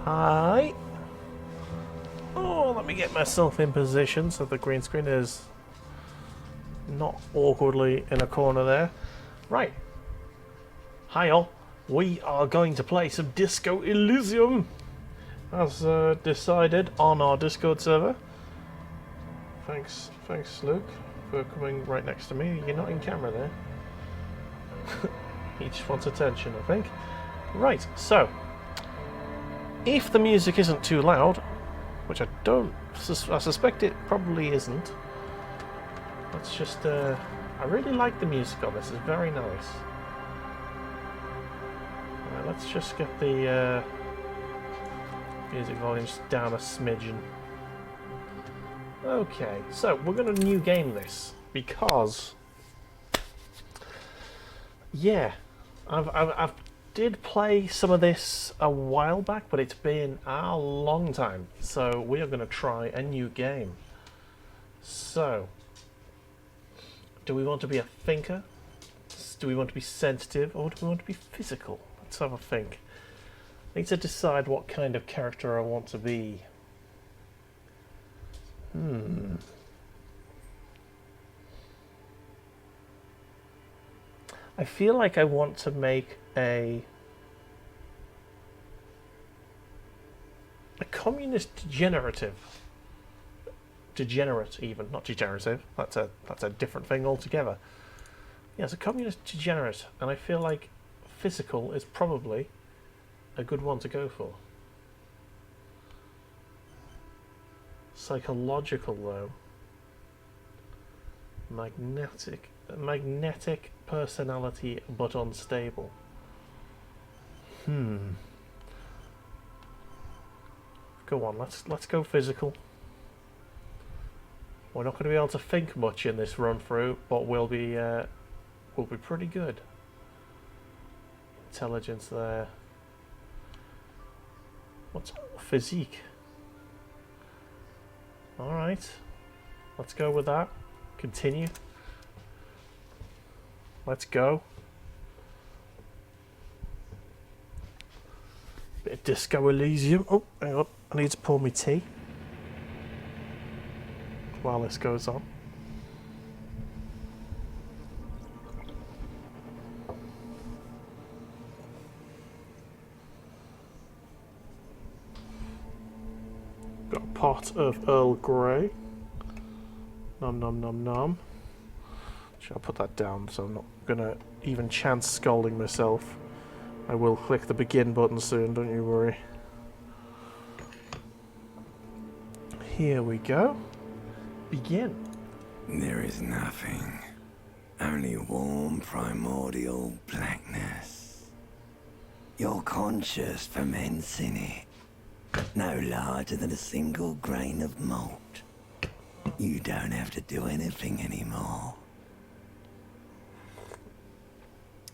Hi. Oh, let me get myself in position so the green screen is not awkwardly in a corner there. Right. Hi all. We are going to play some Disco Elysium as decided on our Discord server. Thanks Luke, for coming right next to me. You're not in camera there. He just wants attention, I think. Right, so if the music isn't too loud, which I suspect it probably isn't. Let's just, I really like the music on this, it's very nice. Right, let's just get the music volumes down a smidgen. Okay, so we're going to new game this, because, yeah, I've did play some of this a while back, but it's been a long time. So we are going to try a new game. So, do we want to be a thinker? Do we want to be sensitive? Or do we want to be physical? Let's have a think. I need to decide what kind of character I want to be. I feel like I want to make a communist degenerate even, not degenerative. That's a different thing altogether. Yeah, it's a communist degenerate, and I feel like physical is probably a good one to go for. Psychological though. Magnetic personality but unstable. Go on, let's go physical. We're not going to be able to think much in this run through, but we'll be pretty good. Intelligence there. What's physique? All right, let's go with that. Continue. Let's go. Bit of Disco Elysium. Oh, hang on. I need to pour my tea while this goes on. Got a pot of Earl Grey. Nom nom nom nom. I'll put that down so I'm not gonna even chance scalding myself. I will click the begin button soon, don't you worry. Here we go. Begin. There is nothing. Only warm primordial blackness. Your conscious ferments in it. No larger than a single grain of malt. You don't have to do anything anymore.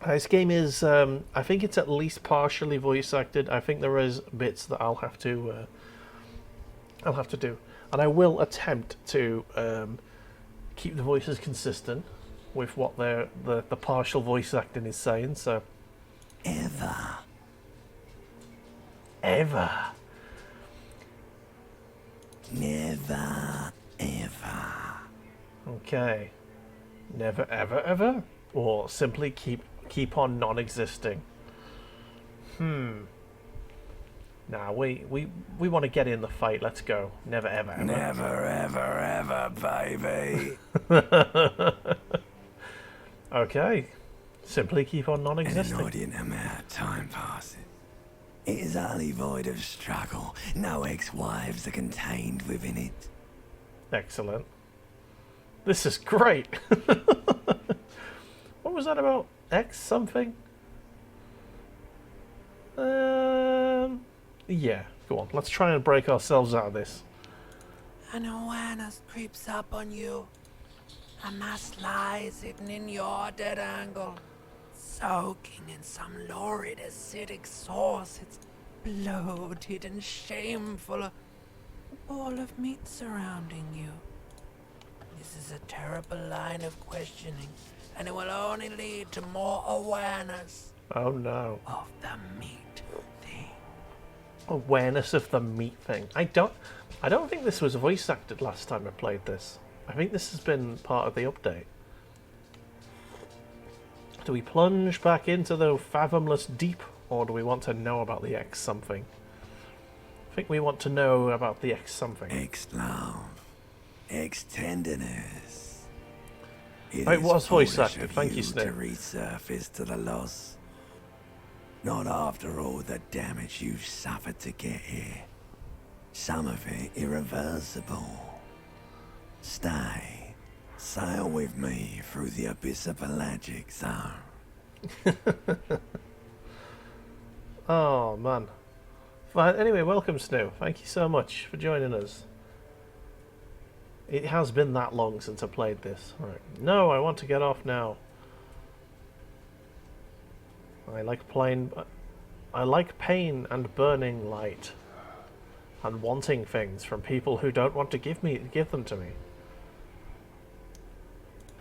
This game is, I think it's at least partially voice acted. I think there is bits that I'll have to do, and I will attempt to keep the voices consistent with what the partial voice acting is saying. So, Ever. Never, ever. Okay. Never, ever, or simply keep on non-existing. Nah, we want to get in the fight. Let's go. Never, ever. Never, ever, baby. Okay. Simply keep on non-existing. An inordinate amount of time passes. It is utterly void of struggle. No ex-wives are contained within it. Excellent. This is great. What was that about? X something? Yeah, go on. Let's try and break ourselves out of this. An awareness creeps up on you. A mass lies hidden in your dead angle, soaking in some lurid acidic sauce. It's bloated and shameful. A ball of meat surrounding you. This is a terrible line of questioning, and it will only lead to more awareness Oh no. of the meat thing. awareness of the meat thing. I don't think this was voice acted last time I played this. I think this has been part of the update. Do we plunge back into the fathomless deep, or do we want to know about the X something? I think we want to know about the X something. X love, X tenderness. It was voice foolish acted. of Thank you, you Snip. to resurface to the loss. Not after all the damage you suffered to get here. Some of it irreversible. Stay. Sail with me through the abyss of pelagic zone. Oh, man. Fine. Anyway, welcome, Snow. Thank you so much for joining us. It has been that long since I played this. Right. No, I want to get off now. I like pain and burning light. And wanting things from people who don't want to give them to me.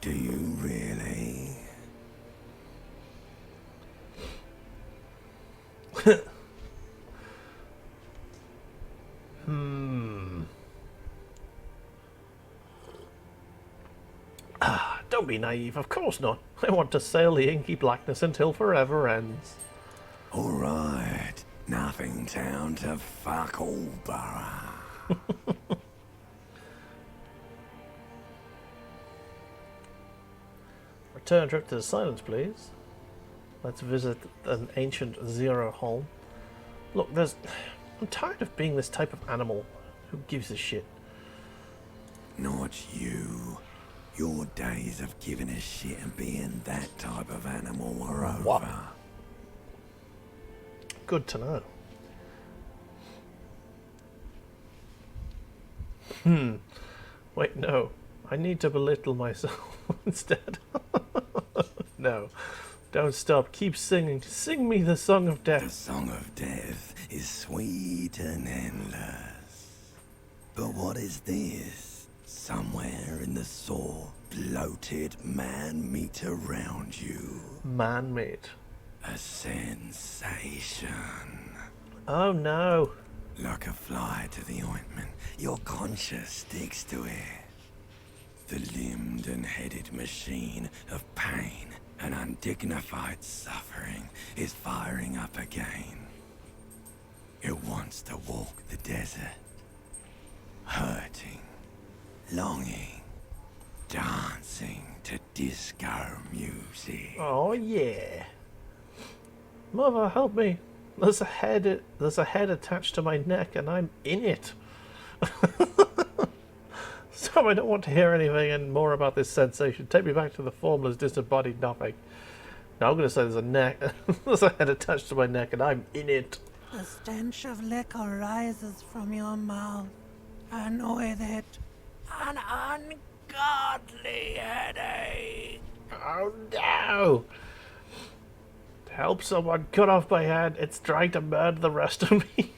Do you really? Don't be naive, of course not. I want to sail the inky blackness until forever ends. Alright. Nothing town to fuck all borough. Return trip to the silence, please. Let's visit an ancient zero home. Look, I'm tired of being this type of animal. Who gives a shit? Not you. Your days of giving a shit and being that type of animal are over. What? Good to know. Wait, no. I need to belittle myself instead. No. Don't stop. Keep singing. Sing me the song of The death. song of death is sweet and endless. But what is this? Somewhere in the sore, bloated man meat around you. Man-made. A sensation. Oh no. Like a fly to the ointment, your conscience sticks to it. The limbed and headed machine of pain and undignified suffering is firing up again. It wants to walk the desert, hurting, longing, dancing to disco music. Oh yeah. Mother, help me. There's a head attached to my neck and I'm in it. So I don't want to hear anything and more about this sensation. Take me back to the formless, disembodied nothing. Now I'm going to say there's a neck, there's a head attached to my neck and I'm in it. The stench of liquor rises from your mouth, and with it, an ungodly headache. Oh no! Help someone cut off my head. It's trying to murder the rest of me.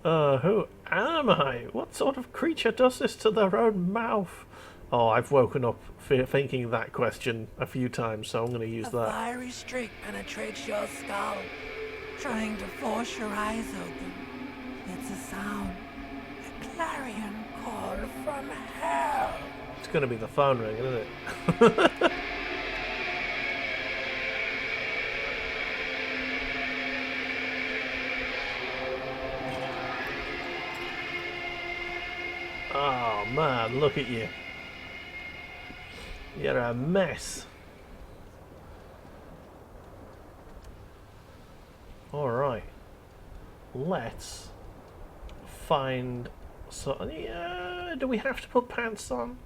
Who am I? What sort of creature does this to their own mouth? Oh, I've woken up thinking that question a few times, so I'm going to use A that. fiery streak penetrates your skull, trying to force your eyes open. It's a sound, a clarion call from hell. It's going to be the phone ringing, isn't it? Oh man, look at you. You're a mess. Alright. Let's find... So, yeah, do we have to put pants on?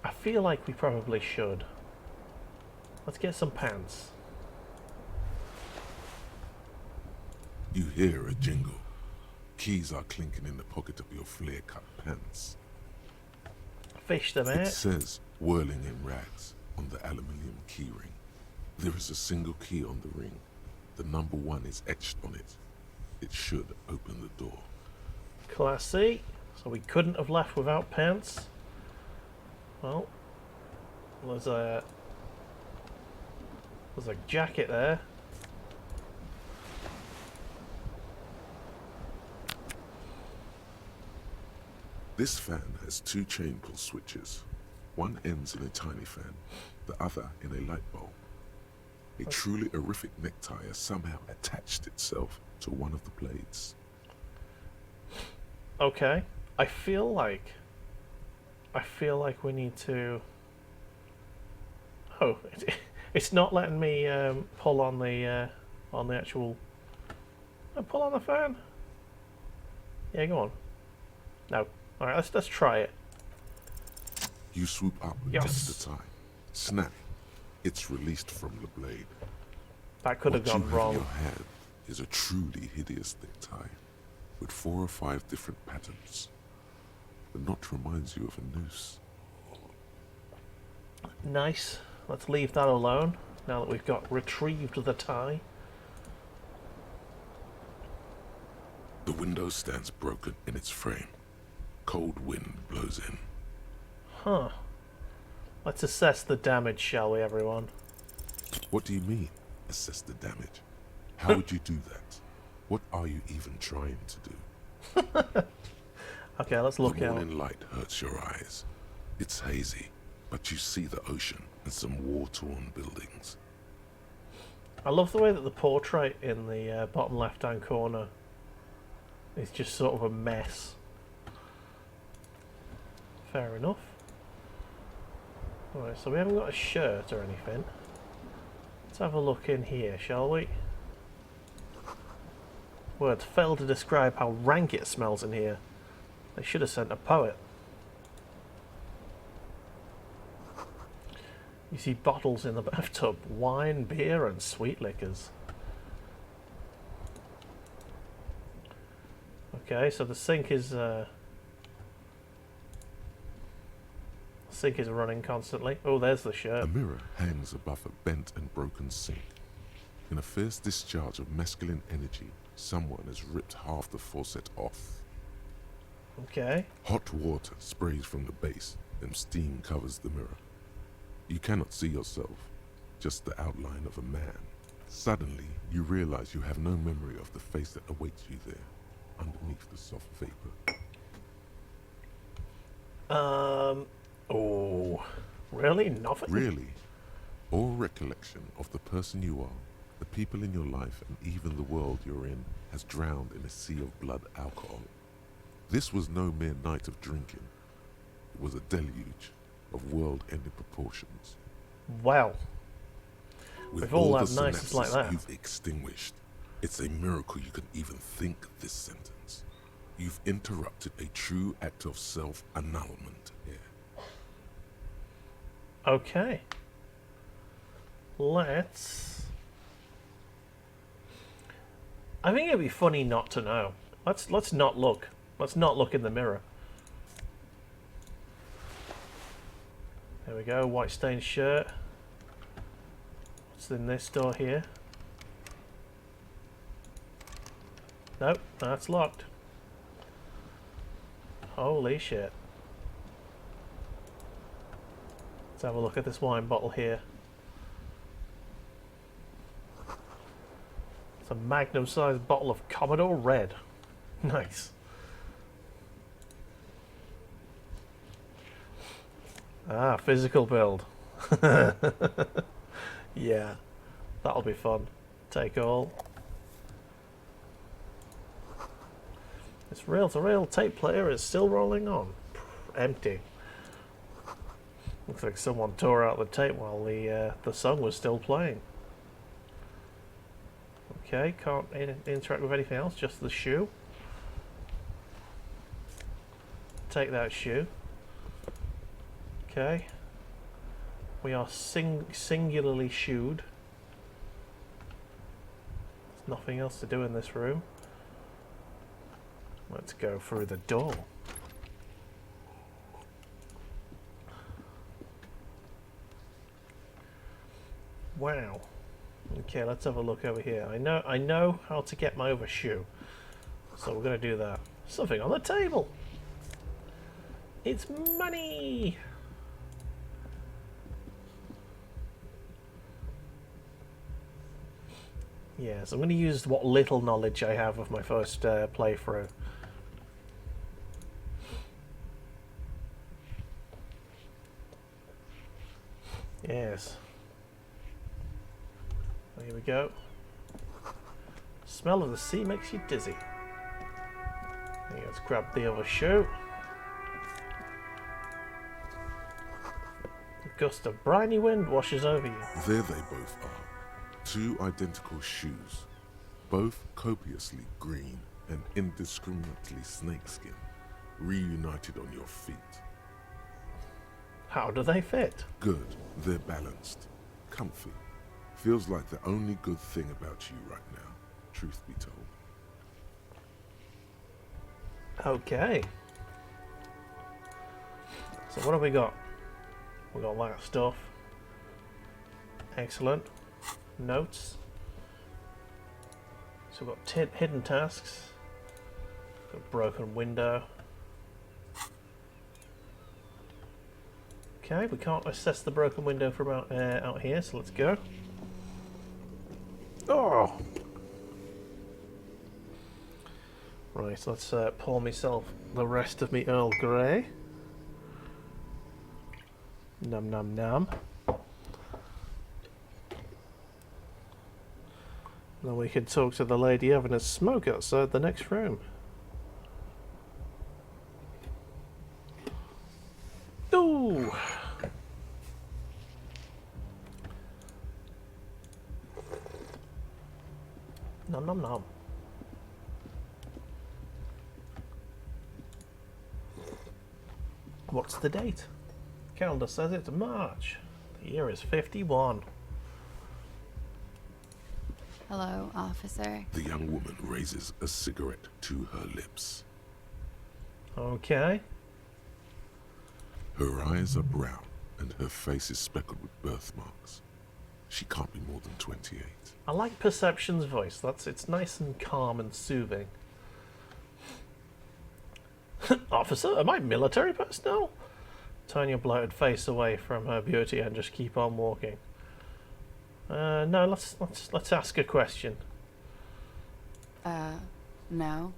I feel like we probably should. Let's get some pants. You hear a jingle. Keys are clinking in the pocket of your flare-cut pants. Fish them It out. says, whirling in rags, on the aluminium keyring. There is a single key on the ring. The number 1 is etched on it. It should open the door. Classy. So we couldn't have left without pants. Well, there's a jacket there. This fan has two chain pull switches. One ends in a tiny fan, the other in a light bulb. A truly horrific necktie has somehow attached itself to one of the blades. Okay. I feel like we need to... Oh, it's not letting me pull on the actual... Oh, pull on the fan? Yeah, go on. No. Alright, let's try it. You swoop up and Yes. touch the tie. Snap. It's released from the blade. That could have What you gone have in wrong. your hand is a truly hideous necktie with 4 or 5 different patterns. The knot reminds you of a noose. Nice. Let's leave that alone, now that we've got retrieved the tie. The window stands broken in its frame. Cold wind blows in. Huh. Let's assess the damage, shall we, everyone? What do you mean, assess the damage? How would you do that? What are you even trying to do? Okay, let's look The out. morning light hurts your eyes. It's hazy, but you see the ocean and some war-torn buildings. I love the way that the portrait in the bottom left-hand corner is just sort of a mess. Fair enough. Alright, so we haven't got a shirt or anything. Let's have a look in here, shall we? Words fail to describe how rank it smells in here. They should have sent a poet. You see bottles in the bathtub, wine, beer and sweet liquors. Okay, so the sink is running constantly. Oh, there's the A shirt. mirror hangs above a bent and broken sink. In a fierce discharge of masculine energy, someone has ripped half the faucet off. Okay. Hot water sprays from the base, and steam covers the mirror. You cannot see yourself, just the outline of a man. Suddenly, you realize you have no memory of the face that awaits you there, underneath the soft vapor. Oh, really? Nothing? Really, all recollection of the person you are, the people in your life, and even the world you're in has drowned in a sea of blood alcohol. This was no mere night of drinking. It was a deluge of world-ending proportions. Well, With we've all all had the nights like synapses that. you've extinguished, it's a miracle you can even think this sentence. You've interrupted a true act of self-annulment here. okay. Let's... I think it'd be funny not to know. Let's not look. Let's not look in the mirror. There we go, white stained shirt. What's in this door here? Nope, that's locked. Holy shit. Let's have a look at this wine bottle here. It's a magnum sized bottle of Commodore Red. Nice. Ah, physical build. Yeah, that'll be fun. Take all. This reel-to-reel tape player is still rolling on. Empty. Looks like someone tore out the tape while the song was still playing. Okay, can't interact with anything else, just the shoe. Take that shoe. Okay. We are singularly shoed. There's nothing else to do in this room. Let's go through the door. Wow. Okay, let's have a look over here. I know how to get my other shoe. So we're gonna do that. Something on the table. It's money. Yes, I'm going to use what little knowledge I have of my first playthrough. Yes. Here we go. Smell of the sea makes you dizzy. Okay, let's grab the other shoe. A gust of briny wind washes over you. There they both are. Two identical shoes. Both copiously green and indiscriminately snakeskin. Reunited on your feet. How do they fit? Good. They're balanced. Comfy. Feels like the only good thing about you right now, truth be told. Okay. So what have we got? We got that stuff. Excellent. Notes. So we've got hidden tasks. Got broken window. Okay, we can't assess the broken window from out here, so let's go. Oh! Right, so let's pour myself the rest of me Earl Grey. Num num num. Then we can talk to the lady having a smoke outside the next room. Ooh! Nom nom nom. What's the date? Calendar says it's March. The year is 51. Hello, officer. The young woman raises a cigarette to her lips. Okay. Her eyes are brown and her face is speckled with birthmarks. She can't be more than 28. I like Perception's voice. It's nice and calm and soothing. Officer, am I military personnel? Turn your bloated face away from her beauty and just keep on walking. No, let's ask a question. No.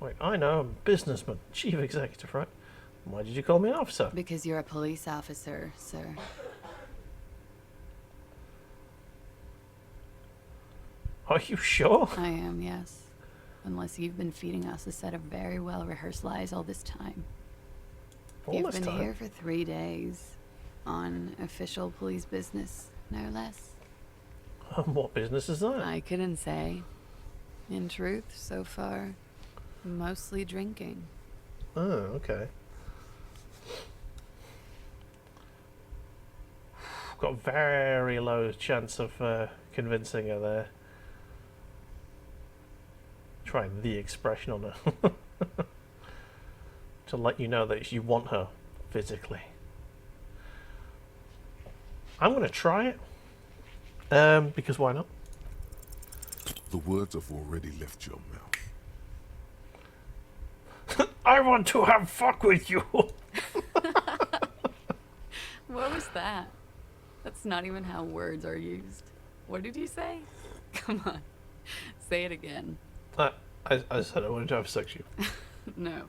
Wait, I know, I'm a businessman, chief executive, right? Why did you call me an officer? Because you're a police officer, sir. Are you sure? I am, yes. Unless you've been feeding us a set of very well-rehearsed lies all this time. All You've this been time? here for 3 days. On official police business, no less. What business is that? I couldn't say. In truth, so far, mostly drinking. Oh, okay. Got very low chance of convincing her there. Try the expression on her. To let you know that you want her physically. I'm going to try it. Because why not? The words have already left your mouth. I want to have fuck with you. What was that? That's not even how words are used. What did you say? Come on. Say it again. I said I wanted to have sex with you. No.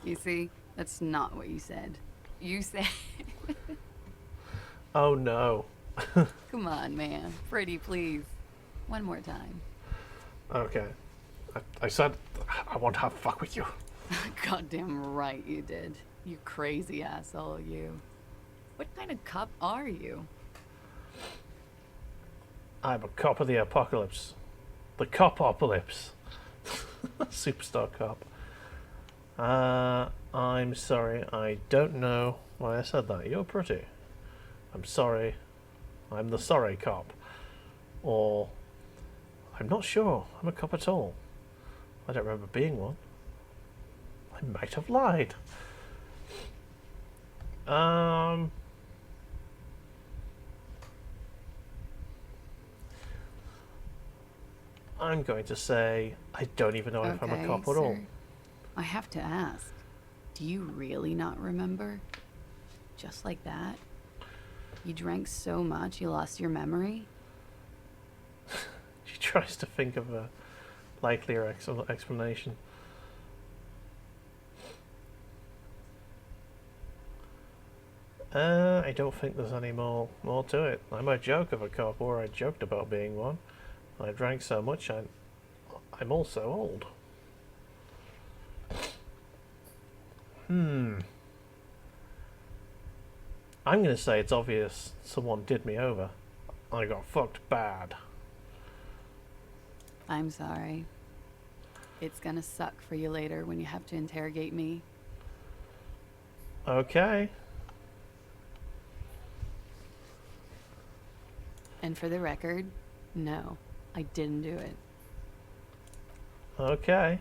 You see, that's not what you said. You said... Oh no. Come on, man. Pretty, please. One more time. Okay. I said I want to have fuck with you. Goddamn right you did. You crazy asshole, you. What kind of cop are you? I'm a cop of the apocalypse. The cop-apocalypse. Superstar cop. I'm sorry, I don't know why I said that. You're pretty. I'm sorry. I'm the sorry cop. Or, I'm not sure I'm a cop at all. I don't remember being one. I might have lied. I'm going to say I don't even know if I'm a cop at all. sir. I have to ask. Do you really not remember? Just like that? You drank so much you lost your memory? She tries to think of a likelier explanation. I don't think there's any more to it. I'm a joke of a cop, or I joked about being one. I drank so much, I'm also old. I'm gonna say it's obvious someone did me over. I got fucked bad. I'm sorry. It's gonna suck for you later when you have to interrogate me. Okay. And for the record, no, I didn't do it. Okay.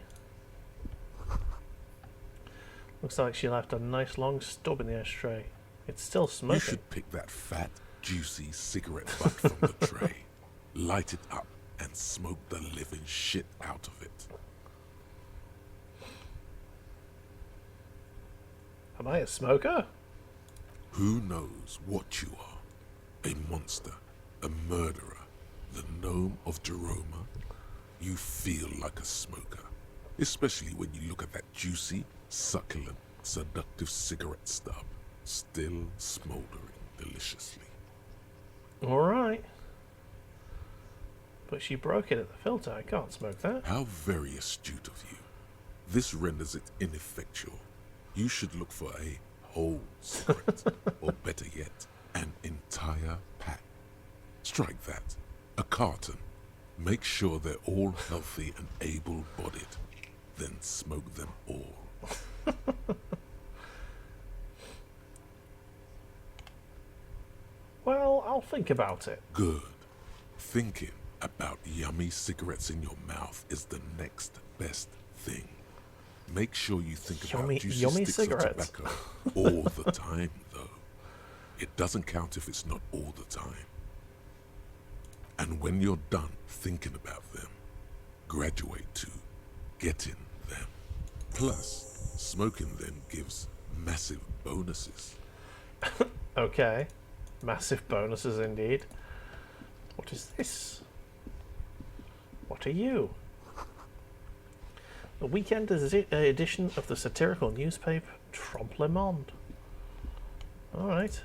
Looks like she left a nice long stub in the ashtray. It's still smoking. You should pick that fat, juicy cigarette butt from the tray, light it up, and smoke the living shit out of it. Am I a smoker? Who knows what you are? A monster, a murderer, the gnome of Jeroma? You feel like a smoker, especially when you look at that juicy, succulent, seductive cigarette stub, still smoldering deliciously. Alright. But she broke it at the filter. I can't smoke that. How very astute of you. This renders it ineffectual. You should look for a whole cigarette, or better yet, an entire pack. Strike that. A carton. Make sure they're all healthy and able-bodied. Then smoke them all. Well, I'll think about it. Good. Thinking about yummy cigarettes in your mouth is the next best thing. Make sure you think about juicy yummy sticks cigarettes. of tobacco all the time, though. It doesn't count if it's not all the time. And when you're done thinking about them, graduate to getting them. Plus, smoking them gives massive bonuses. Okay. Massive bonuses indeed. What is this? What are you? The weekend edition of the satirical newspaper Trompe Le Monde. Alright.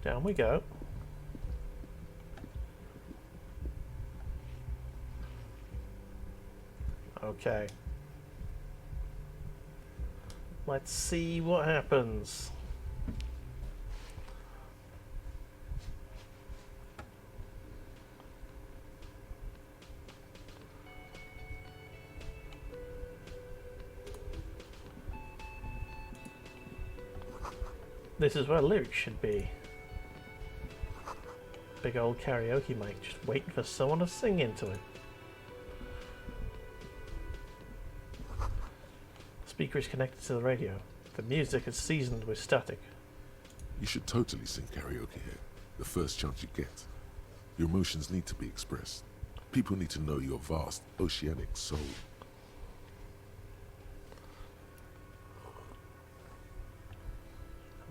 Down we go. Okay. Let's see what happens. This is where lyrics should be. Big old karaoke mic, just waiting for someone to sing into it. Speaker is connected to the radio. The music is seasoned with static. You should totally sing karaoke here, the first chance you get. Your emotions need to be expressed. People need to know your vast, oceanic soul.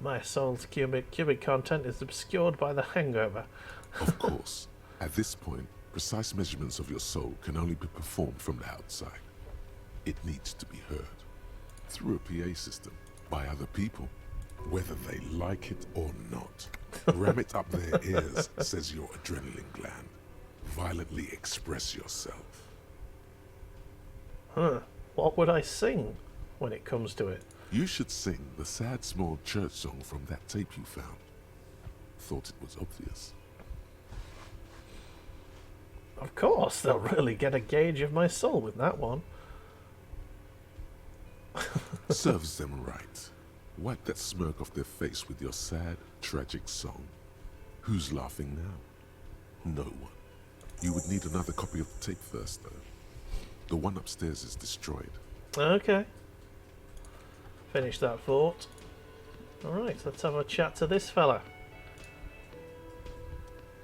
My soul's cubic content is obscured by the hangover. Of course, at this point, precise measurements of your soul can only be performed from the outside. It needs to be heard through a PA system by other people, whether they like it or not. Ram it up their ears, says your adrenaline gland. Violently express yourself. Huh. What would I sing when it comes to it? You should sing the sad small church song from that tape you found. Thought it was obvious. Of course, they'll really get a gauge of my soul with that one. Serves them right. Wipe that smirk off their face with your sad, tragic song. Who's laughing now? No one. You would need another copy of the tape first, though. The one upstairs is destroyed. Okay. Finish that thought. Alright, let's have a chat to this fella.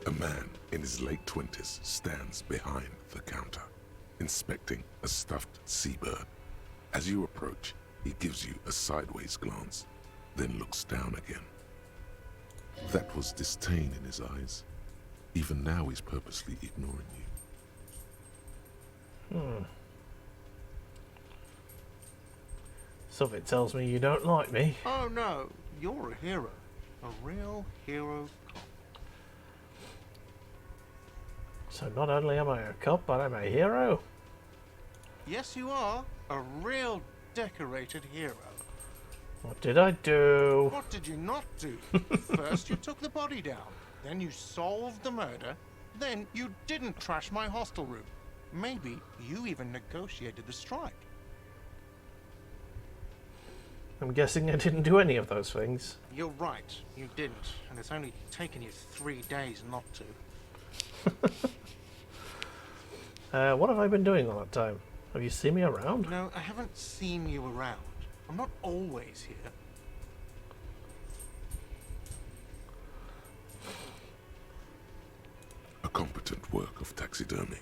A man in his late 20s stands behind the counter, inspecting a stuffed seabird. As you approach, he gives you a sideways glance, then looks down again. That was disdain in his eyes. Even now he's purposely ignoring you. Something tells me you don't like me. Oh no, you're a hero. A real hero cop. So not only am I a cop, but I'm a hero. Yes, you are. A real decorated hero. What did I do? What did you not do? First, you took the body down. Then you solved the murder. Then you didn't trash my hostel room. Maybe you even negotiated the strike. I'm guessing I didn't do any of those things. You're right, you didn't. And it's only taken you 3 days not to. What have I been doing all that time? Have you seen me around? No, I haven't seen you around. I'm not always here. A competent work of taxidermy.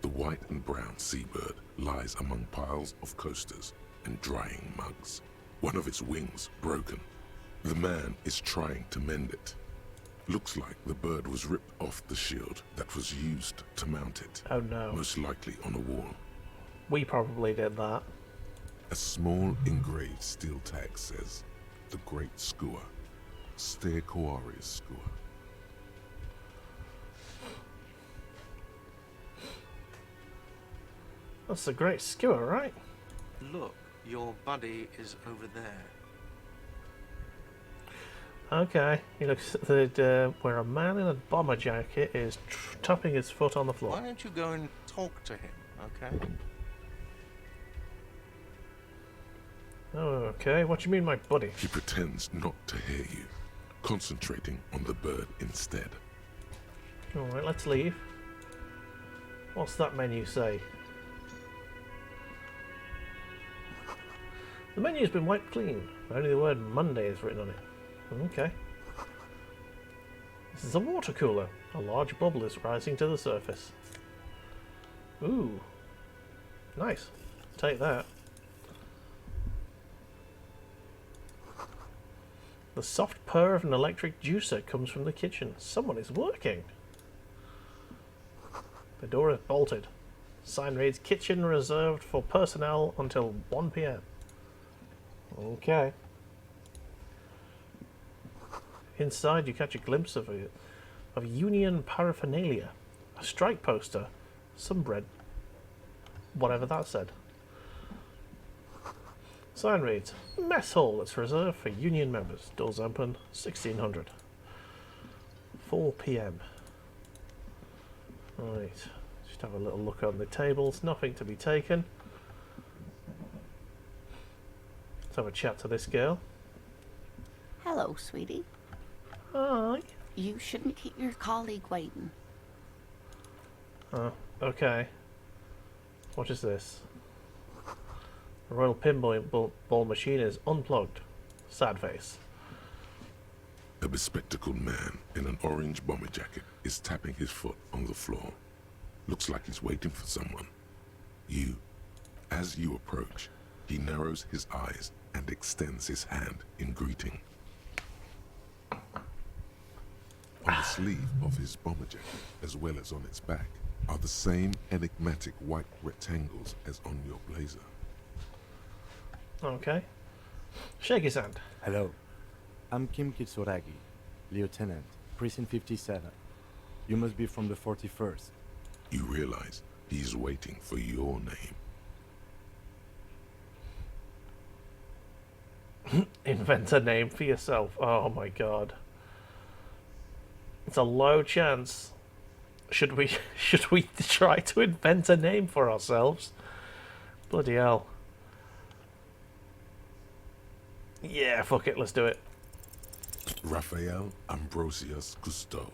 The white and brown seabird lies among piles of coasters and drying mugs. One of its wings broken. The man is trying to mend it. Looks like the bird was ripped off the shield that was used to mount it. Oh no. Most likely on a wall. We probably did that. A small engraved steel tag says, "The Great Skua, Ste Koari's Skua." That's a great skewer, right? Look, your buddy is over there. Okay. He looks at the where a man in a bomber jacket is tapping his foot on the floor. Why don't you go and talk to him, okay? Oh, okay. What do you mean, my buddy? He pretends not to hear you, concentrating on the bird instead. Alright, let's leave. What's that menu say? The menu's been wiped clean. Only the word Monday is written on it. Okay. This is a water cooler. A large bubble is rising to the surface. Ooh. Nice. Take that. The soft purr of an electric juicer comes from the kitchen. Someone is working. The door is bolted. Sign reads, "Kitchen reserved for personnel until 1 p.m. Okay. Inside you catch a glimpse of union paraphernalia. A strike poster. Some bread. Whatever that said. Sign reads, "Mess hall that's reserved for union members. Doors open 1600. 4 p.m. Right. Just have a little look on the tables. Nothing to be taken. Let's have a chat to this girl. Hello, sweetie. Hi. You shouldn't keep your colleague waiting. Oh, okay. What is this? The Royal Pinball ball machine is unplugged. Sad face. A bespectacled man in an orange bomber jacket is tapping his foot on the floor. Looks like he's waiting for someone. As you approach, he narrows his eyes and extends his hand in greeting. On the sleeve of his bomber jacket, as well as on its back, are the same enigmatic white rectangles as on your blazer. Okay. Shake his hand. Hello. I'm Kim Kitsuragi, Lieutenant, Precinct 57. You must be from the 41st. You realize he's waiting for your name. Invent a name for yourself. Oh my god. It's a low chance. Should we try to invent a name for ourselves? Bloody hell. Yeah, fuck it, let's do it. Raphael Ambrosius Cousteau.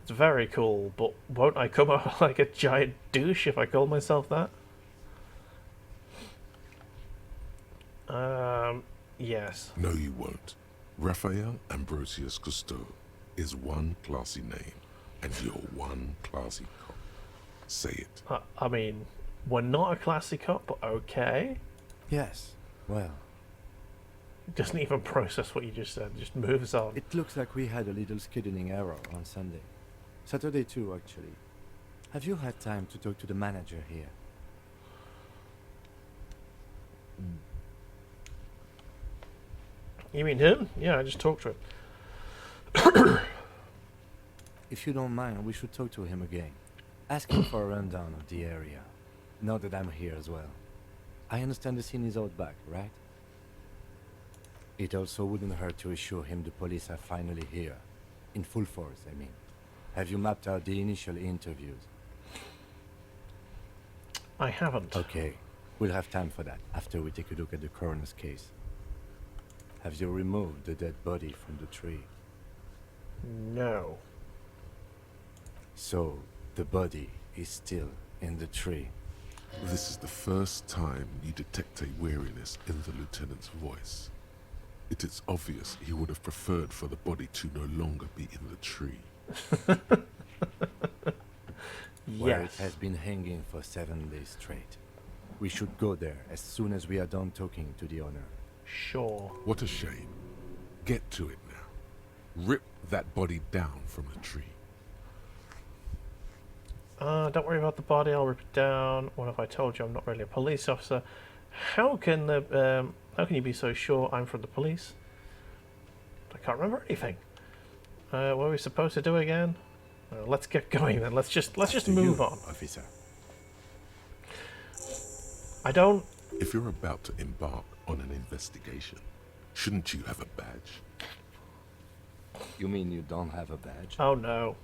It's very cool, but won't I come out like a giant douche if I call myself that? Yes. No, you won't. Raphael Ambrosius Cousteau is one classy name, and you're one classy cop. Say it. I mean, we're not a classy cop, but okay. Yes. Well, He doesn't even process what you just said, just moves on. it looks like we had a little scheduling error on Sunday. Saturday too, actually. Have you had time to talk to the manager here? You mean him? Yeah, I just talked to him. If you don't mind, we should talk to him again. Ask him for a rundown of the area. Now that I'm here as well. I understand the scene is out back, right? It also wouldn't hurt to assure him the police are finally here. In full force, I mean. Have you mapped out the initial interviews? I haven't. Okay. We'll have time for that after we take a look at the coroner's case. Have you removed the dead body from the tree? No. So, the body is still in the tree. This is the first time you detect a weariness in the lieutenant's voice. It is obvious he would have preferred for the body to no longer be in the tree. Where it Yes. has been hanging for 7 days straight. We should go there as soon as we are done talking to the owner. Sure. What a shame. Get to it now. Rip that body down from the tree. Don't worry about the body. I'll rip it down. What if I told you I'm not really a police officer? How can you be so sure I'm from the police? I can't remember anything. What are we supposed to do again? Let's get going then. Let's just After move you, on. officer. I don't. If you're about to embark on an investigation, shouldn't you have a badge? You mean you don't have a badge? Oh no.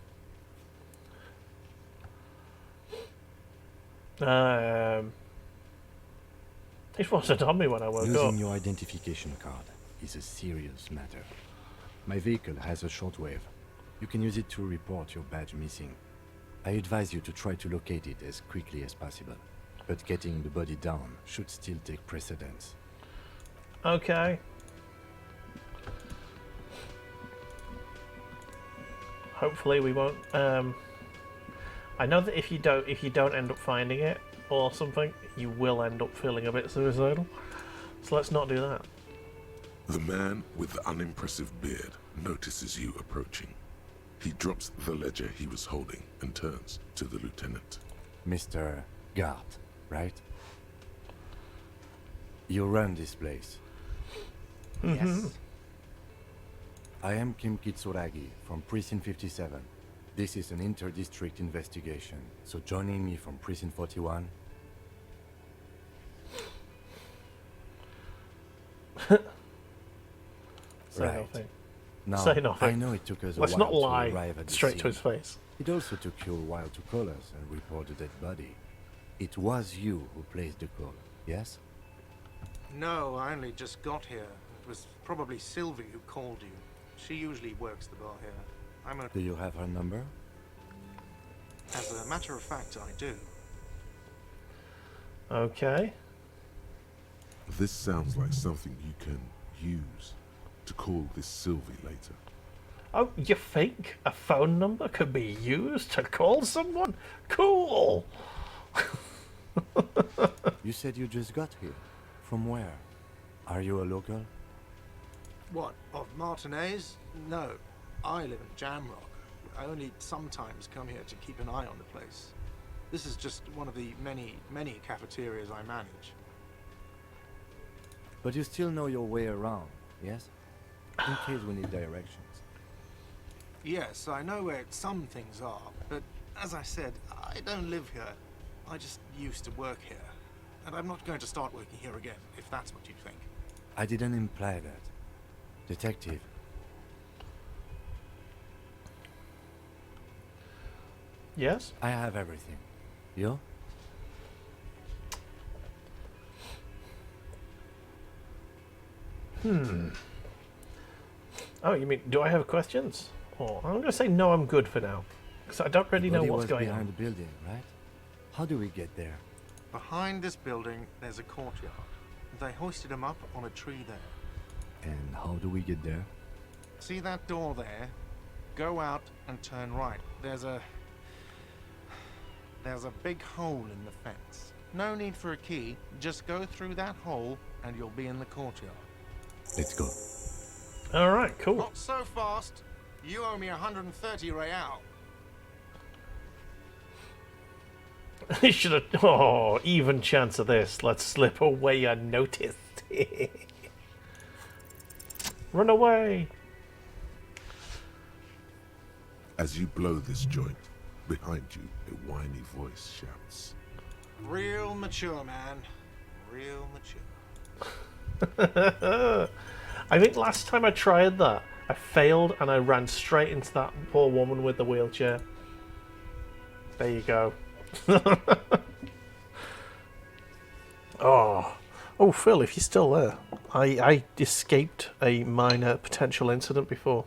It wasn't on me when I woke Losing up. your identification card is a serious matter. My vehicle has a shortwave. You can use it to report your badge missing. I advise you to try to locate it as quickly as possible. But getting the body down should still take precedence. Okay. Hopefully we won't. I know that if you don't end up finding it or something, you will end up feeling a bit suicidal. So let's not do that. The man with the unimpressive beard notices you approaching. He drops the ledger he was holding and turns to the lieutenant. Mr. Gart, right? You run this place. Yes. I am Kim Kitsuragi from Precinct 57. This is an inter-district investigation, so joining me from Precinct 41... Say Right. nothing. Now, Say nothing. I know it took us a Let's while not to lie arrive at the straight scene. to his face. It also took you a while to call us and report the dead body. It was you who placed the call, yes? No, I only just got here. It was probably Sylvie who called you. She usually works the bar here. I'm a... Do you have her number? As a matter of fact, I do. Okay. This sounds like something you can use to call this Sylvie later. Oh, you think a phone number could be used to call someone? Cool! You said you just got here. From where? Are you a local? What, of Martinez? No, I live in Jamrock. I only sometimes come here to keep an eye on the place. This is just one of the many, many cafeterias I manage. But you still know your way around, yes? In case we need directions. Yes, I know where some things are, but as I said, I don't live here. I just used to work here. And I'm not going to start working here again, if that's what you think. I didn't imply that. Detective. Yes? I have everything. You? Oh, you mean, do I have questions? Oh, I'm going to say no, I'm good for now. Because I don't really The know body what's was going behind on. the building, right? How do we get there? Behind this building, there's a courtyard. They hoisted him up on a tree there. And how do we get there? See that door there? Go out and turn right. There's a big hole in the fence. No need for a key. Just go through that hole and you'll be in the courtyard. Let's go. Alright, cool. Not so fast. You owe me 130 real. I should have. Oh, even chance of this. Let's slip away unnoticed. Run away! As you blow this joint, behind you, a whiny voice shouts. Real mature, man. Real mature. I think last time I tried that, I failed and I ran straight into that poor woman with the wheelchair. There you go. Oh, Phil, if you're still there, I escaped a minor potential incident before.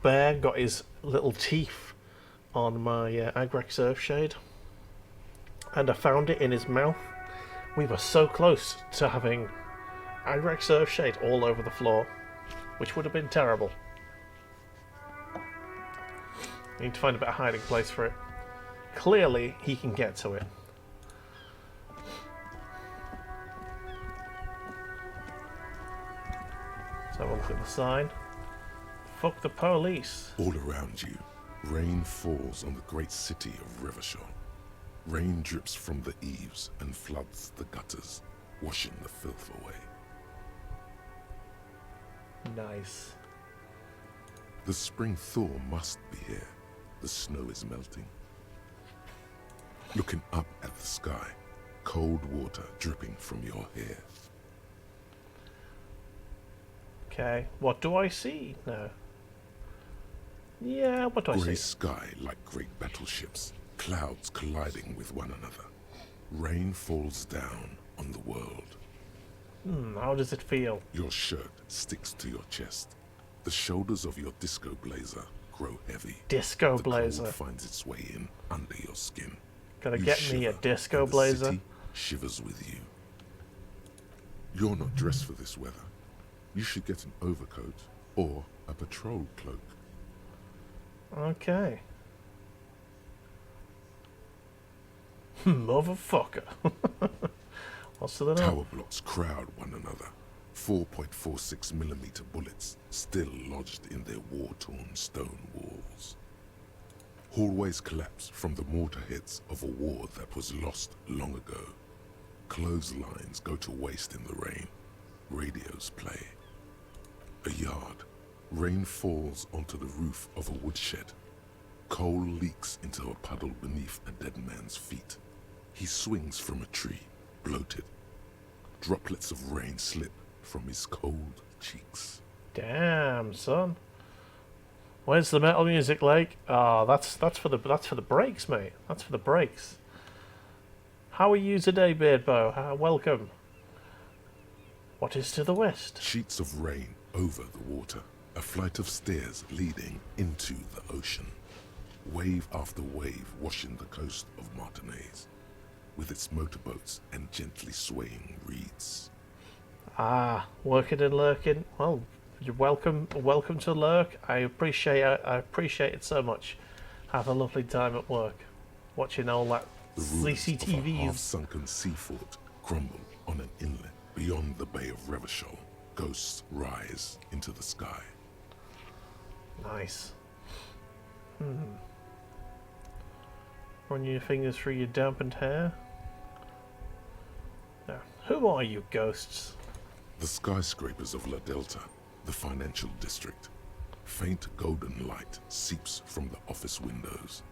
Bear got his little teeth on my Agrek Surfshade, and I found it in his mouth. We were so close to having Agrek Surfshade all over the floor, which would have been terrible. Need to find a better hiding place for it. Clearly, he can get to it. So have a look at the sign. Fuck the police. All around you, rain falls on the great city of Rivershaw. Rain drips from the eaves and floods the gutters, washing the filth away. Nice. The spring thaw must be here. The snow is melting. Looking up at the sky, cold water dripping from your hair. Okay, what do I see now? Yeah, what do I Grey see? sky like great battleships, clouds colliding with one another. Rain falls down on the world. How does it feel? Your shirt sticks to your chest. The shoulders of your disco blazer grow heavy. Disco The blazer. cold finds its way in under your skin. Gotta You get me a shiver, disco and the blazer. city shivers with you. You're not dressed for this weather. You should get an overcoat or a patrol cloak. Okay. Motherfucker. What's the Tower blocks crowd one another. 4.46mm bullets still lodged in their war-torn stone walls. Hallways collapse from the mortar hits of a war that was lost long ago. Clotheslines go to waste in the rain. Radios play. A yard. Rain falls onto the roof of a woodshed. Coal leaks into a puddle beneath a dead man's feet. He swings from a tree, bloated. Droplets of rain slip from his cold cheeks. Damn, son. Where's the metal music, Lake? Ah, that's for the breaks, mate. That's for the breaks. How are you today, Beardbow? Welcome. What is to the west? Sheets of rain over the water. A flight of stairs leading into the ocean. Wave after wave washing the coast of Martinez, with its motorboats and gently swaying reeds. Ah, working and lurking. Well, you're welcome to lurk. I appreciate it so much. Have a lovely time at work, watching all that The ruins of a CCTVs. half-sunken sea fort crumble on an inlet beyond the Bay of Revachol. Ghosts rise into the sky. Nice. Run your fingers through your dampened hair. Now, who are you, ghosts? The skyscrapers of La Delta, the financial district. Faint golden light seeps from the office windows.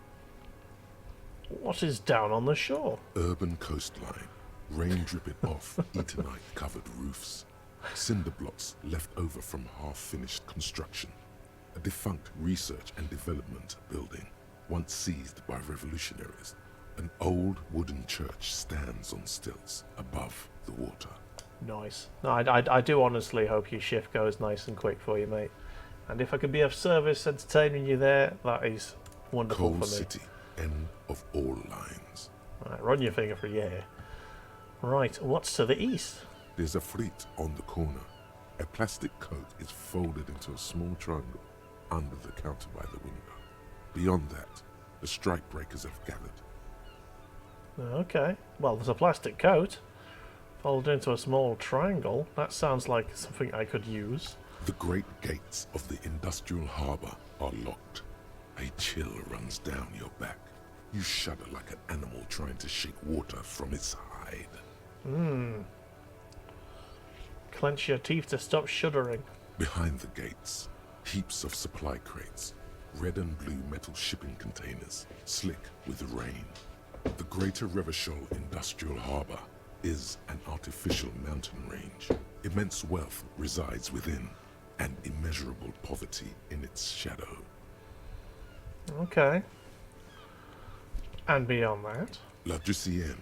What is down on the shore? Urban coastline, rain dripping off Eternite-covered roofs. Cinder blocks left over from half-finished construction. A defunct research and development building, once seized by revolutionaries. An old wooden church stands on stilts above the water. Nice. No, I do honestly hope your shift goes nice and quick for you, mate. And if I can be of service entertaining you there, that is wonderful Coal for me. City, end of all lines. Right, run your finger through your hair. Right, what's to the east? There's a fleet on the corner. A plastic coat is folded into a small triangle under the counter by the window. Beyond that, the strike breakers have gathered. Okay. Well, there's a plastic coat folded into a small triangle. That sounds like something I could use. The great gates of the industrial harbour are locked. A chill runs down your back. You shudder like an animal trying to shake water from its hide. Clench your teeth to stop shuddering. Behind the gates, heaps of supply crates, red and blue metal shipping containers, slick with rain. The Greater Revachol Industrial Harbour is an artificial mountain range. Immense wealth resides within, and immeasurable poverty in its shadow. Okay. And beyond that? La Drusienne,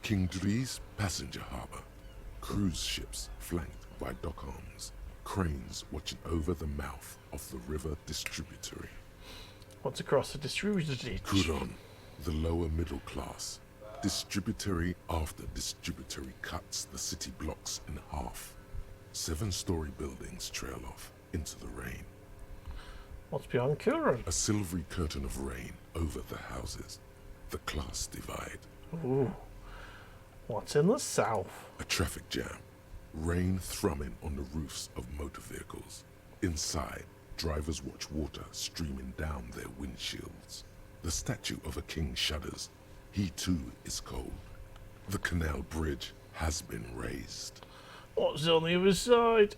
King Dries passenger harbour. Cruise ships flanked by dock arms. Cranes watching over the mouth of the river distributary. What's across the distributary? Kuno, the lower middle class. Distributary after distributary cuts the city blocks in half. 7-story buildings trail off into the rain. What's beyond Kuno? A silvery curtain of rain over the houses. The class divide. Ooh. What's in the south? A traffic jam. Rain thrumming on the roofs of motor vehicles. Inside, drivers watch water streaming down their windshields. The statue of a king shudders. He too is cold. The canal bridge has been raised. What's on the other side?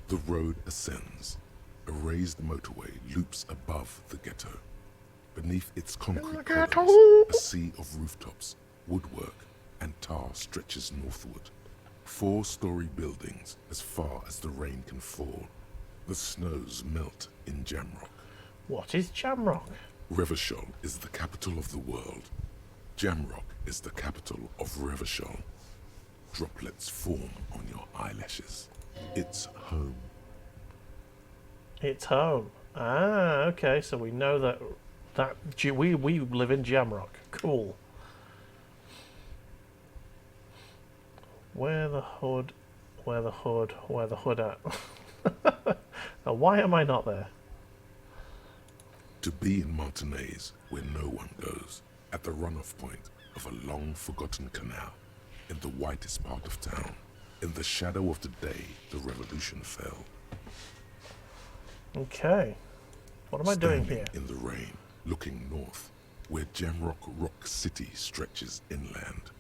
The road ascends. A raised motorway loops above the ghetto. Beneath its concrete columns, a sea of rooftops, woodwork, and tar stretches northward. 4-story buildings as far as the rain can fall. The snows melt in Jamrock. What is Jamrock? Revachol is the capital of the world. Jamrock is the capital of Revachol. Droplets form on your eyelashes. It's home. It's home. Ah, okay. So we know that we live in Jamrock. Cool. Where the hood at? Now, why am I not there? To be in Martinaise, where no one goes, at the runoff point of a long-forgotten canal, in the whitest part of town, in the shadow of the day the revolution fell. Okay. What am I doing Standing here? in the rain, looking north, where Jamrock Rock City stretches inland.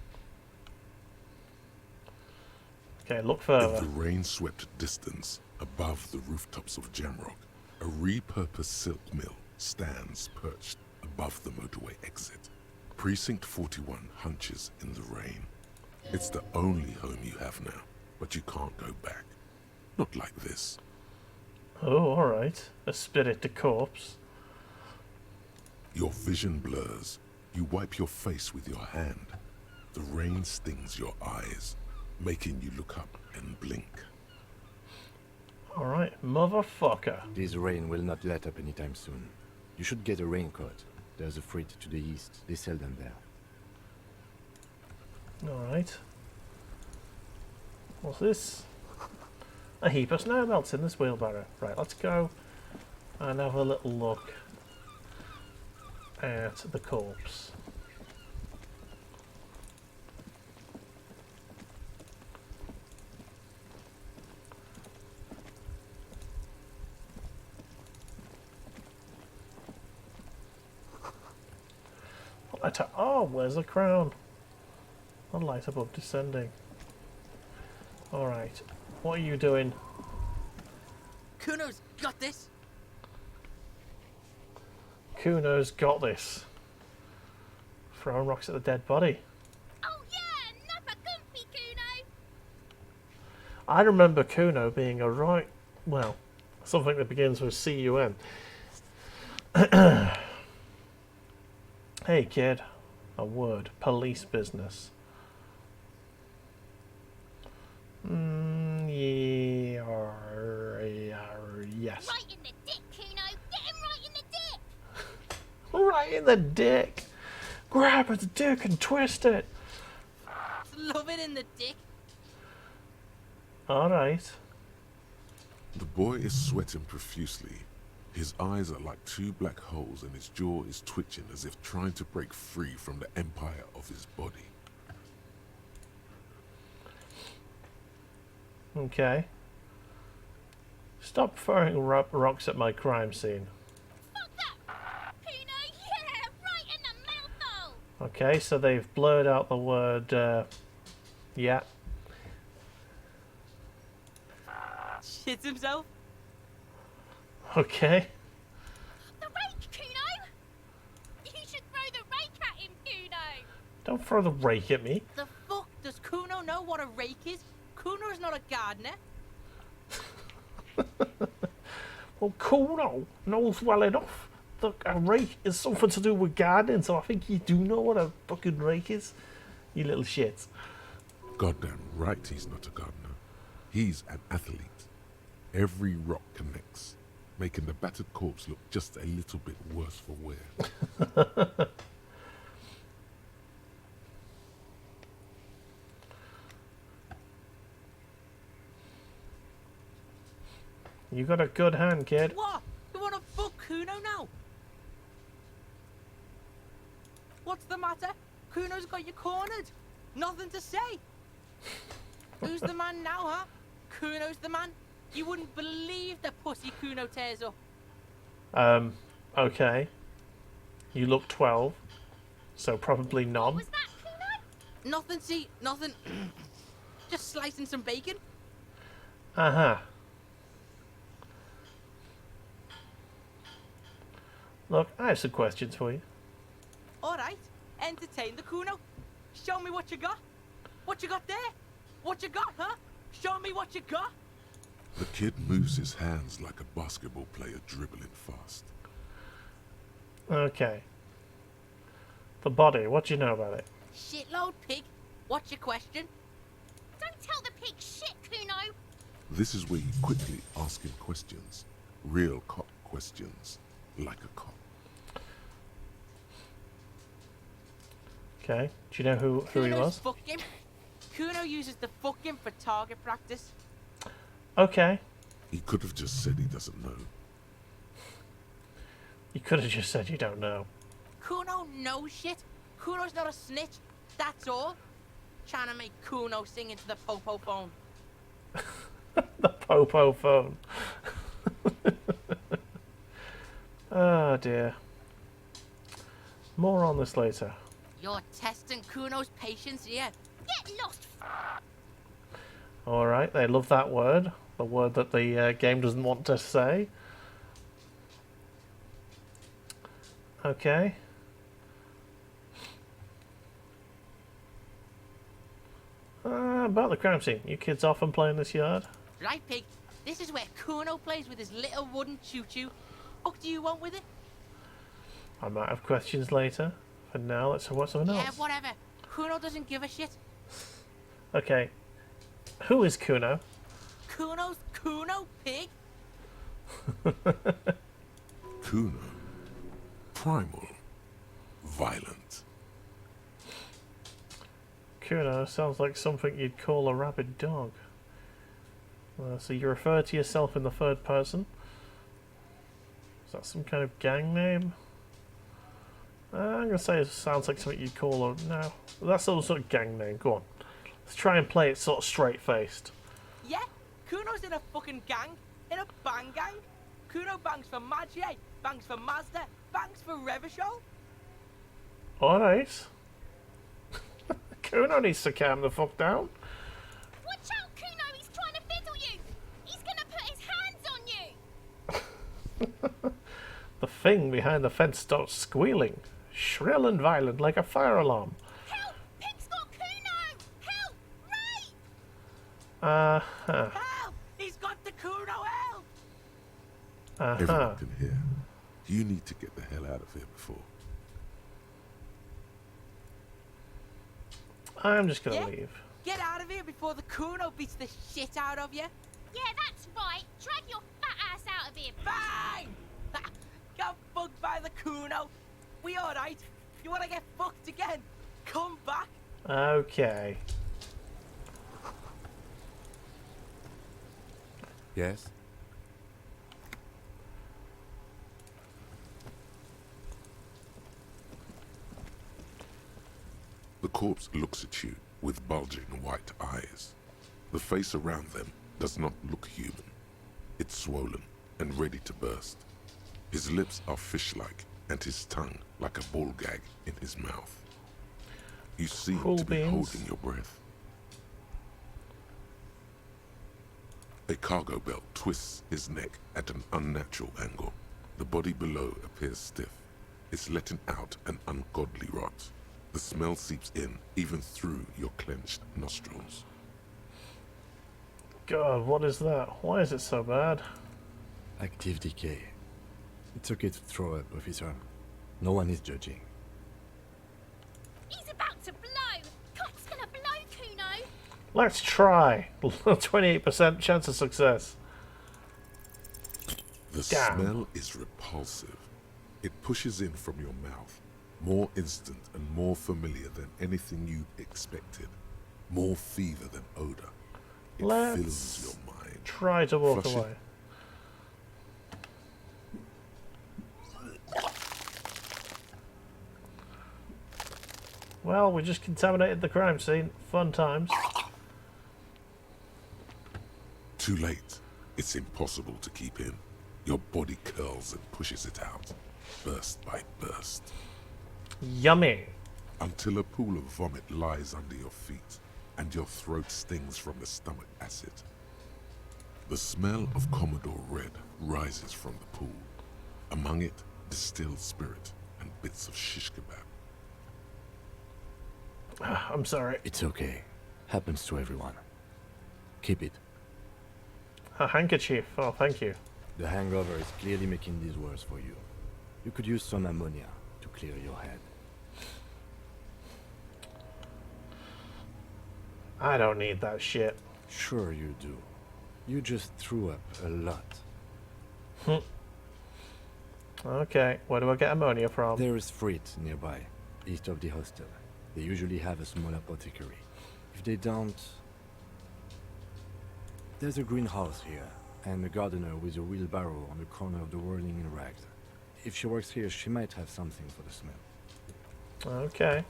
Okay, look In further. the rain-swept distance, above the rooftops of Jamrock, a repurposed silk mill stands perched above the motorway exit. Precinct 41 hunches in the rain. It's the only home you have now, but you can't go back. Not like this. Oh, alright. A spirit to corpse. Your vision blurs. You wipe your face with your hand. The rain stings your eyes, making you look up and blink. Alright, motherfucker. This rain will not let up anytime soon. You should get a raincoat. There's a freight to the east. They sell them there. Alright. What's this? A heap of snow melts in this wheelbarrow. Right, let's go and have a little look at the corpse. Oh, where's the crown? A light above descending. Alright. What are you doing? Kuno's got this. Kuno's got this. Throwing rocks at the dead body. Oh yeah, another gumpy Kuno. I remember Kuno being a right... well, something that begins with C-U-N. Hey kid. A word. Police business. Yeah, yes. Right in the dick, Kuno. Get him right in the dick. Right in the dick. Grab at the dick and twist it. Love it in the dick. Alright. The boy is sweating profusely. His eyes are like 2 black holes and his jaw is twitching as if trying to break free from the empire of his body. Okay. Stop throwing rocks at my crime scene. Fuck that. Kuno, yeah, right in the mouth Okay, so they've blurred out the word, yeah. Shits himself. Okay. The rake, Kuno! You should throw the rake at him, Kuno! Don't throw the rake at me. The fuck does Kuno know what a rake is? Kuno is not a gardener. Well, Kuno knows well enough that a rake is something to do with gardening, so I think you do know what a fucking rake is, you little shit. Goddamn right he's not a gardener. He's an athlete. Every rock connects, making the battered corpse look just a little bit worse for wear. You got a good hand, kid. What? You wanna fuck Kuno now? What's the matter? Kuno's got you cornered. Nothing to say. Who's the man now, huh? Kuno's the man. You wouldn't believe the pussy Kuno tears up. Okay. You look 12, so probably none. Was that, Kuno? Nothing, see, nothing. Just slicing some bacon. Uh-huh. Look, I have some questions for you. Alright, entertain the Kuno. Show me what you got. What you got there? What you got, huh? Show me what you got. The kid moves his hands like a basketball player dribbling fast. Okay. The body, what do you know about it? Shitload pig. What's your question? Don't tell the pig shit, Kuno! This is where you quickly ask him questions. Real cop questions. Like a cop. Okay. Do you know who he Kuno's was? fucking. Kuno uses the fucking for target practice. Okay. He could have just said he doesn't know. You could have just said you don't know. Kuno knows shit. Kuno's not a snitch. That's all. Trying to make Kuno sing into the popo phone. The popo phone. Oh dear. More on this later. You're testing Kuno's patience here. Get lost! Alright, they love that word. The word that the game doesn't want to say. Okay. About the crime scene. You kids often play in this yard? Right, pig. This is where Kuno plays with his little wooden choo-choo. What do you want with it? I might have questions later. For now, let's watch something Yeah, else. whatever. Kuno doesn't give a shit. Okay. Who is Kuno? Kuno's Kuno, pig. Kuno. Primal. Violent. Kuno sounds like something you'd call a rabid dog. So you refer to yourself in the third person? Is that some kind of gang name? I'm gonna say it sounds like something you'd call a... No, that's some sort of gang name. Go on. Let's try and play it sort of straight-faced. Yeah, Kuno's in a fucking gang. In a bang gang. Kuno bangs for Magier, bangs for Mazda, bangs for Revachol. Alright. Kuno needs to calm the fuck down. Watch out, Kuno! He's trying to fiddle you! He's gonna put his hands on you! The thing behind the fence starts squealing, shrill and violent like a fire alarm. Help! Pig's got Kuno! Help! Ray! Uh-huh. Help! He's got the Kuno, help! Uh-huh. Everyone can hear. You need to get the hell out of here before. I'm just gonna Yeah? leave. Get out of here before the Kuno beats the shit out of you. Yeah, that's right! Drag your fat ass out of here! Bang! Got fucked by the Kuno. We alright? You wanna get fucked again? Come back. Okay. Yes? The corpse looks at you with bulging white eyes. The face around them does not look human. It's swollen and ready to burst. His lips are fish-like and his tongue like a ball gag in his mouth. You seem Cool to be beans. holding your breath. A cargo belt twists his neck at an unnatural angle. The body below appears stiff. It's letting out an ungodly rot. The smell seeps in, even through your clenched nostrils. God, what is that? Why is it so bad? Active decay. It's okay to throw up, officer. No one is judging. He's about to blow. Cock's gonna blow, Kuno. Let's try. 28% chance of success. The Damn. smell is repulsive. It pushes in from your mouth, more instant and more familiar than anything you expected. More fever than odor. It Let's fills your mind. try to walk Flush it. away. Well, we just contaminated the crime scene. Fun times. Too late. It's impossible to keep in. Your body curls and pushes it out, burst by burst, Yummy. until a pool of vomit lies under your feet and your throat stings from the stomach acid. The smell of Commodore Red rises from the pool. Among it, distilled spirit and bits of shish kebab. I'm sorry. It's okay. Happens to everyone. Keep it. A handkerchief. Oh, thank you. The hangover is clearly making these worse for you. You could use some ammonia to clear your head. I don't need that shit. Sure you do. You just threw up a lot. Okay, where do I get ammonia from? There is freight nearby, east of the hostel. They usually have a small apothecary. If they don't... There's a greenhouse here, and a gardener with a wheelbarrow on the corner of the whirling in rags. If she works here, she might have something for the smell. Okay.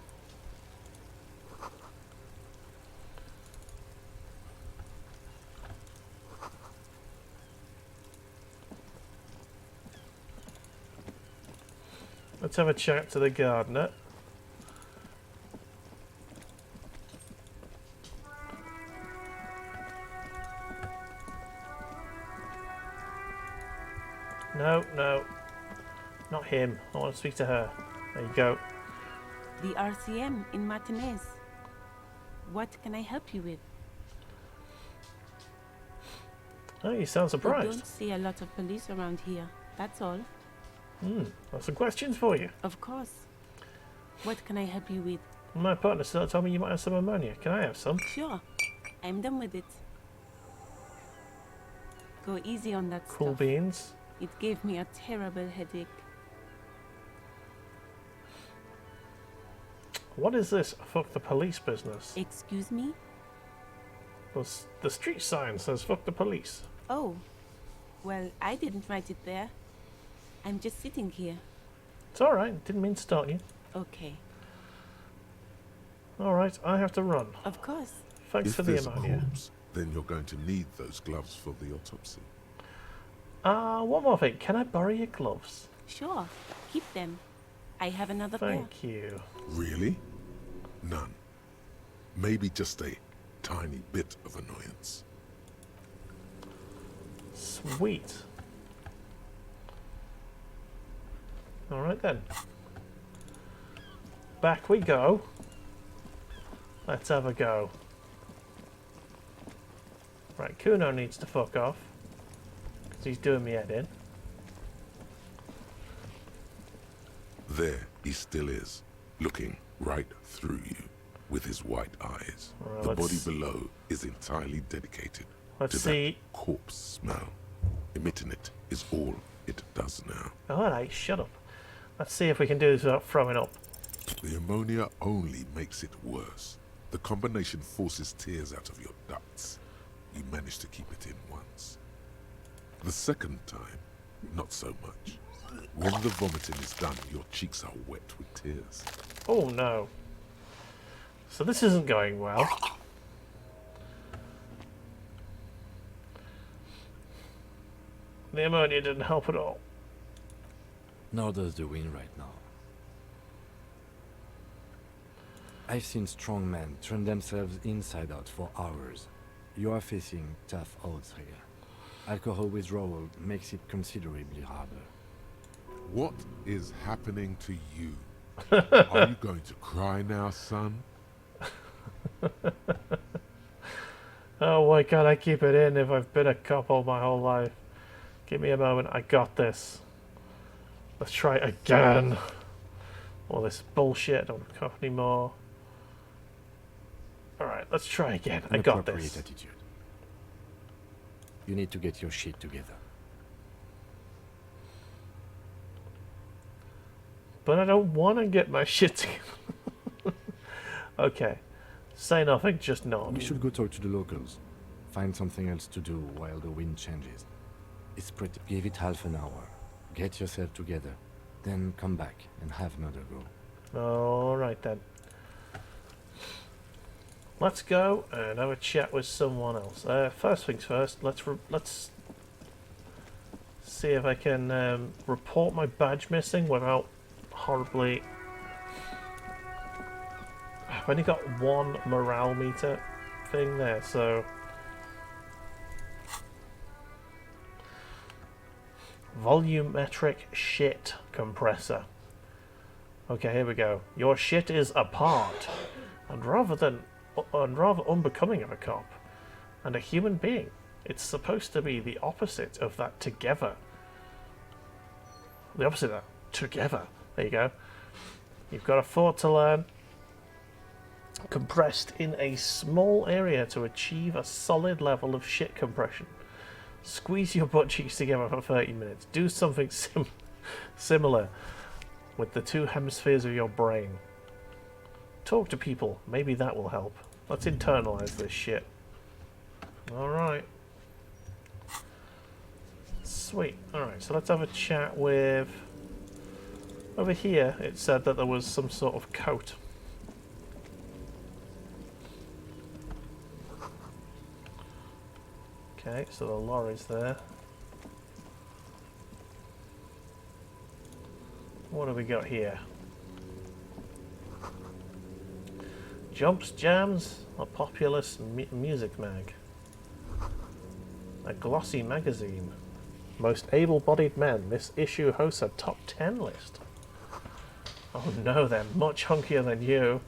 Let's have a chat to the gardener. No, no. Not him. I want to speak to her. There you go. The RCM in Martinez. What can I help you with? Oh, you sound We surprised. don't see a lot of police around here. That's all. Got some questions for you. Of course. What can I help you with? My partner still told me you might have some ammonia. Can I have some? Sure. I'm done with it. Go easy on that Cool stuff. beans. It gave me a terrible headache. What is this fuck the police business? Excuse me? Well, the street sign says fuck the police. Oh. Well, I didn't write it there. I'm just sitting here. It's alright. Didn't mean to start you. Okay. Alright, I have to run. Of course. Thanks If for the there's a ammonia. corpse, then you're going to need those gloves for the autopsy. One more thing. Can I borrow your gloves? Sure. Keep them. I have another Thank you. Really? None. Maybe just a tiny bit of annoyance. Sweet. Alright then. Back we go. Let's have a go. Right, Kuno needs to fuck off. Because he's doing me head in. There he still is, looking right through you with his white eyes. Well, The body let's- below is entirely dedicated Let's to see. that corpse smell. Emitting it is all it does now. Alright, shut up. Let's see if we can do this without throwing up. The ammonia only makes it worse. The combination forces tears out of your ducts. You manage to keep it in once. The second time, not so much. When the vomiting is done, your cheeks are wet with tears. Oh no. So this isn't going well. The ammonia didn't help at all. Nor does the wind right now. I've seen strong men turn themselves inside out for hours. You are facing tough odds here. Alcohol withdrawal makes it considerably harder. What is happening to you? Are you going to cry now, son? Oh, why can't I keep it in if I've been a cop all my whole life? Give me a moment, I got this. Let's try it again. All this bullshit, don't cop anymore. Alright, let's try again. I got Inappropriate this. attitude. You need to get your shit together. But I don't want to get my shit together. Okay. Say nothing, just nod. We should go talk to the locals. Find something else to do while the wind changes. It's pretty. Give it half an hour. Get yourself together. Then come back and have another go. Alright then. Let's go and have a chat with someone else. First things first, let's see if I can report my badge missing without horribly... I've only got one morale meter thing there, so... Volumetric shit compressor. Okay, here we go. Your shit is apart, and rather unbecoming of a cop and a human being. It's supposed to be the opposite of that together. The opposite of that together. There you go. You've got a thought to learn. Compressed in a small area to achieve a solid level of shit compression. Squeeze your butt cheeks together for 30 minutes. Do something similar with the two hemispheres of your brain. Talk to people. Maybe that will help. Let's internalize this shit. Alright. Sweet. Alright, so let's have a chat with... Over here, it said that there was some sort of coat. Okay, so the lorry's there. What have we got here? Jumps, Jams, a populous music mag. A glossy magazine. Most able-bodied men. This issue hosts a top 10 list. Oh no, they're much hunkier than you.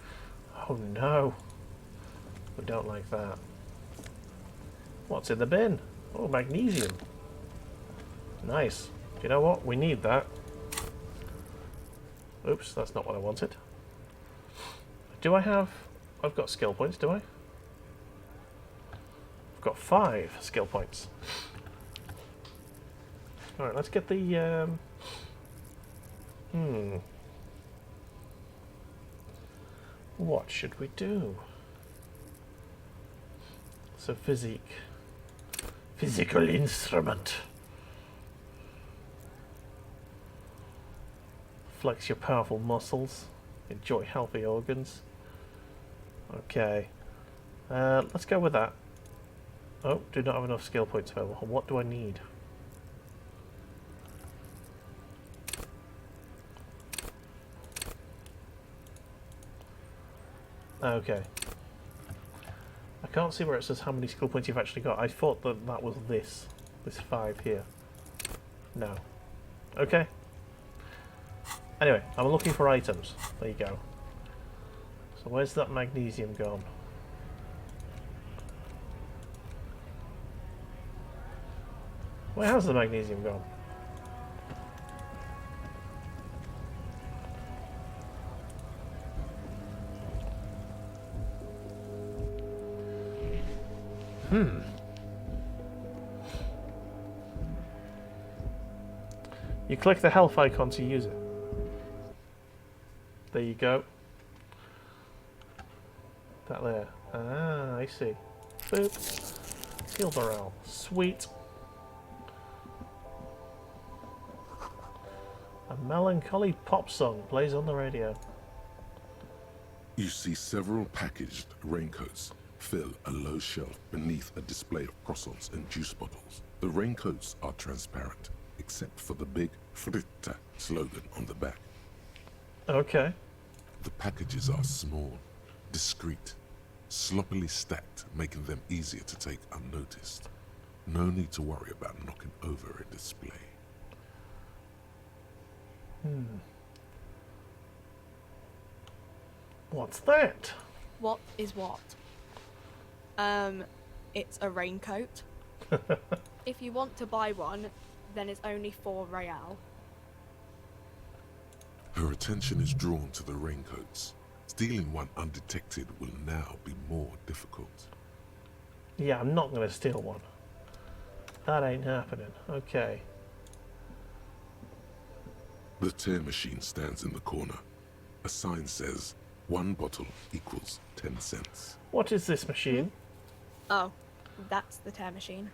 Oh no. We don't like that. What's in the bin? Oh, magnesium. Nice. You know what? We need that. Oops, that's not what I wanted. Do I have... I've got skill points, do I? I've got 5 skill points. Alright, let's get the... What should we do? So physique. Physical instrument. Flex your powerful muscles. Enjoy healthy organs. Okay. Let's go with that. Oh, do not have enough skill points available. What do I need? Okay. I can't see where it says how many skill points you've actually got. I thought that that was this 5 here. No. Okay. Anyway, I'm looking for items. There you go. So where's that magnesium gone? Where has the magnesium gone? You click the health icon to use it. There you go. That there. Ah, I see. Boop. Heal morale. Sweet. A melancholy pop song plays on the radio. You see several packaged raincoats fill a low shelf beneath a display of croissants and juice bottles. The raincoats are transparent, except for the big Fritta slogan on the back. Okay. The packages are small, Discreet, sloppily stacked, making them easier to take unnoticed. No need to worry about knocking over a display. What's that? What is what? It's a raincoat. If you want to buy one, then it's only 4 real. Her attention is drawn to the raincoats. Stealing one undetected will now be more difficult. Yeah, I'm not going to steal one. That ain't happening. Okay. The tear machine stands in the corner. A sign says, 1 bottle equals 10 cents. What is this machine? Oh, that's the tear machine.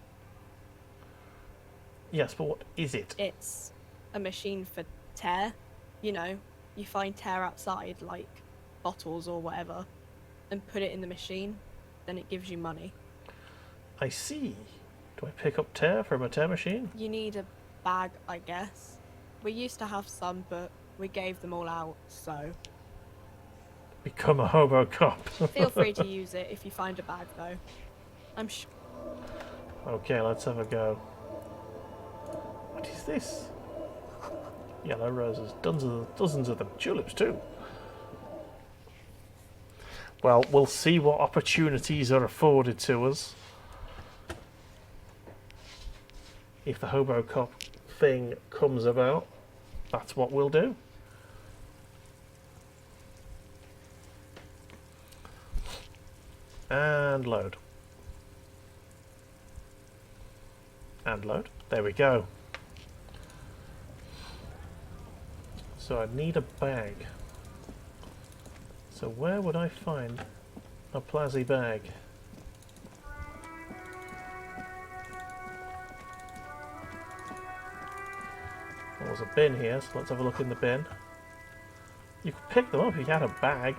Yes, but what is it? It's a machine for tear. You know, you find tear outside, like bottles or whatever, and put it in the machine, then it gives you money. I see. Do I pick up tear from a tear machine? You need a bag, I guess. We used to have some, but we gave them all out, so... Become a hobo cop. Feel free to use it if you find a bag, though. I'm sure... Okay, let's have a go. What is this? Yellow roses. Dozens of them. Tulips, too. Well, we'll see what opportunities are afforded to us. If the hobo cop thing comes about, that's what we'll do. And load. And load. There we go. So I need a bag. So where would I find a Plazzy bag? There was a bin here, so let's have a look in the bin. You could pick them up if you had a bag.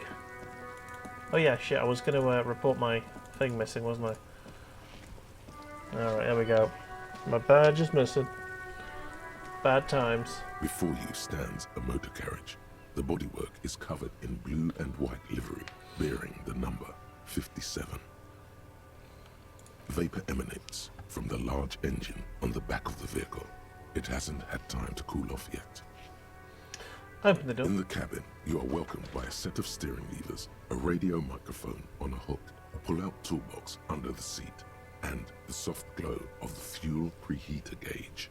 Oh yeah, shit, I was going to report my thing missing, wasn't I? Alright, here we go. My badge is missing. Bad times. Before you stands a motor carriage. The bodywork is covered in blue and white livery, bearing the number 57. Vapor emanates from the large engine on the back of the vehicle. It hasn't had time to cool off yet. Open the door. In the cabin, you are welcomed by a set of steering levers, a radio microphone on a hook, a pull-out toolbox under the seat, and the soft glow of the fuel preheater gauge.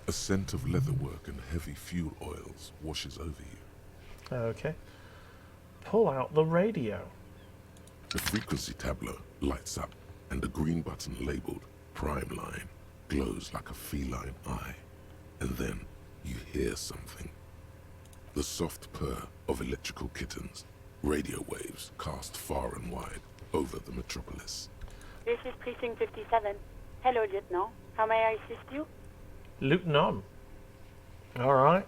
A scent of leatherwork and heavy fuel oils washes over you. Okay. Pull out the radio. The frequency tableau lights up, and the green button labeled Prime Line glows like a feline eye. And then you hear something. The soft purr of electrical kittens, radio waves cast far and wide over the metropolis. This is Precinct 57. Hello, Lieutenant. How may I assist you? Lieutenant. Alright.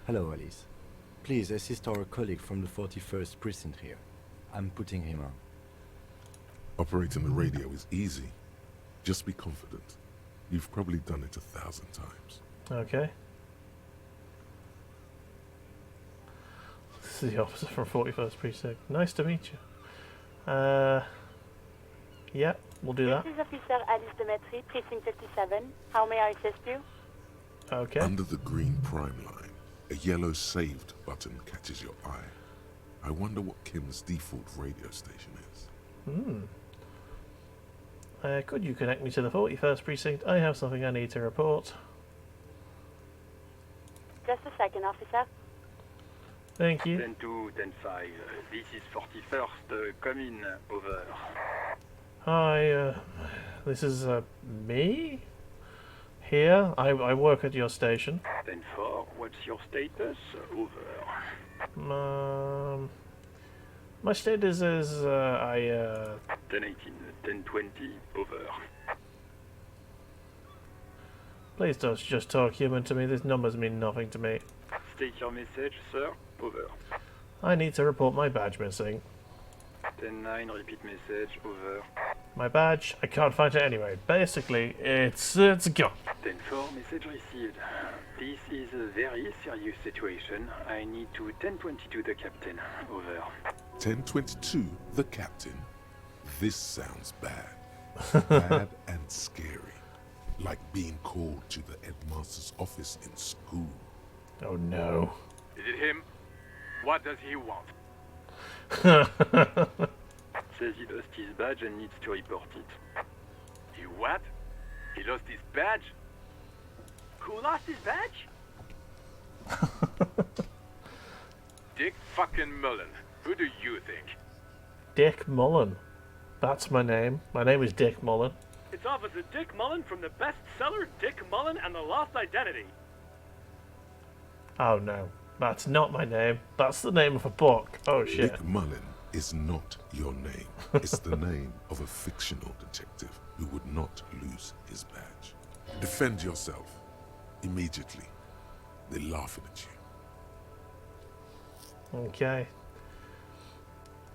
Hello, Alice. Please assist our colleague from the 41st precinct here. I'm putting him on. Operating the radio is easy. Just be confident. You've probably done it 1,000 times. Okay. This is the officer from 41st Precinct. Nice to meet you. Yeah, we'll do that. This is Officer Alice Demetri, Precinct 57. How may I assist you? Okay. Under the green prime line, a yellow saved button catches your eye. I wonder what Kim's default radio station is. Could you connect me to the 41st Precinct? I have something I need to report. Just a second, officer. Thank you. 10-2, 10-5. This is 41st. Come in. Over. Hi, this is me? Here, I work at your station. 10-4. What's your status? Over. My status is, 10-18. 10-20. Over. Please don't just talk human to me. These numbers mean nothing to me. State your message, sir. Over. I need to report my badge missing. 10-9. Repeat message. Over. My badge, I can't find it anyway. Basically, it's gone. 10-4, message received. This is a very serious situation. I need to 1022 the captain. Over. 1022, the captain. This sounds bad. Bad and scary. Like being called to the headmaster's office in school. Oh no. Is it him? What does he want? Says he lost his badge and needs to report it. He what? He lost his badge? Who lost his badge? Dick fucking Mullen. Who do you think? Dick Mullen. That's my name. My name is Dick Mullen. It's Officer Dick Mullen from the bestseller Dick Mullen and the Lost Identity. Oh no. That's not my name. That's the name of a book. Oh shit. Dick Mullen is not your name. It's the name of a fictional detective who would not lose his badge. Defend yourself. Immediately. They're laughing at you. Okay.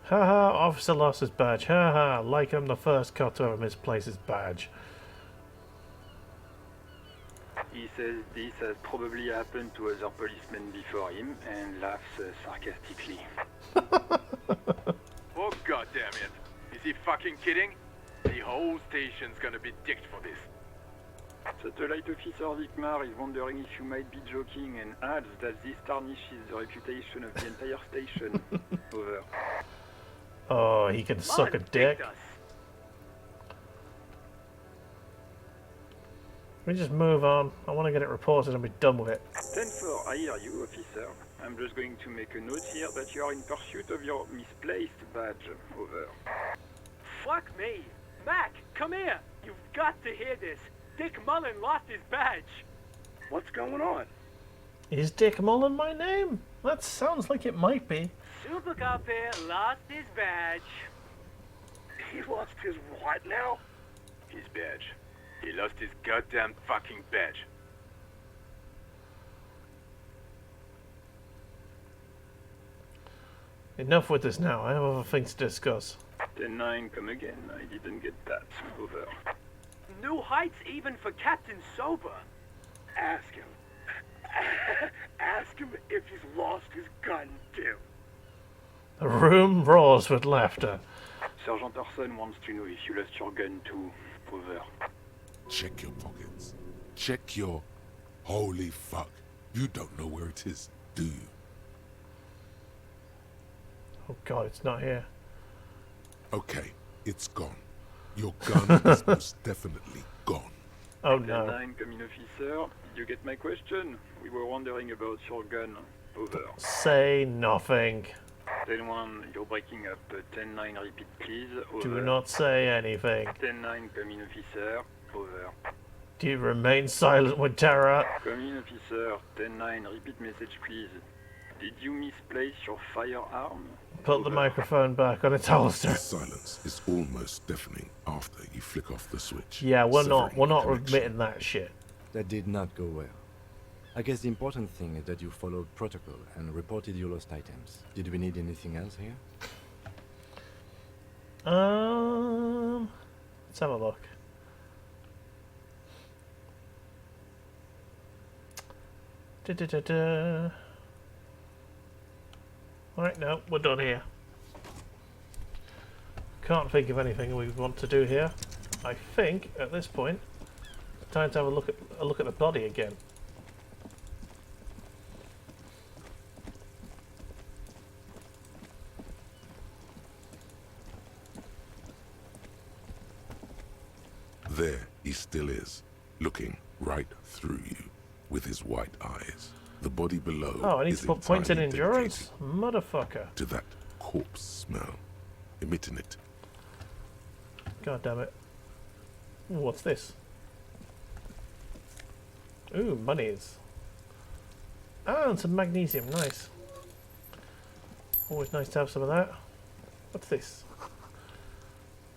Haha, officer lost his badge. Haha, like I'm the first cop to ever misplace his badge. He says this has probably happened to other policemen before him and laughs sarcastically. Oh goddamn it. Is he fucking kidding? The whole station's gonna be dicked for this. Satellite Officer Vikmar is wondering if you might be joking and adds that this tarnishes the reputation of the entire station. Over. Oh, he can suck a dick. We just move on. I want to get it reported and be done with it. 10-4, I hear you, officer. I'm just going to make a note here that you are in pursuit of your misplaced badge. Over. Fuck me. Mac, come here. You've got to hear this. Dick Mullen lost his badge. What's going on? Is Dick Mullen my name? That sounds like it might be. Super Cop here lost his badge. He lost his what now? His badge. He lost his goddamn fucking badge. Enough with this now. I have other things to discuss. 10-9, come again. I didn't get that. Over. New heights even for Captain Sober. Ask him. Ask him if he's lost his gun, too. The room roars with laughter. Sergeant Orson wants to know if you lost your gun too. Over. Check your pockets. Check your... Holy fuck. You don't know where it is, do you? Oh god, it's not here. Okay, it's gone. Your gun is most definitely gone. Oh no. 10-9, come in, officer. Did you get my question? We were wondering about your gun. Over. Say nothing. 10-1, you're breaking up. 10-9, repeat please. Over. Do not say anything. 10-9, come in, officer. Over. Do you remain silent with terror? Come in, officer. 10-9, repeat message please. Did you misplace your firearm? Put the microphone back on its holster. The silence is almost deafening after you flick off the switch. Yeah, we're not connection. admitting that shit. That did not go well. I guess the important thing is that you followed protocol and reported your lost items. Did we need anything else here? Let's have a look. Right, no, we're done here. Can't think of anything we want to do here. I think at this point, it's time to have a look at the body again. There he still is, looking right through you with his white eyes. The body below Oh, I need is to put points in entirely endurance? dedicated Motherfucker. to that corpse smell, emitting it. God damn it. Ooh, what's this? Ooh, monies. Ah, and some magnesium. Nice. Always nice to have some of that. What's this?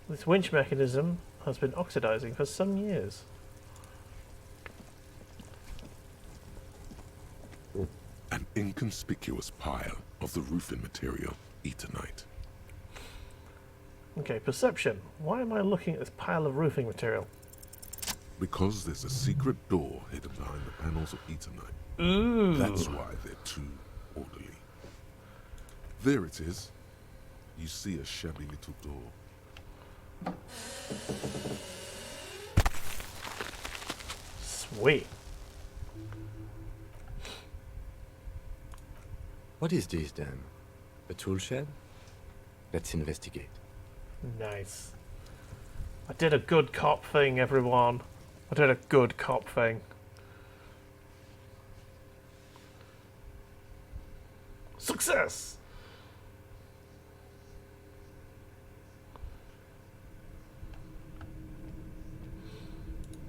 This winch mechanism has been oxidizing for some years. An inconspicuous pile of the roofing material, Eternite. Okay, perception. Why am I looking at this pile of roofing material? Because there's a secret door hidden behind the panels of Eternite. Ooh. That's why they're too orderly. There it is. You see a shabby little door. Sweet. What is this then? A tool shed? Let's investigate. Nice. I did a good cop thing, everyone. I did a good cop thing. Success!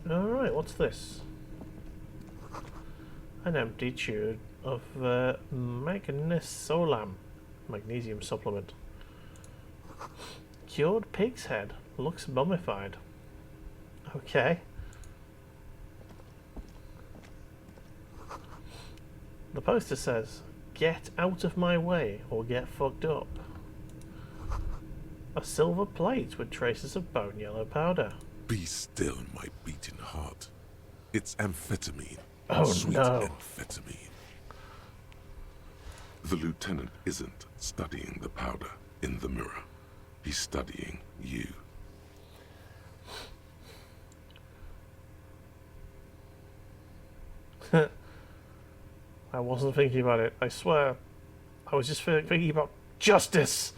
Alright, what's this? An empty tube of magnesium supplement. Cured pig's head. Looks mummified. Okay. The poster says, "Get out of my way or get fucked up." A silver plate with traces of bone yellow powder. Be still, my beating heart. It's amphetamine. Oh, Sweet no. amphetamine. The lieutenant isn't studying the powder in the mirror. He's studying you. I wasn't thinking about it. I swear. I was just thinking about justice.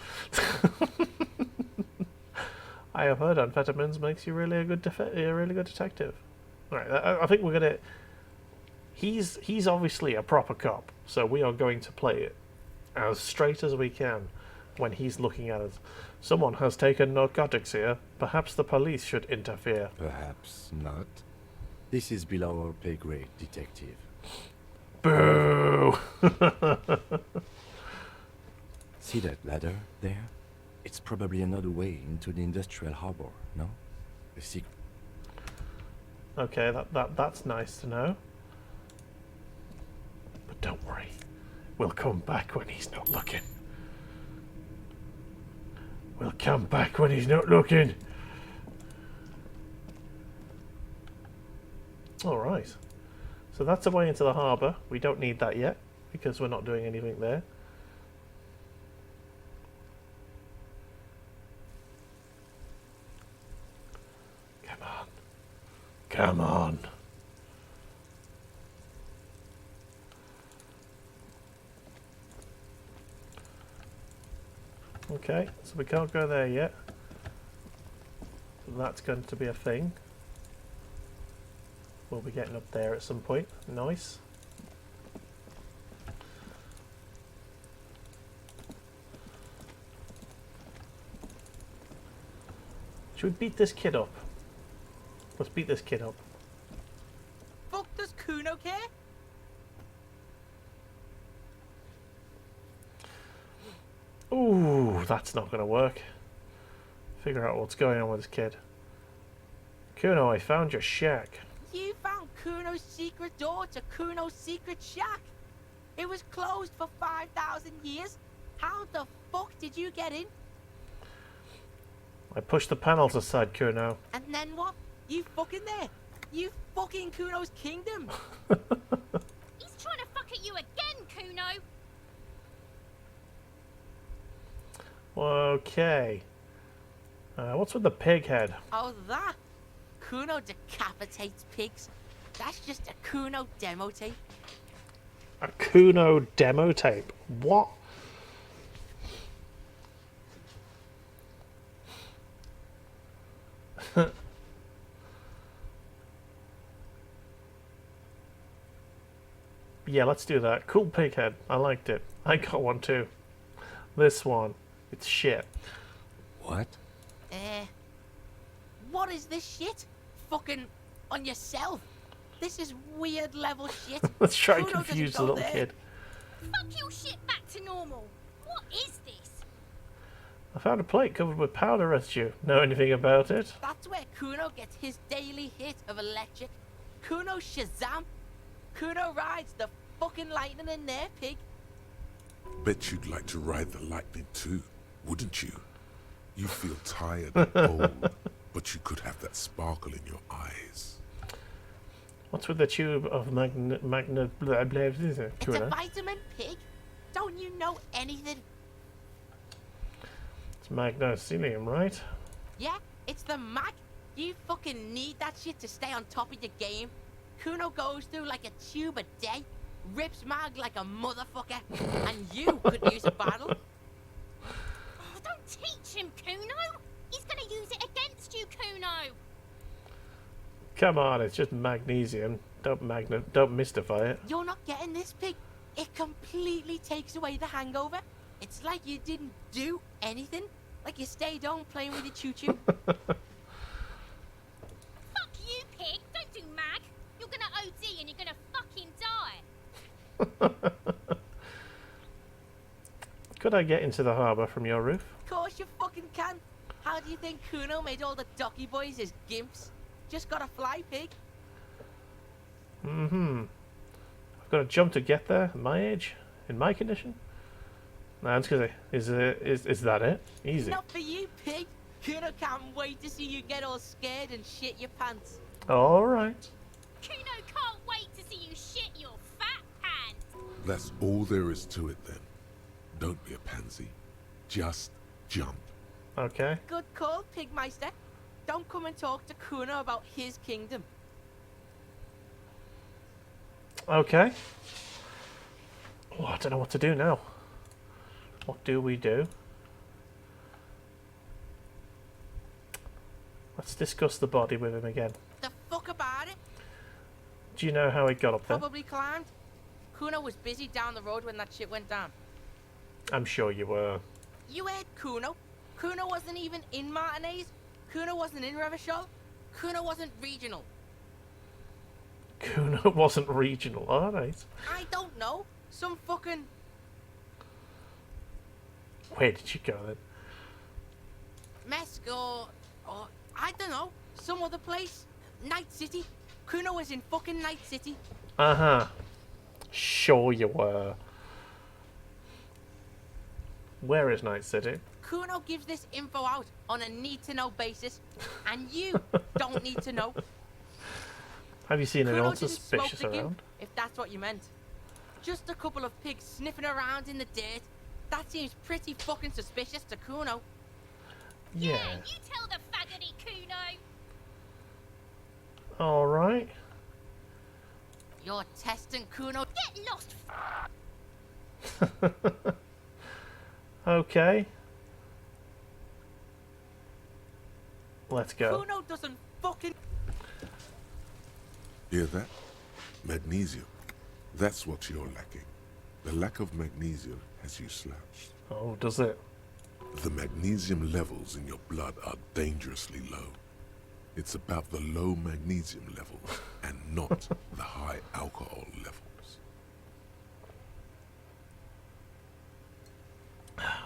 I have heard amphetamines makes you really a good detective. All right, I think we're gonna. He's obviously a proper cop, so we are going to play it as straight as we can when he's looking at us. Someone has taken narcotics here. Perhaps the police should interfere. Perhaps not. This is below our pay grade, detective. Boo! See that ladder there? It's probably another way into the industrial harbor, no? A secret. Okay, that's nice to know. But don't worry. We'll come back when he's not looking. We'll come back when he's not looking. Alright. So that's a way into the harbour. We don't need that yet, because we're not doing anything there. Come on. Come on. Okay, so we can't go there yet. That's going to be a thing. We'll be getting up there at some point. Nice. Should we beat this kid up? Let's beat this kid up. Fuck does Kuno care? Ooh, that's not going to work. Figure out what's going on with this kid. Kuno, I found your shack. You found Kuno's secret door to Kuno's secret shack. It was closed for 5,000 years. How the fuck did you get in? I pushed the panels aside, Kuno. And then what? You fucking there? You fucking Kuno's kingdom. He's trying to fuck at you again, Kuno. Okay. What's with the pig head? Oh, that? Kuno decapitates pigs. That's just a Kuno demo tape. A Kuno demo tape? What? Yeah, let's do that. Cool pig head. I liked it. I got one too. This one. It's shit. What? What is this shit? Fucking on yourself. This is weird level shit. Let's try and Kuno confuse the doesn't go little there. kid. Fuck your shit back to normal. What is this? I found a plate covered with powder residue. Know anything about it? That's where Kuno gets his daily hit of electric. Kuno Shazam. Kuno rides the fucking lightning in there, pig. Bet you'd like to ride the lightning too, wouldn't you? You feel tired and old, but you could have that sparkle in your eyes. What's with the tube of magna blah blah? It's a vitamin, pig. Don't you know anything? It's magnesium, right? Yeah, it's the mag. You fucking need that shit to stay on top of your game. Kuno goes through like a tube a day, rips mag like a motherfucker, and you could use a battle. Oh, don't teach him, Kuno. He's gonna use it against you, Kuno. Come on, it's just magnesium. Don't mystify it. You're not getting this, pig. It completely takes away the hangover. It's like you didn't do anything. Like you stayed home playing with your choo-choo. Fuck you, pig. Don't do mag. You're gonna OD and you're gonna fucking die. Could I get into the harbour from your roof? Of course you fucking can. How do you think Kuno made all the docky boys his gimps? Just gotta fly, pig. Mm-hmm. I've got to jump to get there at my age, in my condition. No, it's because is that it? Easy. Not for you, pig. Kuno can't wait to see you get all scared and shit your pants. All right. Kuno can't wait to see you shit your fat pants. That's all there is to it then. Don't be a pansy. Just jump. Okay. Good call, Pigmeister. Don't come and talk to Kuno about his kingdom. Okay. Oh, I don't know what to do now. What do we do? Let's discuss the body with him again. The fuck about it? Do you know how he got up there? Probably climbed. Kuno was busy down the road when that shit went down. I'm sure you were. You heard Kuno. Kuno wasn't even in Martinez. Kuno wasn't in Revachol. Kuno wasn't regional. Kuno wasn't regional, alright. I don't know. Some fucking... Where did you go then? Mesk or I don't know. Some other place. Night City. Kuno was in fucking Night City. Uh-huh. Sure you were. Where is Night City? Kuno gives this info out on a need-to-know basis, and you don't need to know. Have you seen Kuno anyone didn't smoke suspicious the gimp, around? if that's what you meant. Just a couple of pigs sniffing around in the dirt. That seems pretty fucking suspicious to Kuno. Yeah. You tell the faggoty, Kuno. Alright. You're testing Kuno. Get lost. Okay. Let's go. Kuno doesn't fucking... Hear that? Magnesium. That's what you're lacking. The lack of magnesium has you slouched. Oh, does it? The magnesium levels in your blood are dangerously low. It's about the low magnesium levels and not the high alcohol levels.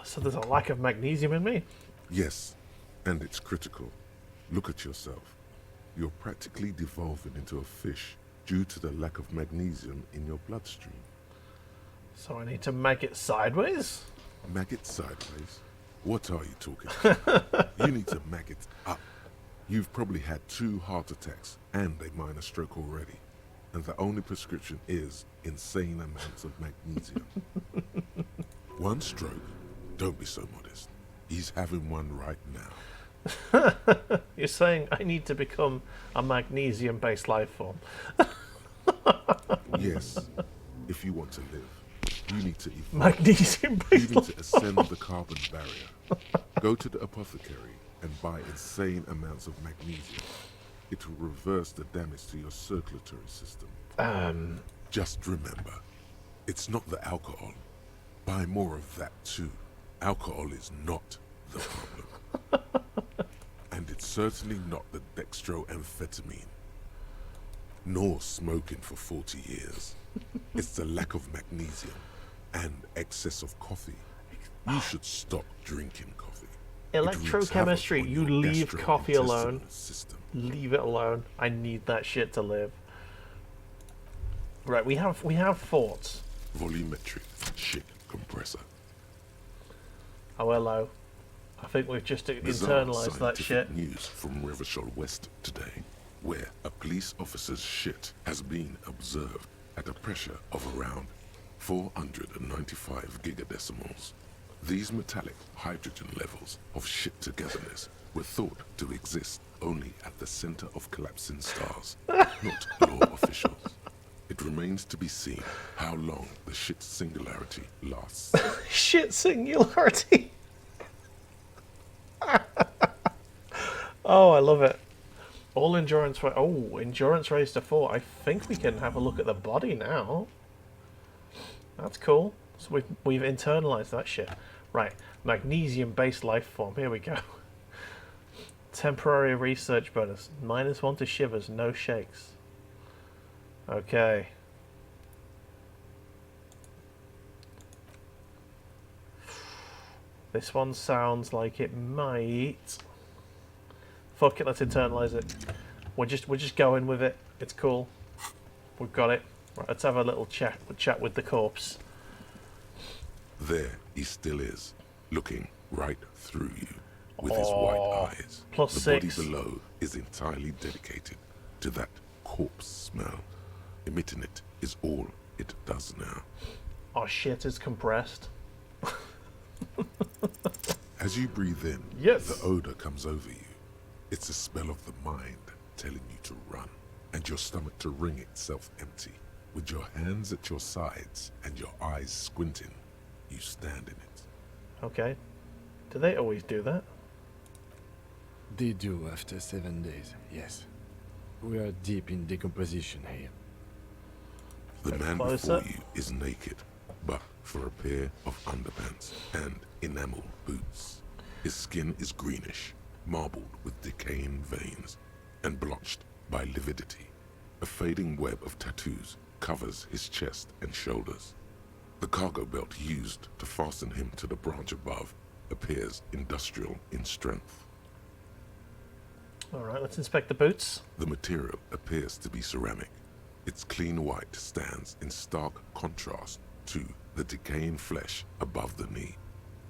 So there's a lack of magnesium in me? Yes, and it's critical. Look at yourself. You're practically devolving into a fish due to the lack of magnesium in your bloodstream. So I need to mag it sideways? Mag it sideways? What are you talking? You need to mag it up. You've probably had 2 heart attacks and a minor stroke already. And the only prescription is insane amounts of magnesium. 1 stroke? Don't be so modest. He's having one right now. You're saying I need to become a magnesium-based life form? Yes. If you want to live, you need to evolve. Magnesium-based You need to ascend the carbon barrier. Go to the apothecary and buy insane amounts of magnesium. It will reverse the damage to your circulatory system. Just remember, it's not the alcohol. Buy more of that too. Alcohol is not the problem. And it's certainly not the dextroamphetamine. Nor smoking for 40 years. It's the lack of magnesium and excess of coffee. You should stop drinking coffee. Electrochemistry, you leave coffee alone. System. Leave it alone. I need that shit to live. Right, we have forts. Volumetric shit compressor. Oh hello. I think we've just Bizarre internalized that shit. News from Revachol West today. where a police officer's shit has been observed at a pressure of around 495 gigadecimals. These metallic hydrogen levels of shit togetherness were thought to exist only at the center of collapsing stars, not law officials. It remains to be seen how long the shit singularity lasts. Shit singularity. Oh, I love it. All endurance. Oh, endurance raised to 4. I think we can have a look at the body now. That's cool. So we've internalized that shit. Right, magnesium-based life form. Here we go. Temporary research bonus. -1 to shivers, no shakes. Okay. This one sounds like it might. Fuck it, let's internalize it. We're just going with it. It's cool. We've got it. Right, let's have a little chat with the corpse. There he still is, looking right through you with his white eyes. +6. The body below is entirely dedicated to that corpse smell. Emitting it is all it does now. Our shit is compressed. As you breathe in, yes, the odor comes over you. It's the smell of the mind telling you to run, and your stomach to wring itself empty. With your hands at your sides and your eyes squinting, you stand in it. Okay. Do they always do that? They do after 7 days, yes. We are deep in decomposition here. The man before you is naked, but for a pair of underpants and enamel boots. His skin is greenish, marbled with decaying veins, and blotched by lividity. A fading web of tattoos covers his chest and shoulders. The cargo belt used to fasten him to the branch above appears industrial in strength. Alright, let's inspect the boots. The material appears to be ceramic. Its clean white stands in stark contrast to the decaying flesh above the knee.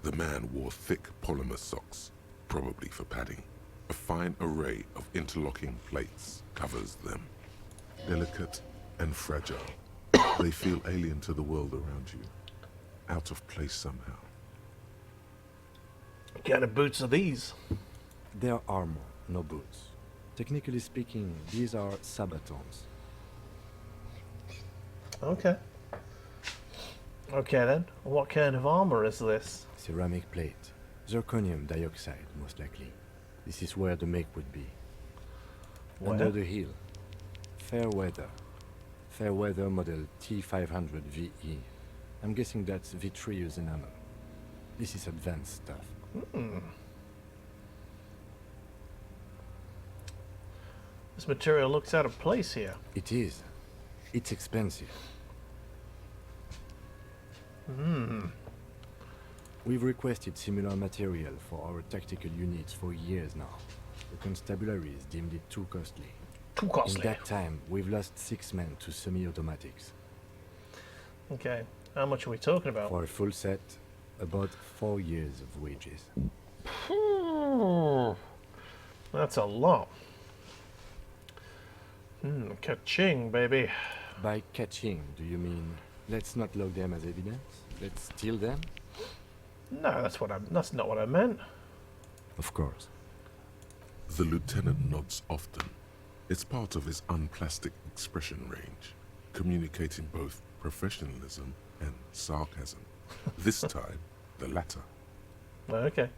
The man wore thick polymer socks, probably for padding. A fine array of interlocking plates covers them. Delicate and fragile, they feel alien to the world around you, out of place somehow. What kind of boots are these? They are armor, no boots. Technically speaking, these are sabatons. Okay. Okay then. What kind of armor is this? Ceramic plate. Zirconium dioxide, most likely. This is where the make would be. Where? Under the heel. Fair weather. Fair weather model T500 VE. I'm guessing that's vitreous enamel. This is advanced stuff. This material looks out of place here. It is. It's expensive. We've requested similar material for our tactical units for years now. The constabularies deemed it too costly. Too costly. In that time, we've lost 6 men to semi-automatics. Okay. How much are we talking about? For a full set, about 4 years of wages. That's a lot. Ka-ching, baby. By catching, do you mean let's not log them as evidence? Let's steal them? No, that's not what I meant. Of course. The lieutenant nods often. It's part of his unplastic expression range, communicating both professionalism and sarcasm. This time, the latter. Okay.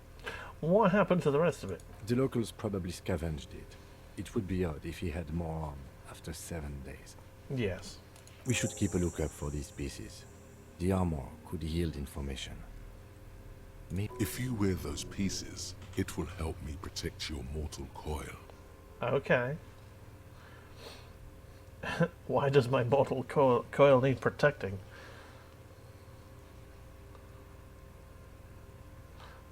What happened to the rest of it? The locals probably scavenged it. It would be odd if he had more arm after 7 days. Yes. We should keep a lookout for these pieces. The armor could yield information. Maybe if you wear those pieces, it will help me protect your mortal coil. Okay. Why does my mortal coil need protecting?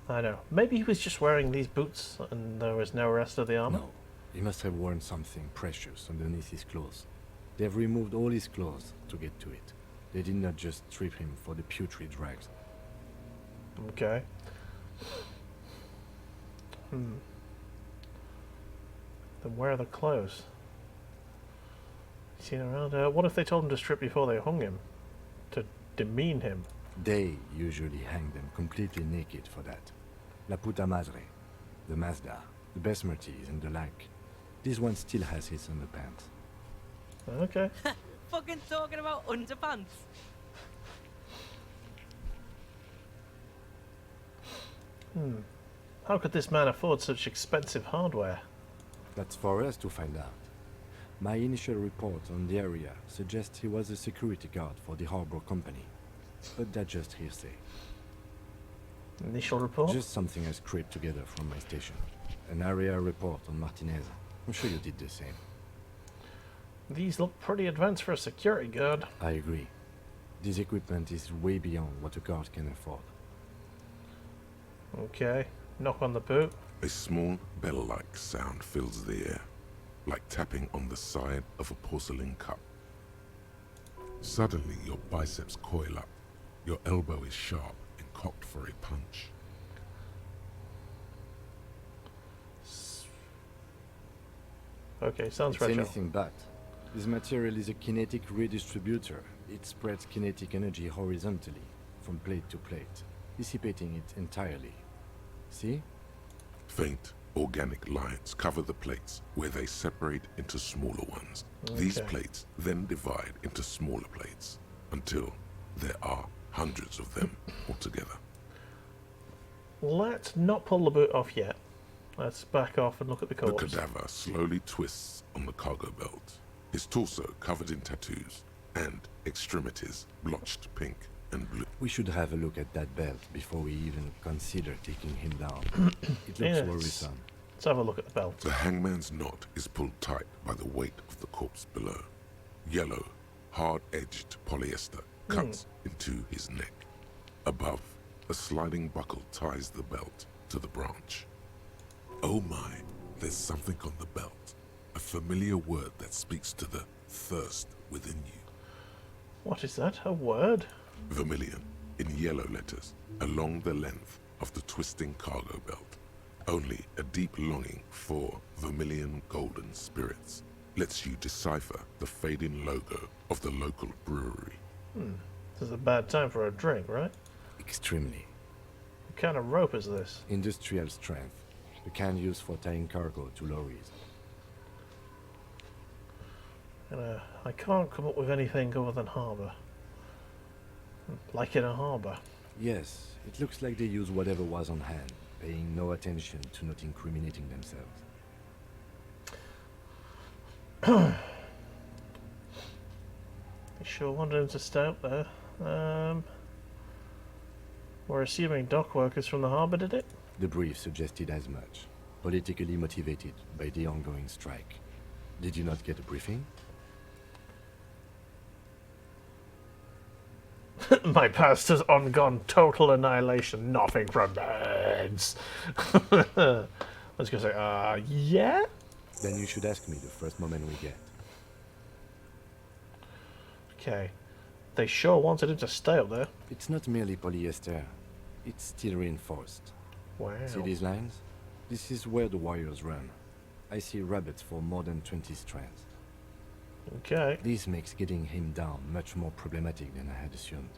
I know. Maybe he was just wearing these boots and there was no rest of the armor? No. He must have worn something precious underneath his clothes. They've removed all his clothes to get to it. They did not just strip him for the putrid rags. Okay. Then where are the clothes? Seen around. What if they told him to strip before they hung him? To demean him? They usually hang them completely naked for that. La puta madre, the Mazda, the besmirties and the like. This one still has his underpants. Okay. Fucking talking about underpants. How could this man afford such expensive hardware? That's for us to find out. My initial report on the area suggests he was a security guard for the harbor company. But that's just hearsay. Initial report? Just something I scraped together from my station. An area report on Martinez. I'm sure you did the same. These look pretty advanced for a security guard. I agree. This equipment is way beyond what a guard can afford. Okay. Knock on the boot. A small bell-like sound fills the air, like tapping on the side of a porcelain cup. Suddenly, your biceps coil up. Your elbow is sharp and cocked for a punch. Okay, sounds It's retro. anything but. This material is a kinetic redistributor. It spreads kinetic energy horizontally, from plate to plate, dissipating it entirely. See? Faint, organic lines cover the plates where they separate into smaller ones. These Okay. plates then divide into smaller plates until there are hundreds of them altogether. Let's not pull the boot off yet. Let's back off and look at the The corpse. cadaver slowly twists on the cargo belt, his torso covered in tattoos and extremities blotched pink and blue. We should have a look at that belt before we even consider taking him down. It looks Yes. worrisome. Let's have a look at the belt. The hangman's knot is pulled tight by the weight of the corpse below. Yellow, hard-edged polyester cuts into his neck. Above, a sliding buckle ties the belt to the branch. Oh my, there's something on the belt. A familiar word that speaks to the thirst within you. What is that? A word? Vermilion, in yellow letters, along the length of the twisting cargo belt. Only a deep longing for vermilion golden spirits lets you decipher the fading logo of the local brewery. This is a bad time for a drink, right? Extremely. What kind of rope is this? Industrial strength. The kind used for tying cargo to lorries. I can't come up with anything other than harbour. Like in a harbour. Yes, it looks like they use whatever was on hand, paying no attention to not incriminating themselves. You sure wanted him to stay up there. We're assuming dock workers from the harbour did it? The brief suggested as much. Politically motivated by the ongoing strike. Did you not get a briefing? My past has undergone total annihilation. Nothing remains. I was going to say, yeah? Then you should ask me the first moment we get. Okay. They sure wanted him to stay up there. It's not merely polyester. It's steel reinforced. Wow. See these lines? This is where the wires run. I see rabbits for more than 20 strands. Okay. This makes getting him down much more problematic than I had assumed.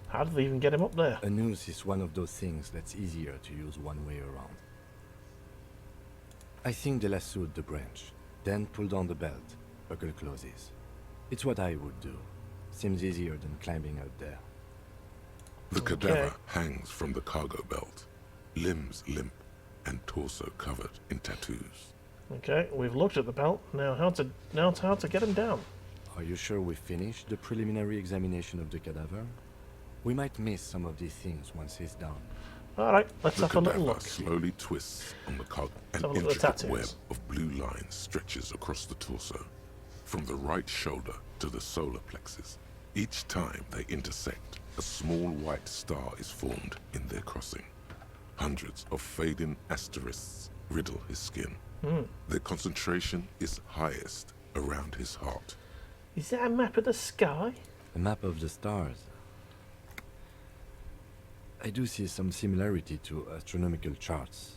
How did they even get him up there? A noose is one of those things that's easier to use one way around. I think they lassoed the branch, then pulled on the belt. Buckle closes. It's what I would do. Seems easier than climbing out there. The cadaver hangs from the cargo belt, limbs limp and torso covered in tattoos. Okay, we've looked at the belt. Now how to get him down. Are you sure we finished the preliminary examination of the cadaver? We might miss some of these things once he's down. Alright, let's The have a little cadaver look. slowly twists on the cargo. An have a look at the intricate tattoos. web of blue lines stretches across the torso, from the right shoulder to the solar plexus. Each time they intersect, a small white star is formed in their crossing. Hundreds of fading asterisks riddle his skin. Their concentration is highest around his heart. Is that a map of the sky? A map of the stars. I do see some similarity to astronomical charts.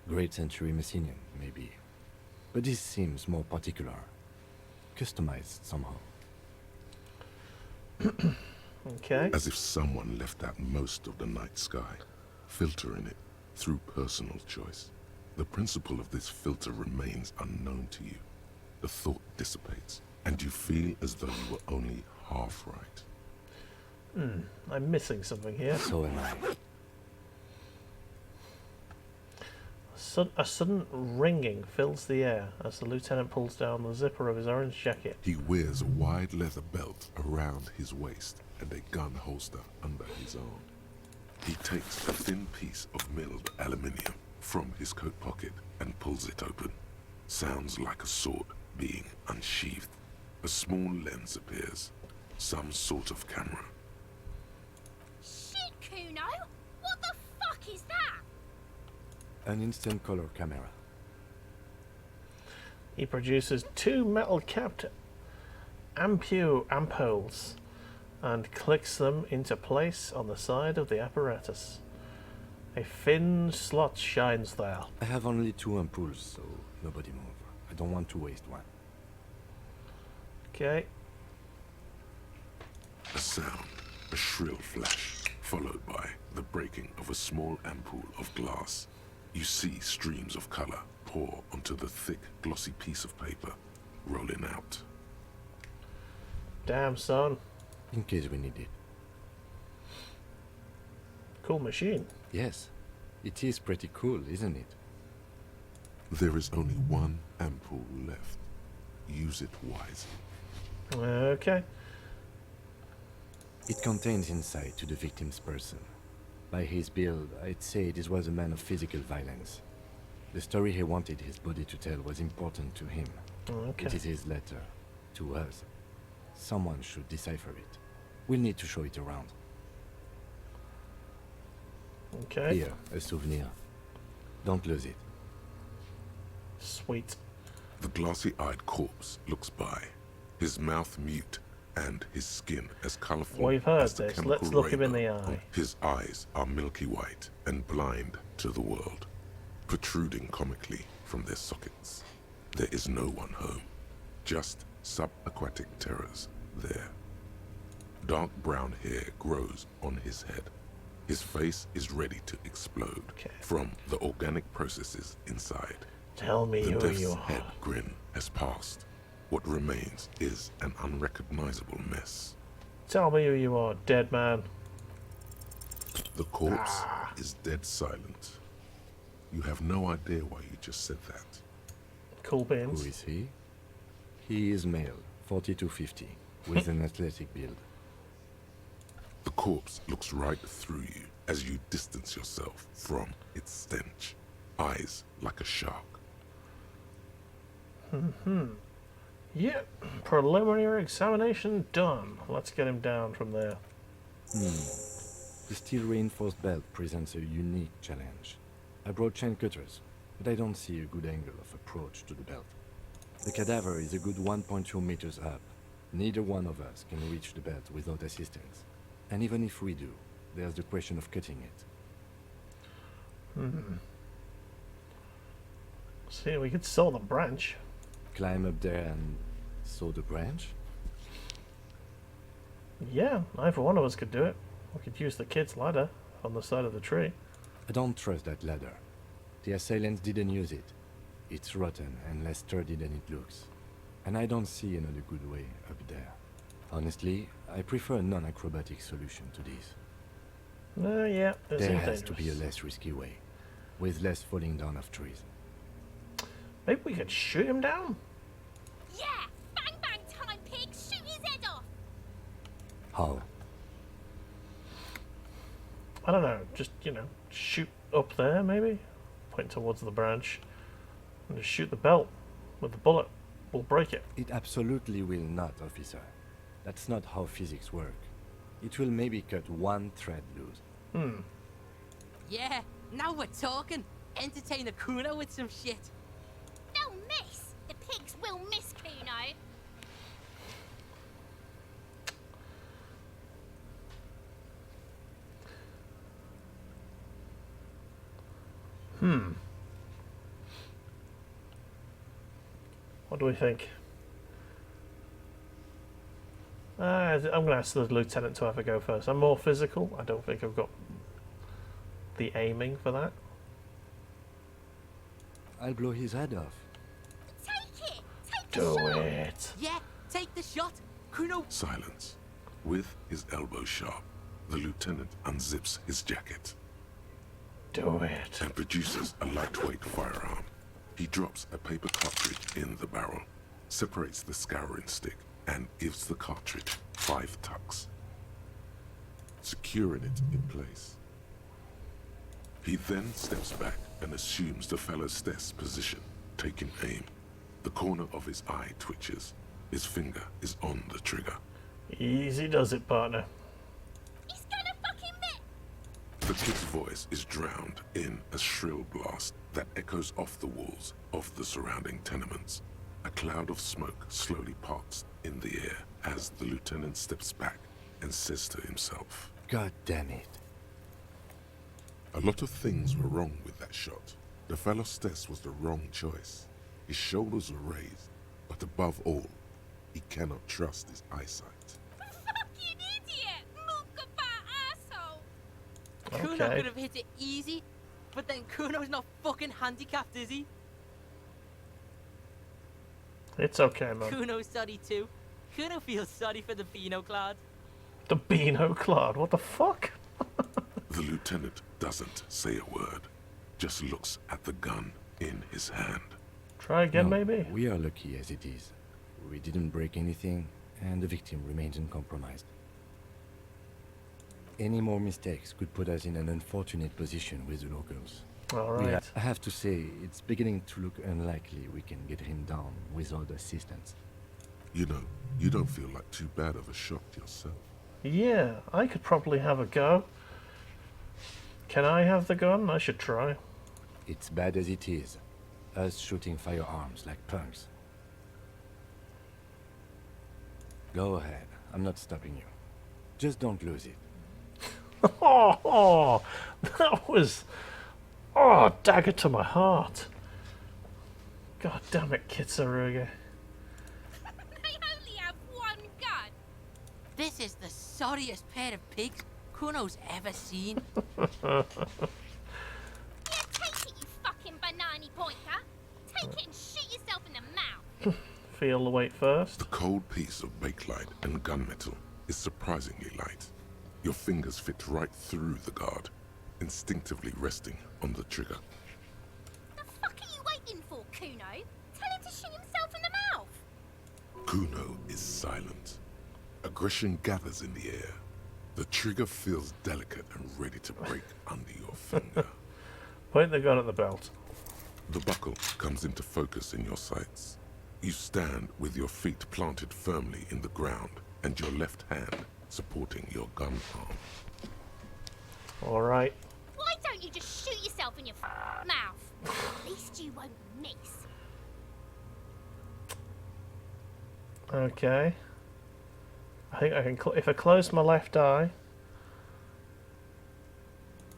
Great Century Messinian, maybe. But this seems more particular. Customized somehow. Okay. As if someone left out most of the night sky, filtering it through personal choice. The principle of this filter remains unknown to you. The thought dissipates, and you feel as though you were only half right. I'm missing something here. So am I. A sudden ringing fills the air as the lieutenant pulls down the zipper of his orange jacket. He wears a wide leather belt around his waist and a gun holster under his arm. He takes a thin piece of milled aluminium from his coat pocket and pulls it open. Sounds like a sword being unsheathed. A small lens appears. Some sort of camera. Shit, Kuno! What the fuck is that? An instant color camera. He produces 2 metal-capped ampoules and clicks them into place on the side of the apparatus. A thin slot shines there. I have only 2 ampoules, so nobody move. I don't want to waste one. Okay. A sound, a shrill flash, followed by the breaking of a small ampoule of glass. You see streams of color pour onto the thick, glossy piece of paper, rolling out. Damn, son. In case we need it. Cool machine. Yes. It is pretty cool, isn't it? There is only one ampoule left. Use it wisely. Okay. It contains insight to the victim's person. By his build, I'd say this was a man of physical violence. The story he wanted his body to tell was important to him. Okay. It is his letter. To us. Someone should decipher it. We'll need to show it around. Okay. Here, a souvenir. Don't lose it. Sweet. The glossy-eyed corpse looks by, his mouth mute and his skin as colorful We've heard as the this. chemical Let's look him in the rainbow. eye. His eyes are milky white and blind to the world, protruding comically from their sockets. There is no one home, just subaquatic terrors there. Dark brown hair grows on his head. His face is ready to explode from the organic processes inside. Tell me The who death's you head are. grin has passed. What remains is an unrecognizable mess. Tell me who you are, dead man. The corpse is dead silent. You have no idea why you just said that. Cool beans. Who is he? He is male, 40 to 50, with an athletic build. The corpse looks right through you as you distance yourself from its stench. Eyes like a shark. Yep. Preliminary examination done. Let's get him down from there. The steel reinforced belt presents a unique challenge. I brought chain cutters, but I don't see a good angle of approach to the belt. The cadaver is a good 1.2 meters up. Neither one of us can reach the belt without assistance. And even if we do, there's the question of cutting it. See, we could saw the branch. Climb up there and saw the branch? Yeah, either one of us could do it. We could use the kid's ladder on the side of the tree. I don't trust that ladder. The assailants didn't use it. It's rotten and less sturdy than it looks. And I don't see another good way up there. Honestly, I prefer a non-acrobatic solution to this. Yeah, this There is has to be a dangerous. less risky way, with less falling down of trees. Maybe we could shoot him down? Yeah! Bang bang time, pig! Shoot his head off! How? I don't know, just, shoot up there, maybe? Point towards the branch. And just shoot the belt with the bullet. We'll break it. It absolutely will not, officer. That's not how physics work. It will maybe cut one thread loose. Yeah, now we're talking. Entertain the Kuno with some shit. They'll miss! The pigs will miss Kuno! What do we think? I'm going to ask the lieutenant to have a go first. I'm more physical. I don't think I've got the aiming for that. I'll blow his head off. Take it! Take the Do shot! it! Yeah, take the shot. Kuno. Silence. With his elbow sharp, the lieutenant unzips his jacket Do it. and produces a lightweight firearm. He drops a paper cartridge in the barrel, separates the scouring stick, and gives the cartridge 5 tucks, securing it in place. He then steps back and assumes the fellow's desk position, taking aim. The corner of his eye twitches. His finger is on the trigger. Easy does it, partner. He's gonna fucking miss! The kid's voice is drowned in a shrill blast that echoes off the walls of the surrounding tenements. A cloud of smoke slowly parts in the air as the lieutenant steps back and says to himself, God damn it. a lot of things were wrong with that shot. The fellow's test was the wrong choice. His shoulders were raised, but above all, he cannot trust his eyesight. Fucking idiot! Mookaba asshole! Kuno Okay. could have hit it easy, but then Kuno's not fucking handicapped, is he? It's okay, man. Kuno's sorry too. Kuno feels sorry for the Beano Clad. The Beano Clad, what the fuck? The lieutenant doesn't say a word, just looks at the gun in his hand. Try again, No, maybe? We are lucky as it is. We didn't break anything, and the victim remains uncompromised. Any more mistakes could put us in an unfortunate position with the locals. Alright. I have to say, it's beginning to look unlikely we can get him down without assistance. You know, you don't feel like too bad of a shot yourself. Yeah, I could probably have a go. Can I have the gun? I should try. It's bad as it is. Us shooting firearms like punks. Go ahead. I'm not stopping you. Just don't lose it. Oh, that was... Oh, dagger to my heart. God damn it, Kitsuruga. They only have one gun! This is the sorriest pair of pigs Kuno's ever seen. Yeah, take it, you fucking banana pointer! Take it and shoot yourself in the mouth! Feel the weight first. The cold piece of bakelite and gunmetal is surprisingly light. Your fingers fit right through the guard, instinctively resting on the trigger. The fuck are you waiting for, Kuno? Tell him to shoot himself in the mouth! Kuno is silent. Aggression gathers in the air. The trigger feels delicate and ready to break under your finger. Point the gun at the belt. The buckle comes into focus in your sights. You stand with your feet planted firmly in the ground and your left hand supporting your gun arm. Alright. Why don't you just shoot yourself in your mouth? At least you won't miss. Okay. I think I can... if I close my left eye...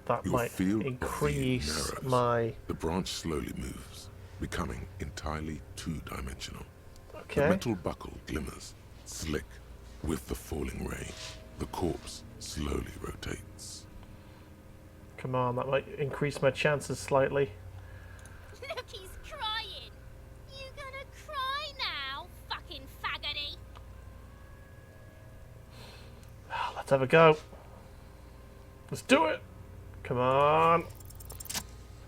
That Your might field of view increase narrows. my... The branch slowly moves, becoming entirely two-dimensional. Okay. The metal buckle glimmers, slick, with the falling rain. The corpse slowly rotates. Come on, that might increase my chances slightly. Look, he's crying! You gonna cry now, fucking faggoty? Let's have a go. Let's do it! Come on!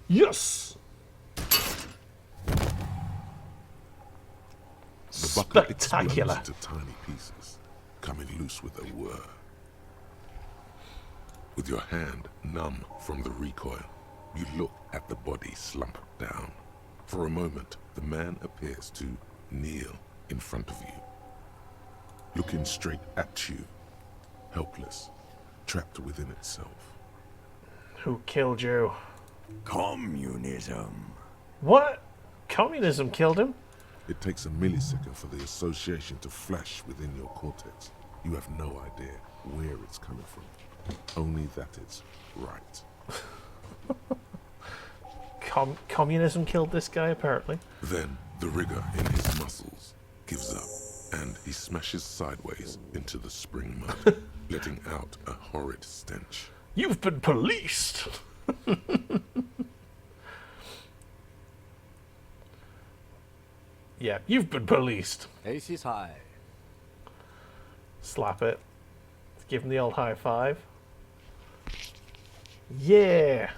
Yes! The buckle explodes Spectacular. into tiny pieces, coming loose with a whir. With your hand numb from the recoil, you look at the body slump down. For a moment, the man appears to kneel in front of you, looking straight at you, helpless, trapped within itself. Who killed you? Communism. What? Communism killed him? It takes a millisecond for the association to flash within your cortex. You have no idea where it's coming from, only that it's right. Communism killed this guy, apparently. Then The rigor in his muscles gives up, and he smashes sideways into the spring mud, letting out a horrid stench. You've been policed! Yeah, you've been policed. Ace is high. Slap it. Give him the old high five. Yeah!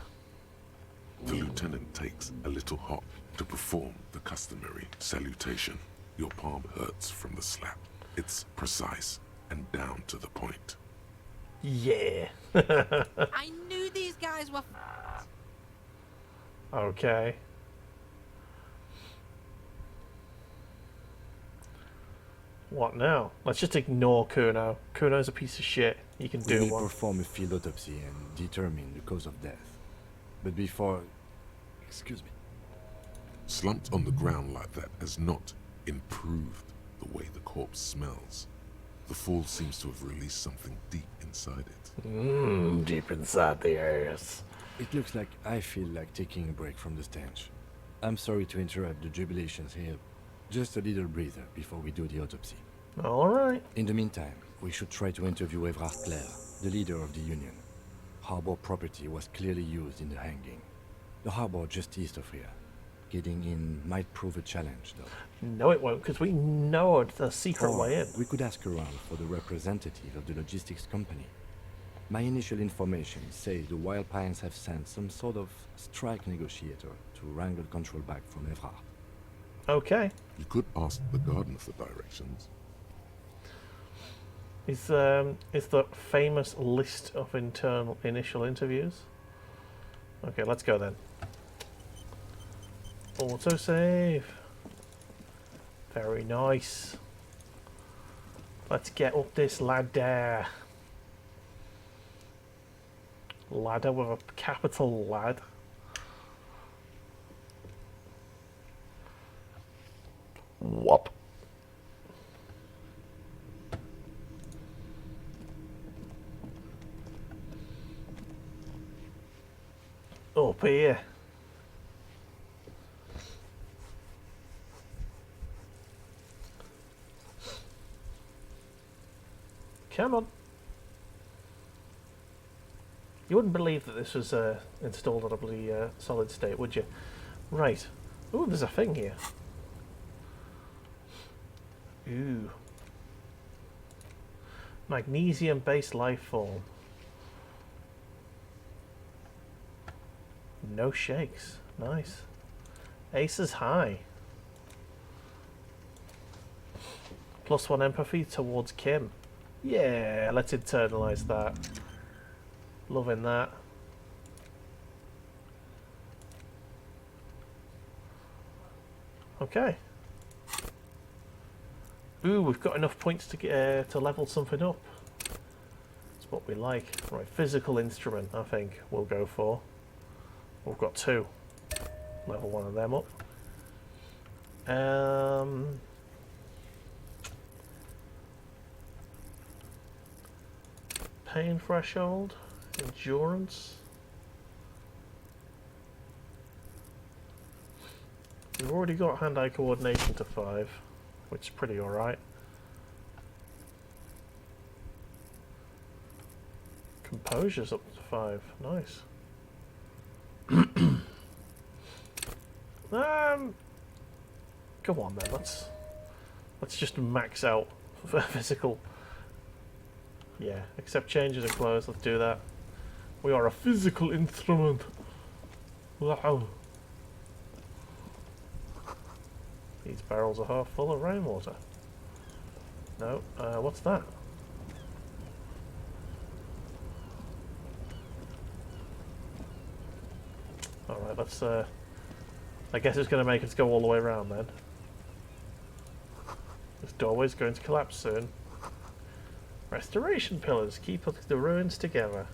The lieutenant takes a little hop to perform the customary salutation. Your palm hurts from the slap. It's precise and down to the point. Yeah! I knew these guys were Okay. What now? Let's just ignore Kuno. Kuno's a piece of shit. He can do We will one. perform a field autopsy and determine the cause of death. But before... Excuse me. Slumped on the ground like that has not improved the way the corpse smells. The fall seems to have released something deep inside it. Deep inside the earth. It looks like I feel like taking a break from the stench. I'm sorry to interrupt the jubilations here. Just a little breather before we do the autopsy. Alright. In the meantime, we should try to interview Evrard Clare, the leader of the Union. Harbor property was clearly used in the hanging. The harbor just east of here. Getting in might prove a challenge, though. No, it won't, because we know the secret Or way in. we could ask around for the representative of the logistics company. My initial information says the Wild Pines have sent some sort of strike negotiator to wrangle control back from Evrard. Okay. You could ask the garden for directions. Is the famous list of initial interviews? Okay, let's go then. Autosave. Very nice. Let's get up this ladder. Ladder with a capital lad. Whoop. Up here. Come on. You wouldn't believe that this was installed on a bloody solid state, would you? Right. Ooh, there's a thing here. Ooh. Magnesium-based life form. No shakes. Nice. Ace is high. +1 empathy towards Kim. Yeah, let's internalize that. Loving that. Okay. Ooh, we've got enough points to get to level something up. That's what we like. Right, physical instrument, I think we'll go for. We've got 2. Level 1 of them up. Pain threshold, endurance. We've already got hand-eye coordination to 5, which is pretty alright. Composure's up to 5, nice. Come on then, let's just max out for physical. Yeah, accept changes in clothes, let's do that. We are a physical instrument. Wow. These barrels are half full of rainwater. No, what's that? Alright, let's I guess it's going to make us go all the way around then. This doorway's going to collapse soon. Restoration pillars keep the ruins together.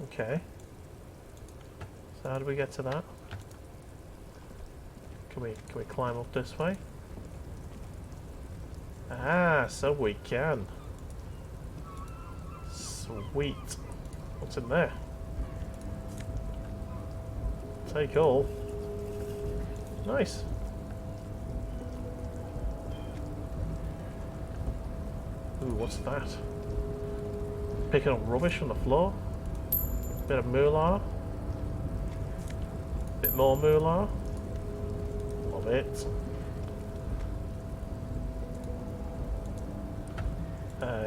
Okay. So how do we get to that? Can we climb up this way? Ah, so we can. Sweet. What's in there? Take all. Nice. Ooh, what's that? Picking up rubbish from the floor. Bit of moolah. Bit more moolah. Love it.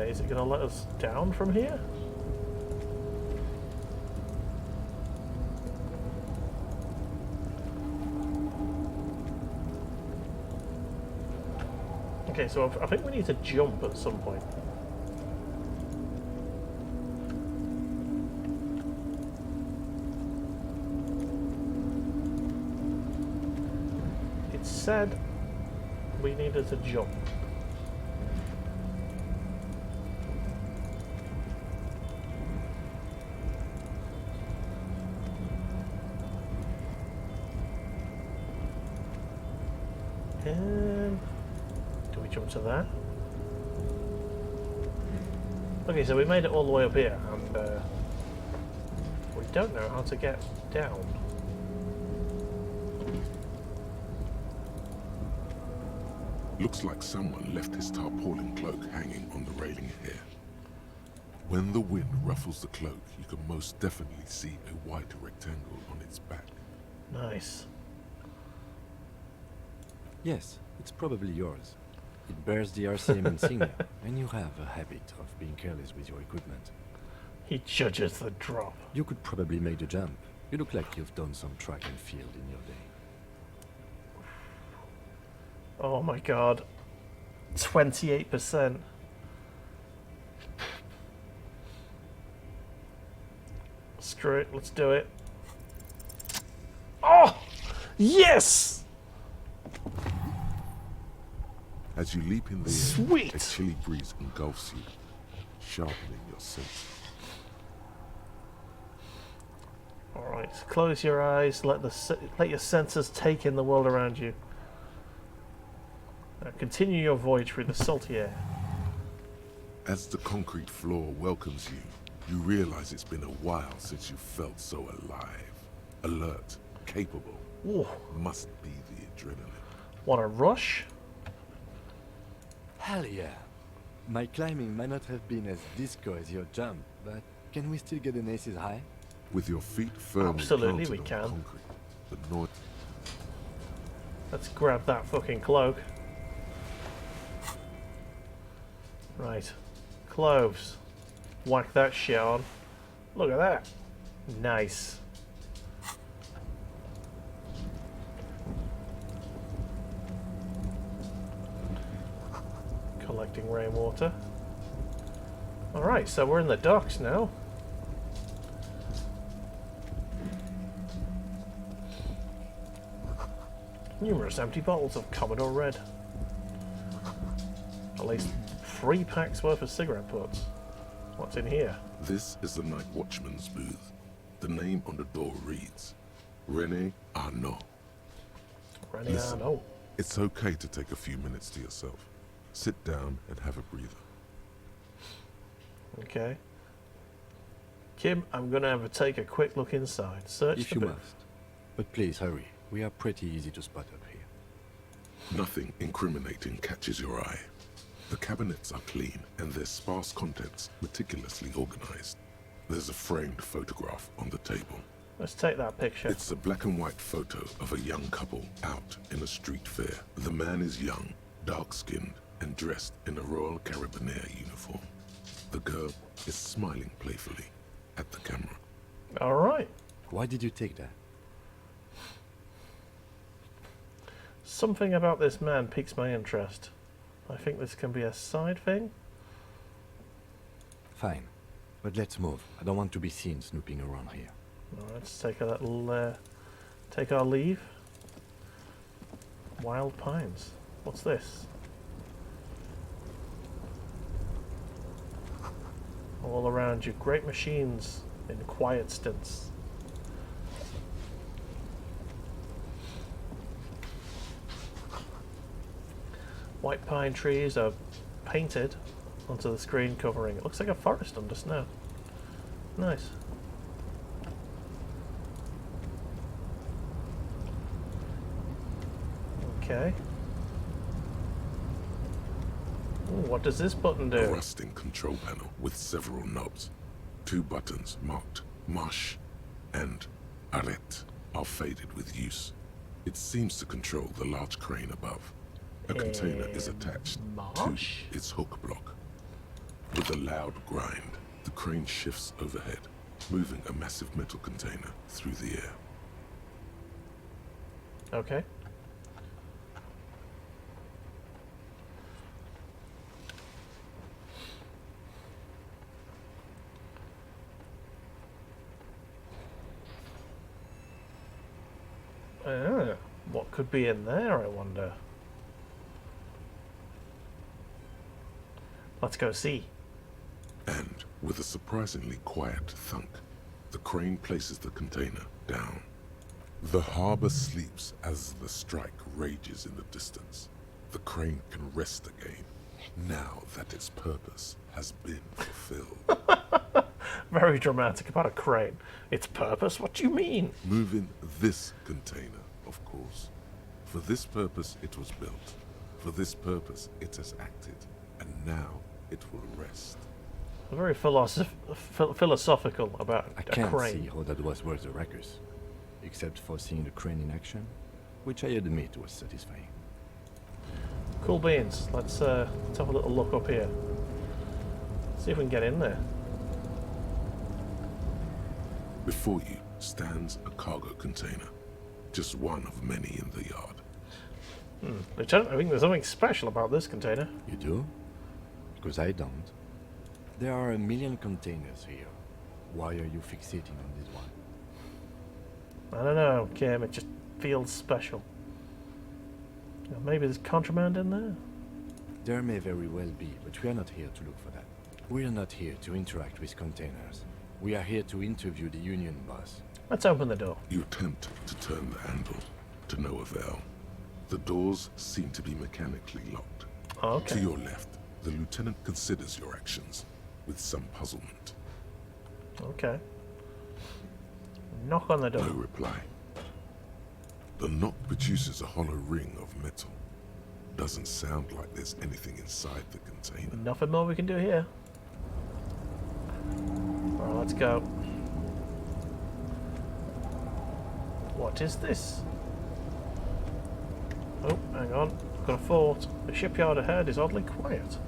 Is it going to let us down from here? Okay, so I think we need to jump at some point. It said we needed to jump. Do we jump to that? Okay, so we made it all the way up here, and we don't know how to get down. Looks like someone left his tarpaulin cloak hanging on the railing here. When the wind ruffles the cloak, you can most definitely see a white rectangle on its back. Nice. Yes, it's probably yours. It bears the RCM insignia, and you have a habit of being careless with your equipment. He judges the drop. You could probably make the jump. You look like you've done some track and field in your day. Oh my god. 28%. Screw it, let's do it. Oh! Yes! As you leap in the Sweet. air, a chilly breeze engulfs you, sharpening your senses. Alright, close your eyes, let your senses take in the world around you. Now continue your voyage through the salty air. As the concrete floor welcomes you, you realize it's been a while since you felt so alive, alert, capable. Ooh. Must be the adrenaline. Want a rush? Hell yeah. My climbing might not have been as disco as your jump, but can we still get an ace's high? With your feet firmly Absolutely planted we on can. concrete, the noise. Let's grab that fucking cloak. Right. Cloves. Whack that shit on. Look at that. Nice. Collecting rainwater. Alright, so we're in the docks now. Numerous empty bottles of Commodore Red. At least 3 packs worth of cigarette butts. What's in here? This is the night watchman's booth. The name on the door reads, René Arnaud. René Listen, Arnaud. it's okay to take a few minutes to yourself. Sit down and have a breather. Okay. Kim, I'm gonna have to take a quick look inside. Search If the you booth. must. But please hurry. We are pretty easy to spot up here. Nothing incriminating catches your eye. The cabinets are clean and their sparse contents meticulously organized. There's a framed photograph on the table. Let's take that picture. It's a black and white photo of a young couple out in a street fair. The man is young, dark-skinned, and dressed in a Royal Carabinieri uniform. The girl is smiling playfully at the camera. Alright. Why did you take that? Something about this man piques my interest. I think this can be a side thing. Fine. But let's move. I don't want to be seen snooping around here. Alright, let's take a little, take our leave. Wild Pines. What's this? All around you, great machines in quiet stints. White pine trees are painted onto the screen covering. It looks like a forest under snow. Nice. Okay. Ooh, what does this button A do? rusting control panel with several knobs. 2 buttons marked Marsh and Arrête are faded with use. It seems to control the large crane above. A container is attached to its hook block. With a loud grind, the crane shifts overhead, moving a massive metal container through the air. Okay. What could be in there, I wonder? Let's go see. And with a surprisingly quiet thunk, the crane places the container down. The harbor sleeps as the strike rages in the distance. The crane can rest again, now that its purpose has been fulfilled. Very dramatic about a crane. Its purpose? What do you mean? Moving this container, of course. For this purpose it was built. For this purpose it has acted. And now it will rest. Very philosophical about I a can't crane. see how that was worth the ruckus, except for seeing the crane in action, which I admit was satisfying. Cool beans. Let's have a little look up here. See if we can get in there. Before you stands a cargo container. Just one of many in the yard. Lieutenant, I think there's something special about this container. You do? Because I don't. There are a million containers here. Why are you fixating on this one? I don't know, Kim. It just feels special. Maybe there's contraband in there? There may very well be, but we are not here to look for that. We are not here to interact with containers. We are here to interview the Union boss. Let's open the door. You attempt to turn the handle, to no avail. The doors seem to be mechanically locked. Okay. To your left, the lieutenant considers your actions with some puzzlement. Okay. Knock on the door. No reply. The knock produces a hollow ring of metal. Doesn't sound like there's anything inside the container. Nothing more we can do here. Alright, let's go. What is this? Oh, hang on. I've got a thought. The shipyard ahead is oddly quiet.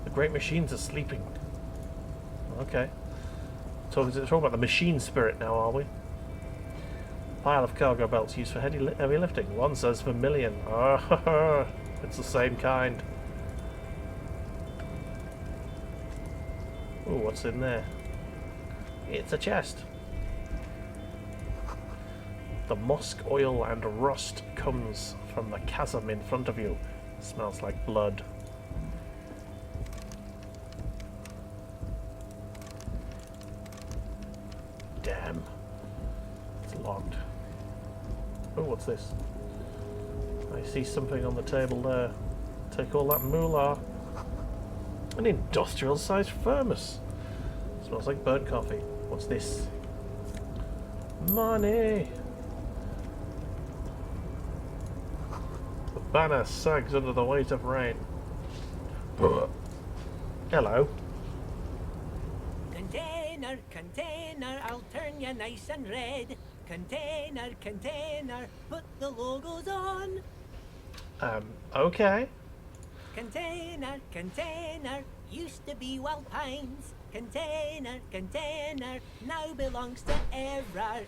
The great machines are sleeping. Okay. Talking about the machine spirit now, are we? Pile of cargo belts used for heavy lifting. One says vermilion. Ah, it's the same kind. Ooh, what's in there? It's a chest. The musk oil and rust comes from the chasm in front of you. Smells like blood. Damn. It's locked. Oh, what's this? I see something on the table there. Take all that moolah. An industrial-sized thermos. Smells like burnt coffee. What's this? Money! The banner sags under the weight of rain. Hello. Container, container, I'll turn you nice and red. Container, container, put the logos on. Okay. Container, container, used to be Wild Pines. Container, container, now belongs to Everard.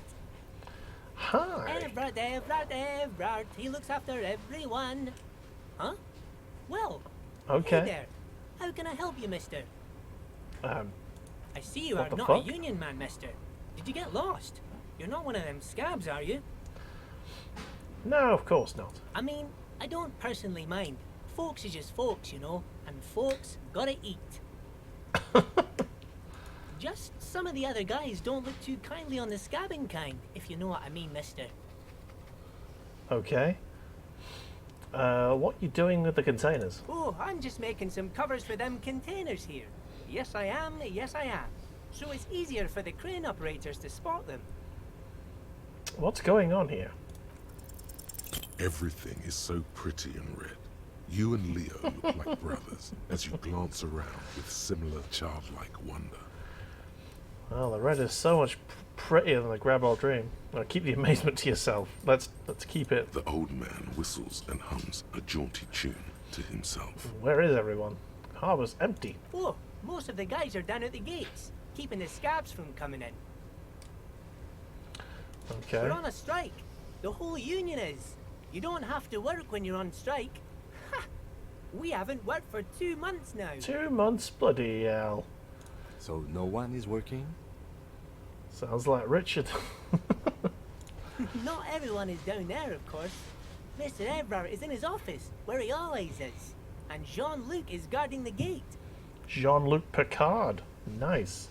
Hi. Everard, Everard, Everard, he looks after everyone. Huh? Well, Okay. hey there. How can I help you, mister? I see you what are the not fuck? a union man, mister. Did you get lost? You're not one of them scabs, are you? No, of course not. I mean, I don't personally mind. Folks is just folks, you know, and folks gotta eat. Just some of the other guys don't look too kindly on the scabbing kind, if you know what I mean, mister. Okay. What you doing with the containers? Oh, I'm just making some covers for them containers here. Yes, I am, yes, I am. So it's easier for the crane operators to spot them. What's going on here? Everything is so pretty and red. You and Leo look like brothers as you glance around with similar childlike wonder. Well, the red is so much prettier than the grab or dream. Now, keep the amazement to yourself. Let's keep it. The old man whistles and hums a jaunty tune to himself. Where is everyone? Harbor's empty. Oh, most of the guys are down at the gates, keeping the scabs from coming in. Okay. We're on a strike. The whole union is. You don't have to work when you're on strike. Ha! We haven't worked for 2 months now. 2 months, bloody hell. So no one is working? Sounds like Richard. Not everyone is down there, of course. Mr. Evrard is in his office, where he always is. And Jean-Luc is guarding the gate. Jean-Luc Picard. Nice.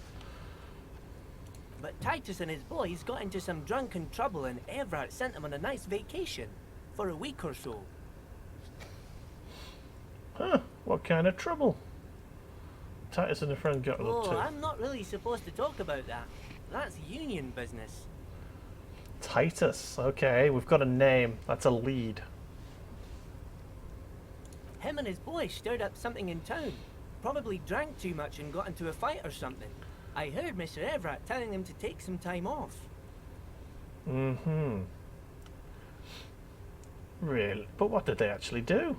But Titus and his boys got into some drunken trouble and Evrard sent them on a nice vacation. For a week or so. Huh, what kind of trouble? Titus and a friend got up to. I'm not really supposed to talk about that. That's union business. Titus, okay, we've got a name. That's a lead. Him and his boys stirred up something in town. Probably drank too much and got into a fight or something. I heard Mr. Everett telling them to take some time off. Mm-hmm. Really? But what did they actually do?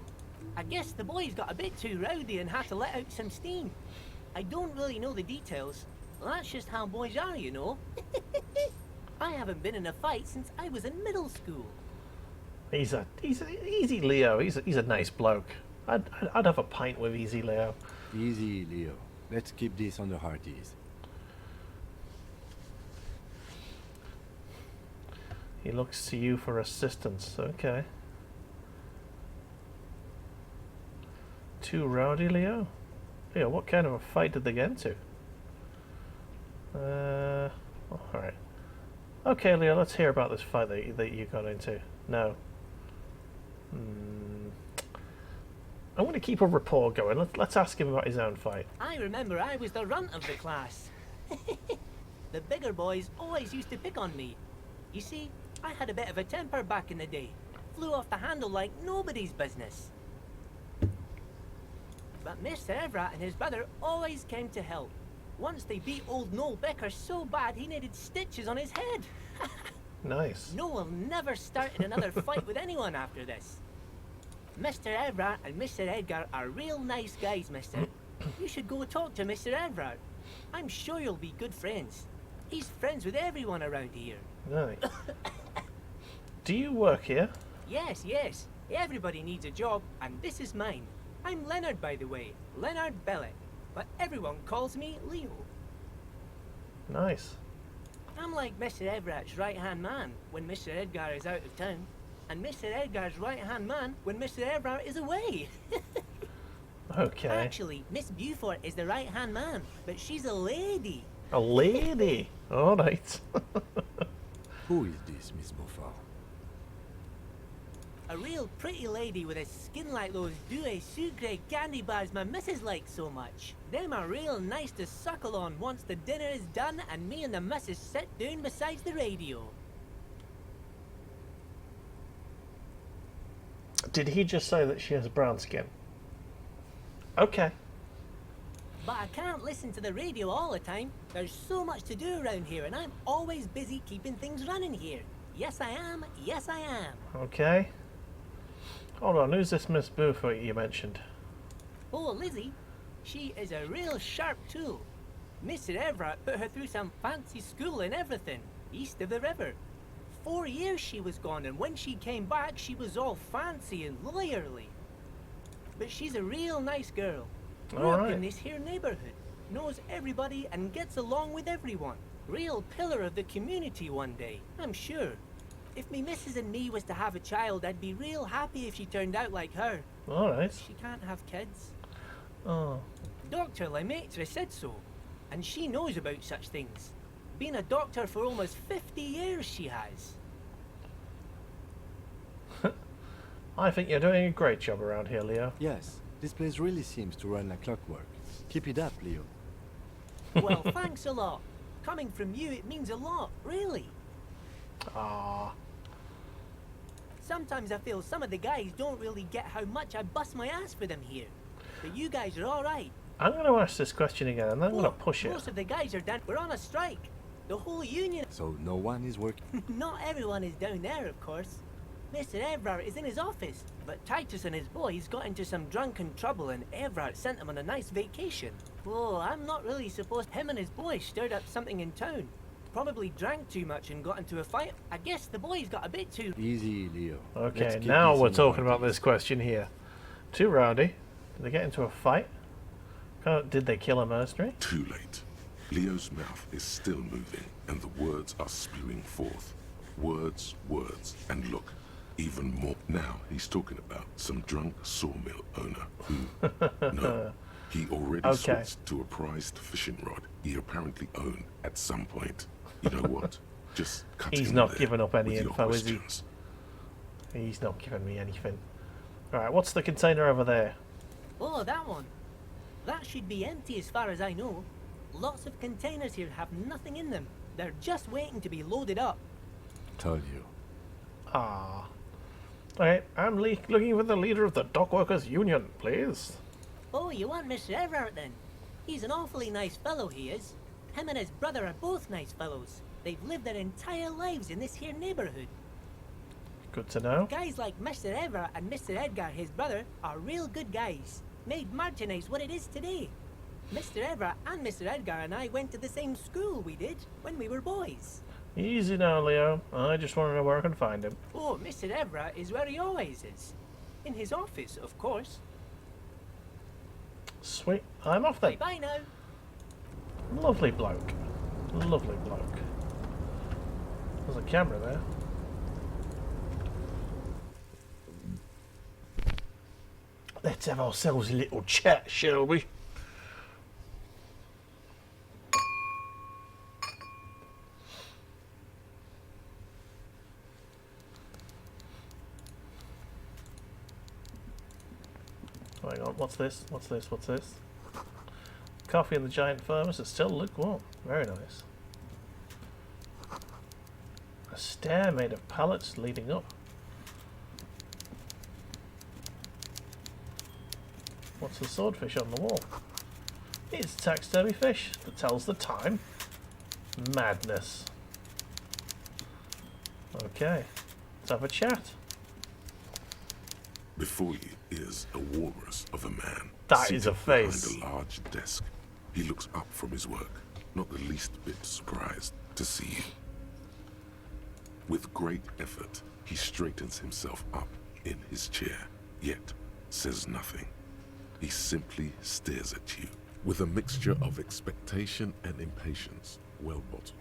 I guess the boys got a bit too rowdy and had to let out some steam. I don't really know the details. That's just how boys are, you know. I haven't been in a fight since I was in middle school. He's easy Leo. He's a nice bloke. I'd have a pint with Easy Leo. Easy, Leo. Let's keep this on the hearties. He looks to you for assistance. Okay. Too rowdy, Leo? Leo, what kind of a fight did they get into? Alright. Okay, Leo, let's hear about this fight that you got into. No. I'm going to keep a rapport going. Let's ask him about his own fight. I remember I was the runt of the class. The bigger boys always used to pick on me. You see, I had a bit of a temper back in the day. Flew off the handle like nobody's business. But Mr. Everett and his brother always came to help. Once they beat old Noel Becker so bad he needed stitches on his head. Nice. Noel never started another fight with anyone after this. Mr. Everett and Mr. Edgar are real nice guys, mister. You should go talk to Mr. Everett. I'm sure you'll be good friends. He's friends with everyone around here. Nice. Do you work here? Yes, yes. Everybody needs a job, and this is mine. I'm Leonard, by the way. Leonard Bellick. But everyone calls me Leo. Nice. I'm like Mr. Everett's right-hand man when Mr. Edgar is out of town. And Mr. Edgar's right-hand man when Mr. Everett is away. Okay. Actually, Miss Beaufort is the right-hand man, but she's a lady. A lady? Alright. Who is this, Miss Beaufort? A real pretty lady with a skin like those Douai Sucre candy bars my missus likes so much. Them are real nice to suckle on once the dinner is done and me and the missus sit down beside the radio. Did he just say that she has brown skin? Okay. But I can't listen to the radio all the time. There's so much to do around here and I'm always busy keeping things running here. Yes I am, yes I am. Okay. Hold on, who's this Miss Beaufort you mentioned? Oh, Lizzie. She is a real sharp tool. Mr. Everett put her through some fancy school and everything, east of the river. 4 years she was gone, and when she came back, she was all fancy and lawyerly. But she's a real nice girl. Grew up in this here neighborhood, knows everybody and gets along with everyone. Real pillar of the community one day, I'm sure. If me missus and me was to have a child, I'd be real happy if she turned out like her. Alright. She can't have kids. Oh. Dr. Lemaitre said so, and she knows about such things. Been a doctor for almost 50 years, she has. I think you're doing a great job around here, Leo. Yes, this place really seems to run like clockwork. Keep it up, Leo. Well, thanks a lot. Coming from you, it means a lot, really. Ah. sometimes I feel some of the guys don't really get how much I bust my ass for them here. But you guys are alright. I'm going to ask this question again, and then I'm going to push it. Most of the guys are down. We're on a strike. The whole union. So no one is working? Not everyone is down there, of course. Mr. Everard is in his office, but Titus and his boys got into some drunken trouble and Everard sent him on a nice vacation. Oh, I'm not really supposed. Him and his boys stirred up something in town. Probably drank too much and got into a fight. I guess the boys got a bit too... Easy, Leo. Okay, now we're talking about this question here. Too rowdy. Did they get into a fight? Did they kill a mercenary? Too late. Leo's mouth is still moving, and the words are spewing forth. Words, words, and look, even more. Now he's talking about some drunk sawmill owner who, no, he already switched to a prized fishing rod he apparently owned at some point. You know what? Just cut He's him not there giving up any with your info, is he? questions. He's not giving me anything. Alright, what's the container over there? Oh, that one. That should be empty as far as I know. Lots of containers here have nothing in them. They're just waiting to be loaded up. Told you. Ah. Alright, I'm looking for the leader of the Dockworkers Union, please. Oh, you want Mr. Everard then? He's an awfully nice fellow, he is. Him and his brother are both nice fellows. They've lived their entire lives in this here neighborhood. Good to know. Guys like Mr. Everard and Mr. Edgar, his brother, are real good guys. Made Martinez what it is today. Mr. Everard and Mr. Edgar and I went to the same school we did when we were boys. Easy now, Leo. I just want to know where I can find him. Oh, Mr. Everard is where he always is. In his office, of course. Sweet. I'm off then. Bye now. Lovely bloke. Lovely bloke. There's a camera there. Let's have ourselves a little chat, shall we? Hang on, what's this? What's this? What's this? Coffee in the giant thermos. It's still lukewarm. Very nice. A stair made of pallets leading up. What's the swordfish on the wall? It's a taxidermy fish that tells the time. Madness. Okay, let's have a chat. Before you is a walrus of a man. That is a seated face. behind a large desk. He looks up from his work, not the least bit surprised to see you. With great effort, he straightens himself up in his chair, yet says nothing. He simply stares at you with a mixture of expectation and impatience, well bottled.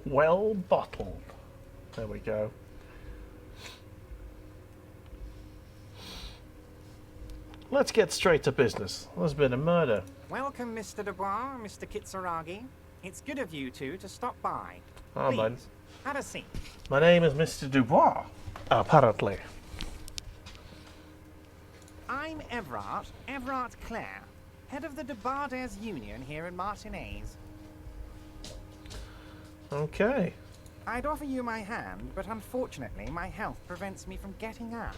Well bottled. There we go. Let's get straight to business. There's been a murder. Welcome, Mr. Dubois, Mr. Kitsuragi. It's good of you two to stop by. Oh, man. Please, have a seat. My name is Mr. Dubois, apparently. I'm Everard Clare, head of the Debarders Union here in Martinez. Okay. I'd offer you my hand, but unfortunately my health prevents me from getting up.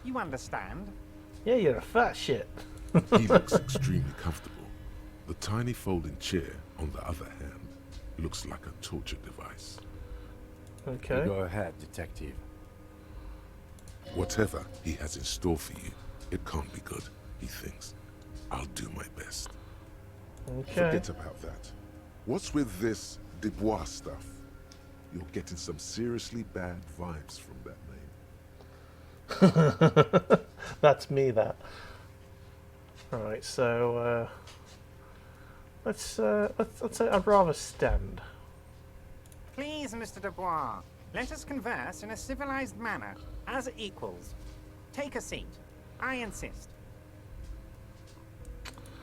You understand? Yeah, you're a fat shit. He looks extremely comfortable. The tiny folding chair, on the other hand, looks like a torture device. Okay. You go ahead, detective. Whatever he has in store for you, it can't be good, he thinks. I'll do my best. Okay. Forget about that. What's with this Dubois stuff? You're getting some seriously bad vibes from that name. That's me, that. Alright, so let's say I'd rather stand. Please, Mr. Dubois, let us converse in a civilized manner, as equals. Take a seat. I insist.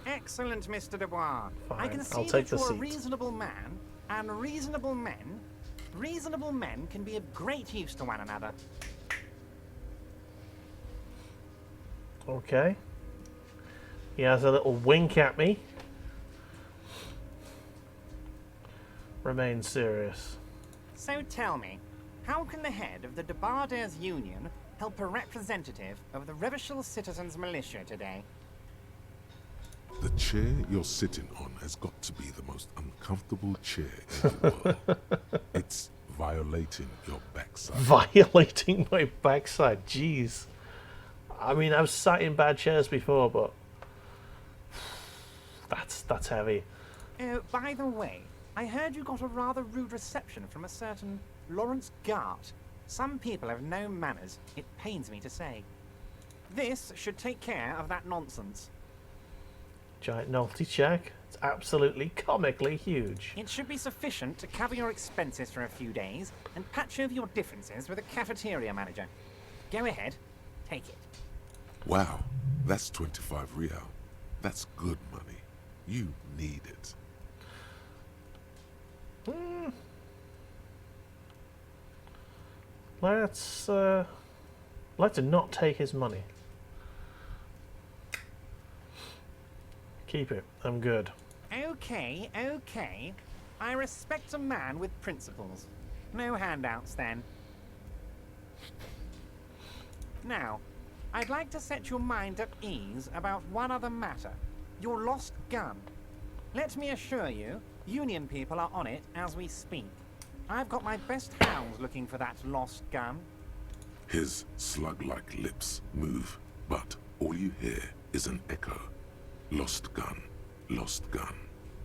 Excellent, Mr. Dubois. I Fine, can see I'll take that the you're a seat. reasonable man, and reasonable men can be of great use to one another. Okay. He has a little wink at me. Remain serious. So tell me, how can the head of the Debarders Union help a representative of the Revachol Citizens Militia today. The chair you're sitting on has got to be the most uncomfortable chair in the world. It's violating your backside. Violating my backside, jeez. I mean, I've sat in bad chairs before, but that's heavy. Oh, by the way, I heard you got a rather rude reception from a certain Lawrence Gart. Some people have no manners, it pains me to say. This should take care of that nonsense. Giant novelty check. It's absolutely comically huge. It should be sufficient to cover your expenses for a few days and patch over your differences with the cafeteria manager. Go ahead, take it. Wow, that's 25 real. That's good money. You need it. Let's not take his money. Keep it. I'm good. Okay, okay. I respect a man with principles. No handouts, then. Now, I'd like to set your mind at ease about one other matter. Your lost gun. Let me assure you, Union people are on it as we speak. I've got my best hounds looking for that lost gun. His slug-like lips move, but all you hear is an echo. Lost gun, lost gun,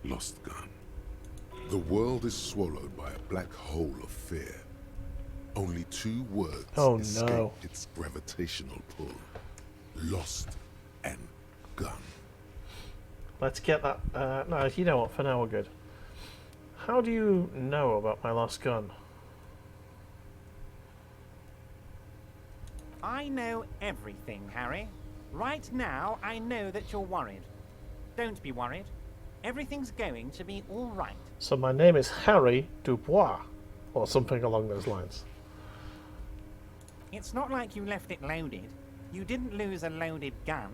lost gun. The world is swallowed by a black hole of fear. Only 2 words escape its gravitational pull. Lost and gun. Let's get that. No, you know what? For now, we're good. How do you know about my lost gun? I know everything, Harry. Right now, I know that you're worried. Don't be worried. Everything's going to be all right. So my name is Harry Dubois, or something along those lines. It's not like you left it loaded. You didn't lose a loaded gun.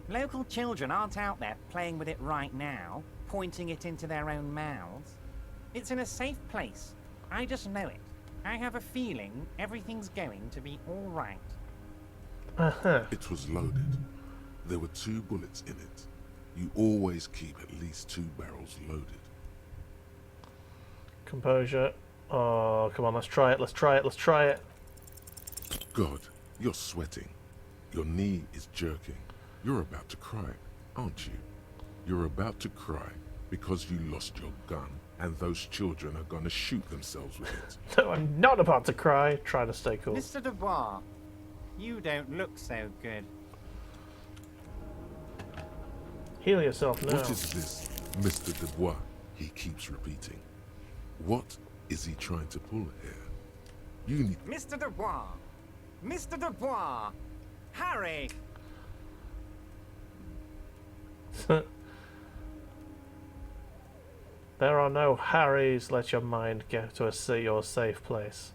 Local children aren't out there playing with it right now, pointing it into their own mouths. It's in a safe place. I just know it. I have a feeling everything's going to be all right. It was loaded. There were 2 bullets in it. You always keep at least 2 barrels loaded. Composure. Oh, come on, let's try it, let's try it, let's try it. God, you're sweating. Your knee is jerking. You're about to cry, aren't you? You're about to cry because you lost your gun and those children are going to shoot themselves with it. No, I'm not about to cry. Try to stay cool. Mr. Dubois, you don't look so good. Heal yourself now. What is this, Mr. Dubois? He keeps repeating. What is he trying to pull here? You need... Mr. Dubois! Mr. Dubois! Harry! There are no Harrys. Let your mind get to your safe place.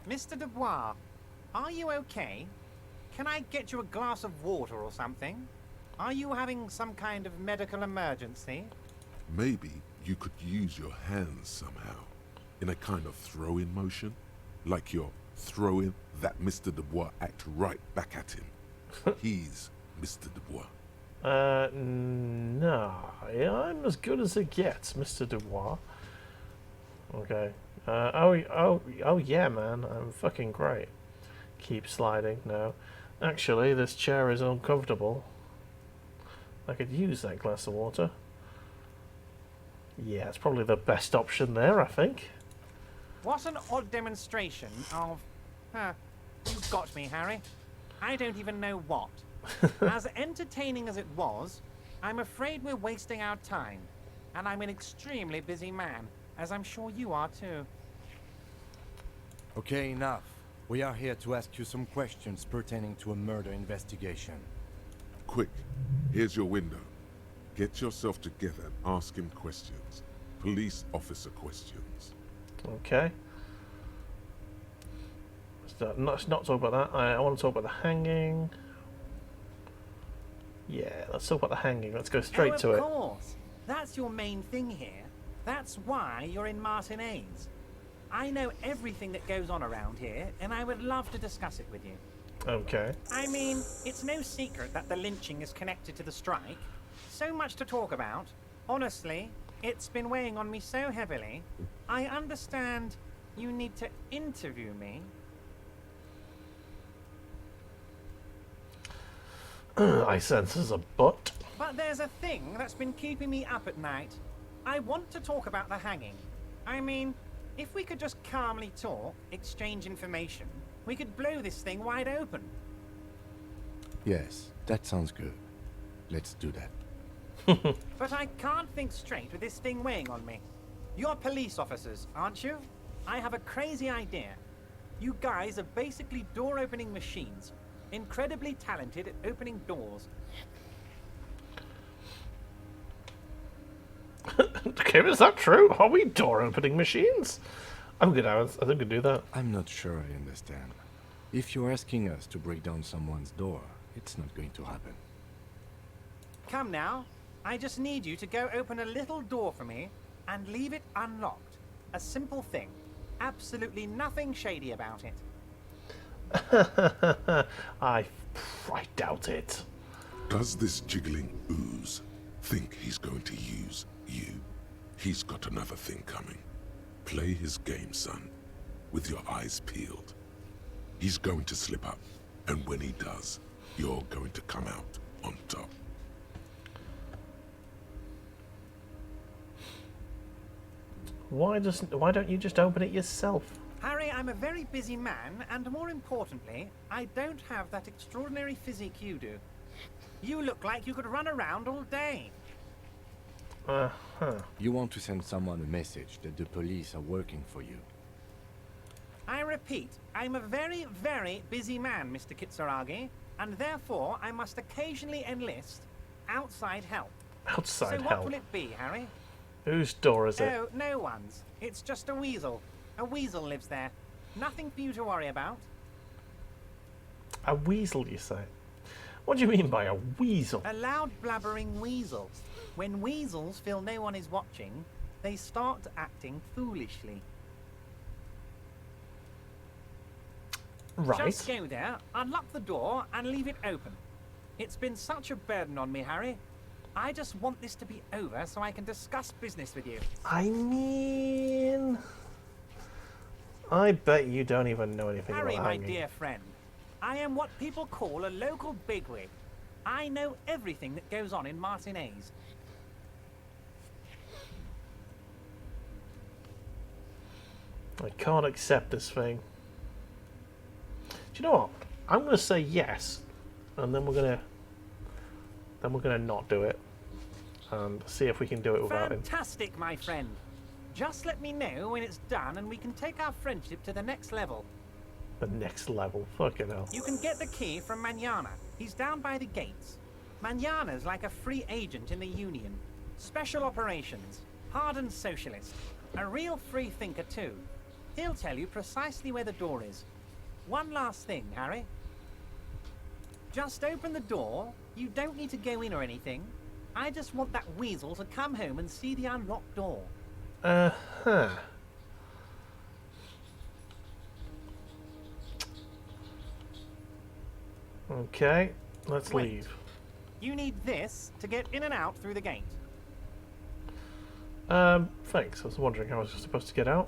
Mr. Dubois, are you okay? Can I get you a glass of water or something? Are you having some kind of medical emergency? Maybe you could use your hands somehow, in a kind of throw-in motion, like you're throwing that Mr. Dubois act right back at him. He's Mr. Dubois. No, I'm as good as it gets, Mr. Dubois. Okay. Oh yeah, man, I'm fucking great. Keep sliding. No, actually, this chair is uncomfortable. I could use that glass of water. Yeah, it's probably the best option there, I think. What an odd demonstration of... you've got me, Harry. I don't even know what. As entertaining as it was, I'm afraid we're wasting our time. And I'm an extremely busy man, as I'm sure you are too. Okay, enough. We are here to ask you some questions pertaining to a murder investigation. Quick, here's your window. Get yourself together and ask him questions. Police officer questions. Okay. Let's not talk about that. I want to talk about the hanging. Yeah, let's talk about the hanging. Let's go straight to it. Of course. That's your main thing here. That's why you're in Martinez. I know everything that goes on around here, and I would love to discuss it with you. Okay. I mean, it's no secret that the lynching is connected to the strike. So much to talk about. Honestly, it's been weighing on me so heavily. I understand you need to interview me. I sense there's a but. But there's a thing that's been keeping me up at night. I want to talk about the hanging. I mean, if we could just calmly talk, exchange information, we could blow this thing wide open. Yes, that sounds good. Let's do that. But I can't think straight with this thing weighing on me. You're police officers, aren't you? I have a crazy idea. You guys are basically door-opening machines. Incredibly talented at opening doors. Okay, is that true? Are we door-opening machines? I'm good, I think we can do that. I'm not sure I understand. If you're asking us to break down someone's door, it's not going to happen. Come now. I just need you to go open a little door for me and leave it unlocked. A simple thing. Absolutely nothing shady about it. I doubt it. Does this jiggling ooze think he's going to use you? He's got another thing coming. Play his game, son, with your eyes peeled. He's going to slip up, and when he does, you're going to come out on top. Why don't you just open it yourself? Harry, I'm a very busy man, and more importantly, I don't have that extraordinary physique you do. You look like you could run around all day. You want to send someone a message that the police are working for you. I repeat, I'm a very, very busy man, Mr. Kitsuragi, and therefore I must occasionally enlist outside help. Outside so help? What will it be, Harry? Whose door is it? Oh, no one's. It's just a weasel. A weasel lives there. Nothing for you to worry about. A weasel, you say? What do you mean by a weasel? A loud blabbering weasel. When weasels feel no one is watching, they start acting foolishly. Right. Just go there, unlock the door, and leave it open. It's been such a burden on me, Harry. I just want this to be over so I can discuss business with you. I mean... I bet you don't even know anything Harry, about my hanging. dear friend, I am what people call a local bigwig. I know everything that goes on in Martinez. I can't accept this thing. Do you know what? I'm going to say yes, and then we're going to not do it, and see if we can do it without him. Fantastic, my friend. Just let me know when it's done, and we can take our friendship to the next level. The next level, fucking hell. You can get the key from Manana. He's down by the gates. Manana's like a free agent in the Union. Special operations. Hardened socialist. A real free thinker, too. He'll tell you precisely where the door is. One last thing, Harry. Just open the door. You don't need to go in or anything. I just want that weasel to come home and see the unlocked door. Uh-huh. Okay, let's Wait. leave. You need this to get in and out through the gate. Thanks. I was wondering how I was supposed to get out.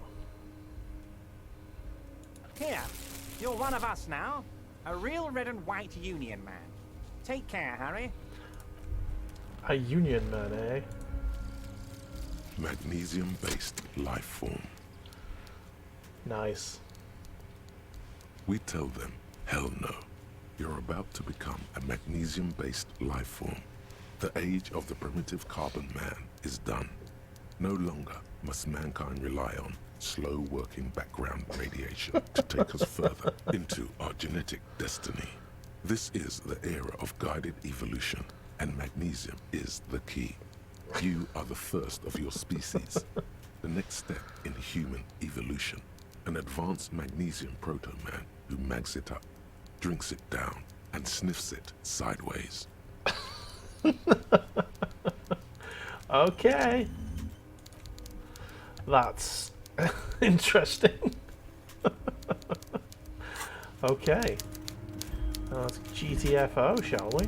Here, you're one of us now. A real red and white Union man. Take care, Harry. A Union man, eh? Magnesium-based life form. Nice. We tell them, hell no. You're about to become a magnesium-based life form. The age of the primitive carbon man is done. No longer must mankind rely on slow-working background radiation to take us further into our genetic destiny. This is the era of guided evolution, and magnesium is the key. You are the first of your species. The next step in human evolution. An advanced magnesium proto-man who mags it up, drinks it down, and sniffs it sideways. Okay. That's Interesting. Okay. Let's GTFO, shall we?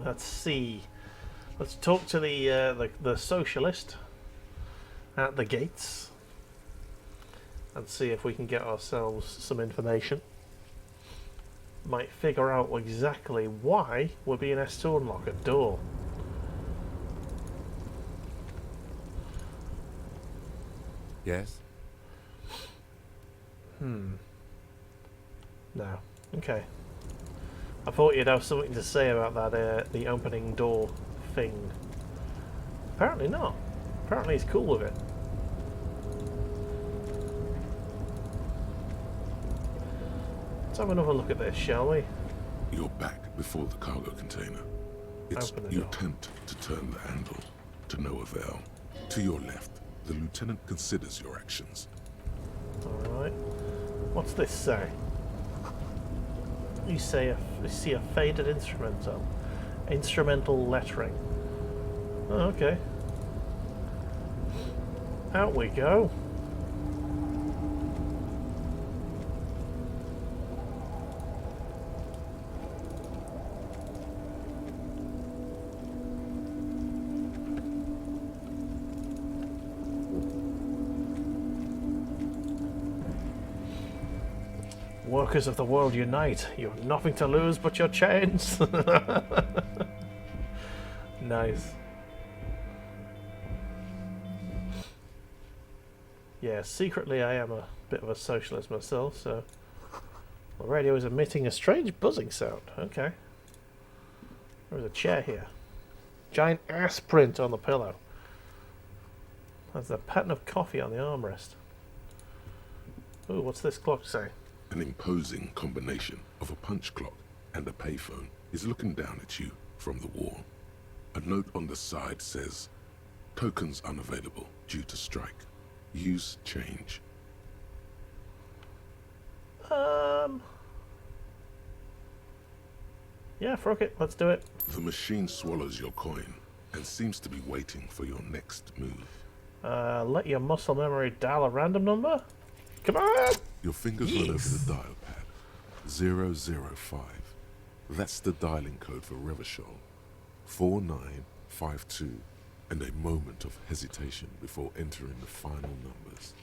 Let's see. Let's talk to the socialist at the gates and see if we can get ourselves some information. Might figure out exactly why we're being asked to unlock a door. Yes? No. Okay. I thought you'd have something to say about that, the opening door thing. Apparently not. Apparently he's cool with it. Let's have another look at this, shall we? You're back before the cargo container. It's Open the your door. attempt to turn the handle, to no avail. To your left, the lieutenant considers your actions. Alright. What's this say? You see a faded instrumental. Instrumental lettering. Oh, okay. Out we go. Workers of the world unite. You have nothing to lose but your chains. Nice. Yeah, secretly I am a bit of a socialist myself, so the radio is emitting a strange buzzing sound. Okay. There's a chair here. Giant ass print on the pillow. There's a pattern of coffee on the armrest. Ooh, what's this clock say? An imposing combination of a punch clock and a payphone is looking down at you from the wall. A note on the side says, tokens unavailable due to strike. Use change. Yeah, fuck it. Let's do it. The machine swallows your coin and seems to be waiting for your next move. Let your muscle memory dial a random number? Come on! Your fingers run over the dial pad. 005. That's the dialing code for Revachol. 4952. And a moment of hesitation before entering the final numbers.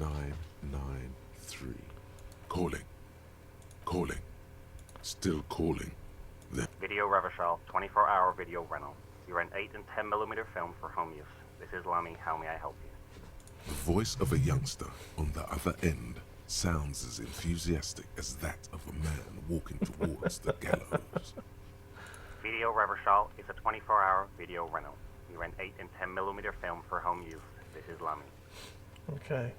993. Calling. Calling. Still calling. Then Video Revachol, 24-hour video rental. You rent 8 and 10mm film for home use. This is Lamy. How may I help you? the voice of a youngster on the other end sounds as enthusiastic as that of a man walking towards the gallows. Video Revachol is a 24-hour video rental. We rent 8 and 10mm film for home use. This is Lamy. Okay.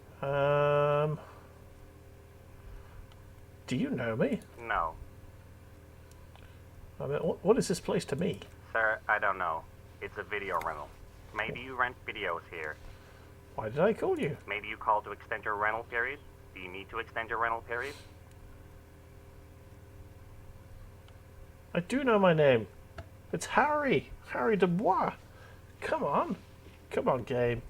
Do you know me? No. I mean, what is this place to me? Sir, I don't know. It's a video rental. Maybe you rent videos here. Why did I call you? Maybe you called to extend your rental period? Do you need to extend your rental period? I do know my name. It's Harry. Harry Dubois. Come on. Come on, game.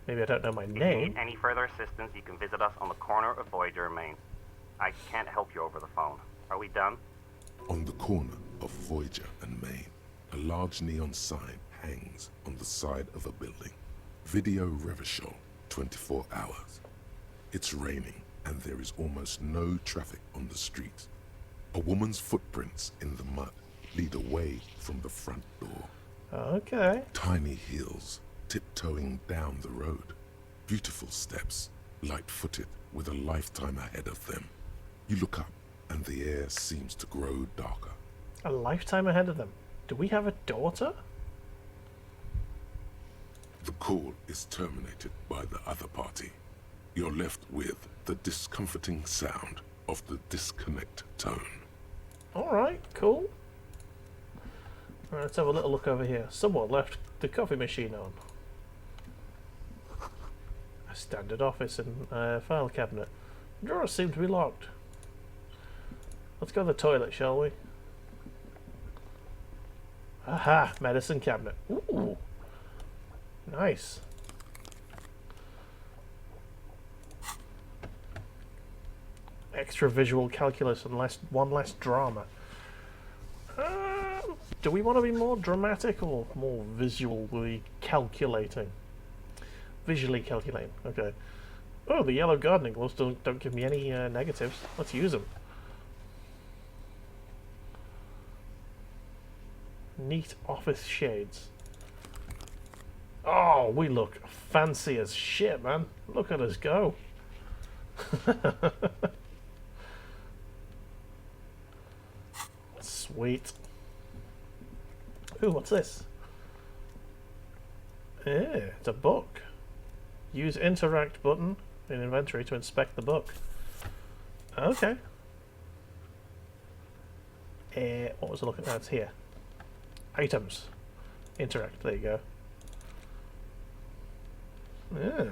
Maybe I don't know my If you name. need any further assistance, you can visit us on the corner of Voyager and Main. I can't help you over the phone. Are we done? On the corner of Voyager and Main, a large neon sign hangs on the side of a building. Video Revachol, 24 hours. It's raining and there is almost no traffic on the street. A woman's footprints in the mud lead away from the front door. Okay. Tiny heels tiptoeing down the road. Beautiful steps, light-footed with a lifetime ahead of them. You look up and the air seems to grow darker. A lifetime ahead of them. Do we have a daughter? The call is terminated by the other party. You're left with the discomforting sound of the disconnect tone. Alright, cool. Alright, let's have a little look over here. Someone left the coffee machine on. A standard office and file cabinet. Drawers seem to be locked. Let's go to the toilet, shall we? Aha! Medicine cabinet. Ooh! Nice. Extra visual calculus and one less drama. Do we want to be more dramatic or more visually calculating? Visually calculating. Okay. Oh, the yellow gardening gloves don't give me any negatives. Let's use them. Neat office shades. Oh, we look fancy as shit, man. Look at us go. Sweet. Ooh, what's this? It's a book. Use interact button in inventory to inspect the book. Okay. What was I looking at? It's here. Items. Interact. There you go. Yeah.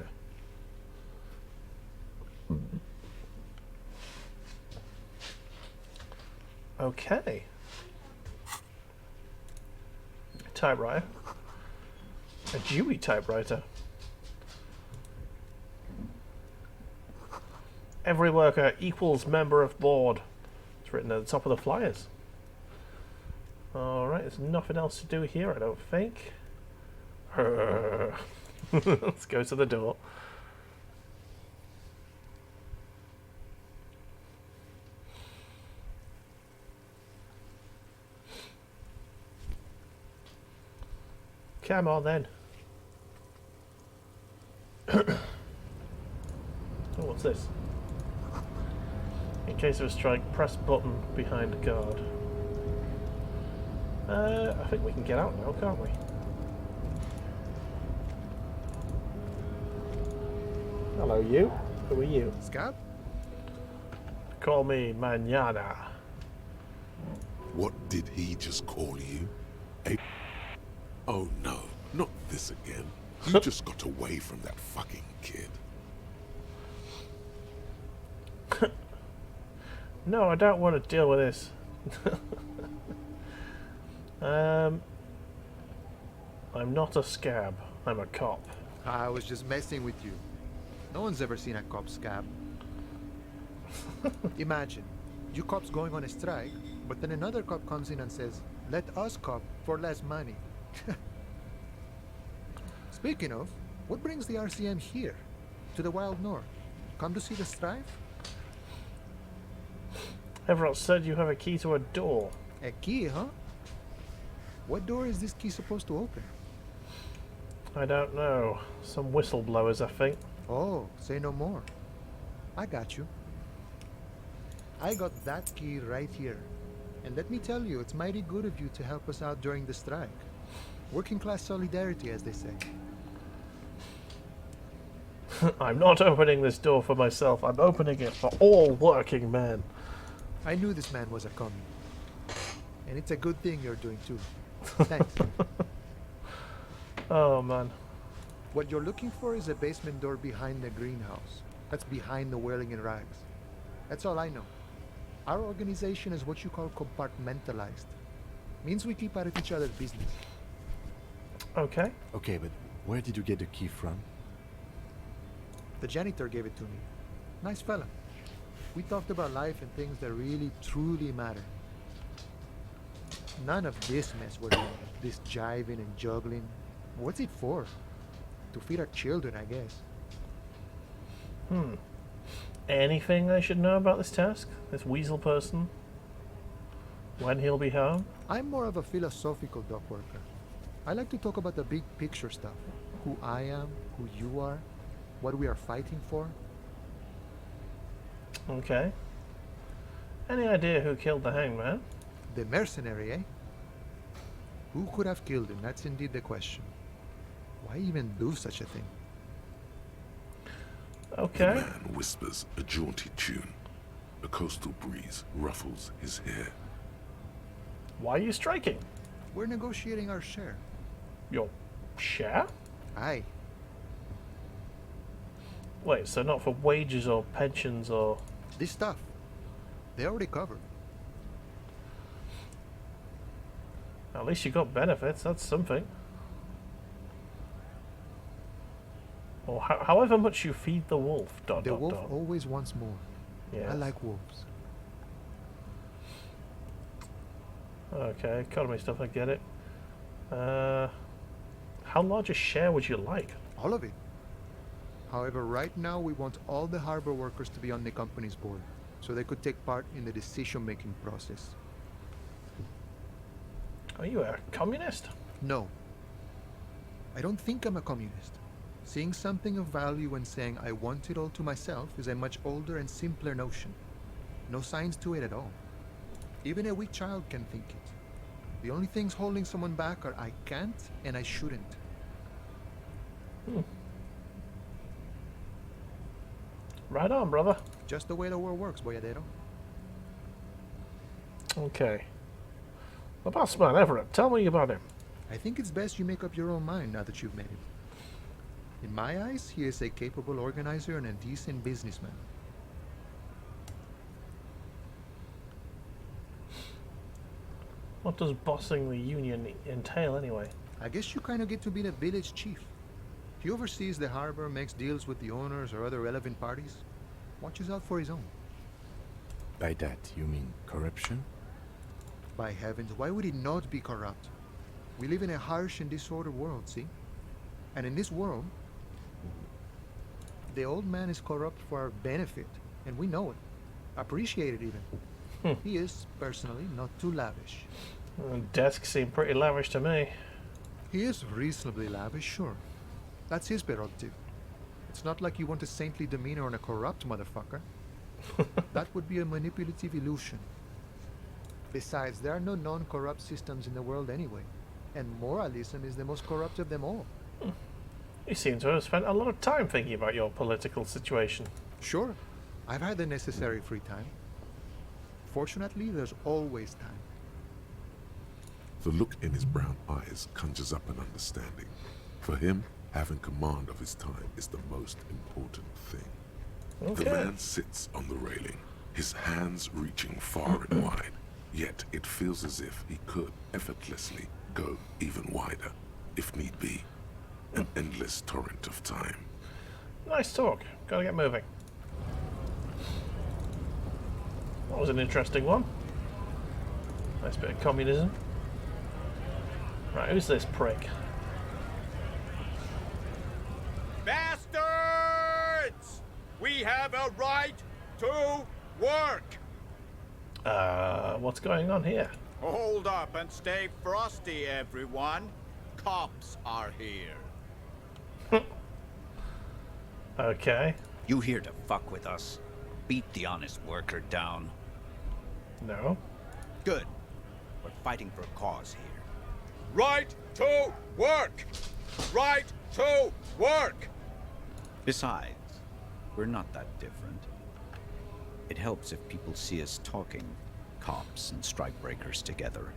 Okay. Typewriter. A Dewey typewriter. Every worker equals member of board. It's written at the top of the flyers. Alright, there's nothing else to do here, I don't think. Let's go to the door. Come on then. Oh, what's this? In case of a strike, press button behind guard. I think we can get out now, can't we? Hello, you. Who are you? Scab? Call me Mañana. What did he just call you? Oh no, not this again. You just got away from that fucking kid. No, I don't want to deal with this. I'm not a scab. I'm a cop. I was just messing with you. No one's ever seen a cop scab. Imagine, you cops going on a strike, but then another cop comes in and says, let us cop for less money. Speaking of, what brings the RCM here? To the Wild North? Come to see the strife? Everett said you have a key to a door. A key, huh? What door is this key supposed to open? I don't know. Some whistleblowers, I think. Oh, say no more. I got you. I got that key right here. And let me tell you, it's mighty good of you to help us out during the strike. Working class solidarity, as they say. I'm not opening this door for myself. I'm opening it for all working men. I knew this man was a commie. And it's a good thing you're doing too. Thanks. Oh, man. What you're looking for is a basement door behind the greenhouse. That's behind the whirling in rags. That's all I know. Our organization is what you call compartmentalized. Means we keep out of each other's business. Okay. Okay, but where did you get the key from? The janitor gave it to me. Nice fella. We talked about life and things that really, truly matter. None of this mess we're doing. This jiving and juggling. What's it for? To feed our children, I guess. Anything I should know about this task? This weasel person? When he'll be home? I'm more of a philosophical dock worker. I like to talk about the big picture stuff. Who I am, who you are, what we are fighting for. Okay. Any idea who killed the hangman? The mercenary, eh? Who could have killed him? That's indeed the question. Why even do such a thing? Okay. The man whispers a jaunty tune. A coastal breeze ruffles his hair. Why are you striking? We're negotiating our share. Your share? Aye. Wait, so not for wages or pensions or... This stuff. They already covered. At least you got benefits, that's something. Or however much you feed the wolf. The wolf always wants more. Yeah. I like wolves. Okay, economy stuff, I get it. How large a share would you like? All of it. However, right now we want all the harbor workers to be on the company's board, so they could take part in the decision-making process. Are you a communist? No. I don't think I'm a communist. Seeing something of value and saying I want it all to myself is a much older and simpler notion. No science to it at all. Even a weak child can think it. The only things holding someone back are I can't and I shouldn't. Right on, brother. Just the way the world works, boyadero. Okay. The boss man, Everett. Tell me about him. I think it's best you make up your own mind now that you've met him. In my eyes, he is a capable organizer and a decent businessman. What does bossing the union entail, anyway? I guess you kind of get to be the village chief. He oversees the harbor, makes deals with the owners or other relevant parties, watches out for his own. By that, you mean corruption? By heavens, why would he not be corrupt? We live in a harsh and disordered world, see? And in this world, the old man is corrupt for our benefit, and we know it. Appreciate it even. He is, personally, not too lavish. Desks seem pretty lavish to me. He is reasonably lavish, sure. That's his prerogative. It's not like you want a saintly demeanor on a corrupt motherfucker. That would be a manipulative illusion. Besides, there are no non-corrupt systems in the world anyway, and moralism is the most corrupt of them all. You seem to have spent a lot of time thinking about your political situation. Sure. I've had the necessary free time. Fortunately, there's always time. The look in his brown eyes conjures up an understanding. For him, having command of his time is the most important thing. Okay. The man sits on the railing, his hands reaching far and wide, yet it feels as if he could effortlessly go even wider, if need be. An endless torrent of time. Nice talk. Gotta get moving. That was an interesting one. Nice bit of communism. Right, who's this prick? Bastards! We have a right to work! What's going on here? Hold up and stay frosty, everyone. Cops are here. Okay. You here to fuck with us? Beat the honest worker down. No. Good. We're fighting for a cause here. Right to work! Right to work! Besides, we're not that different. It helps if people see us talking, cops and strikebreakers together.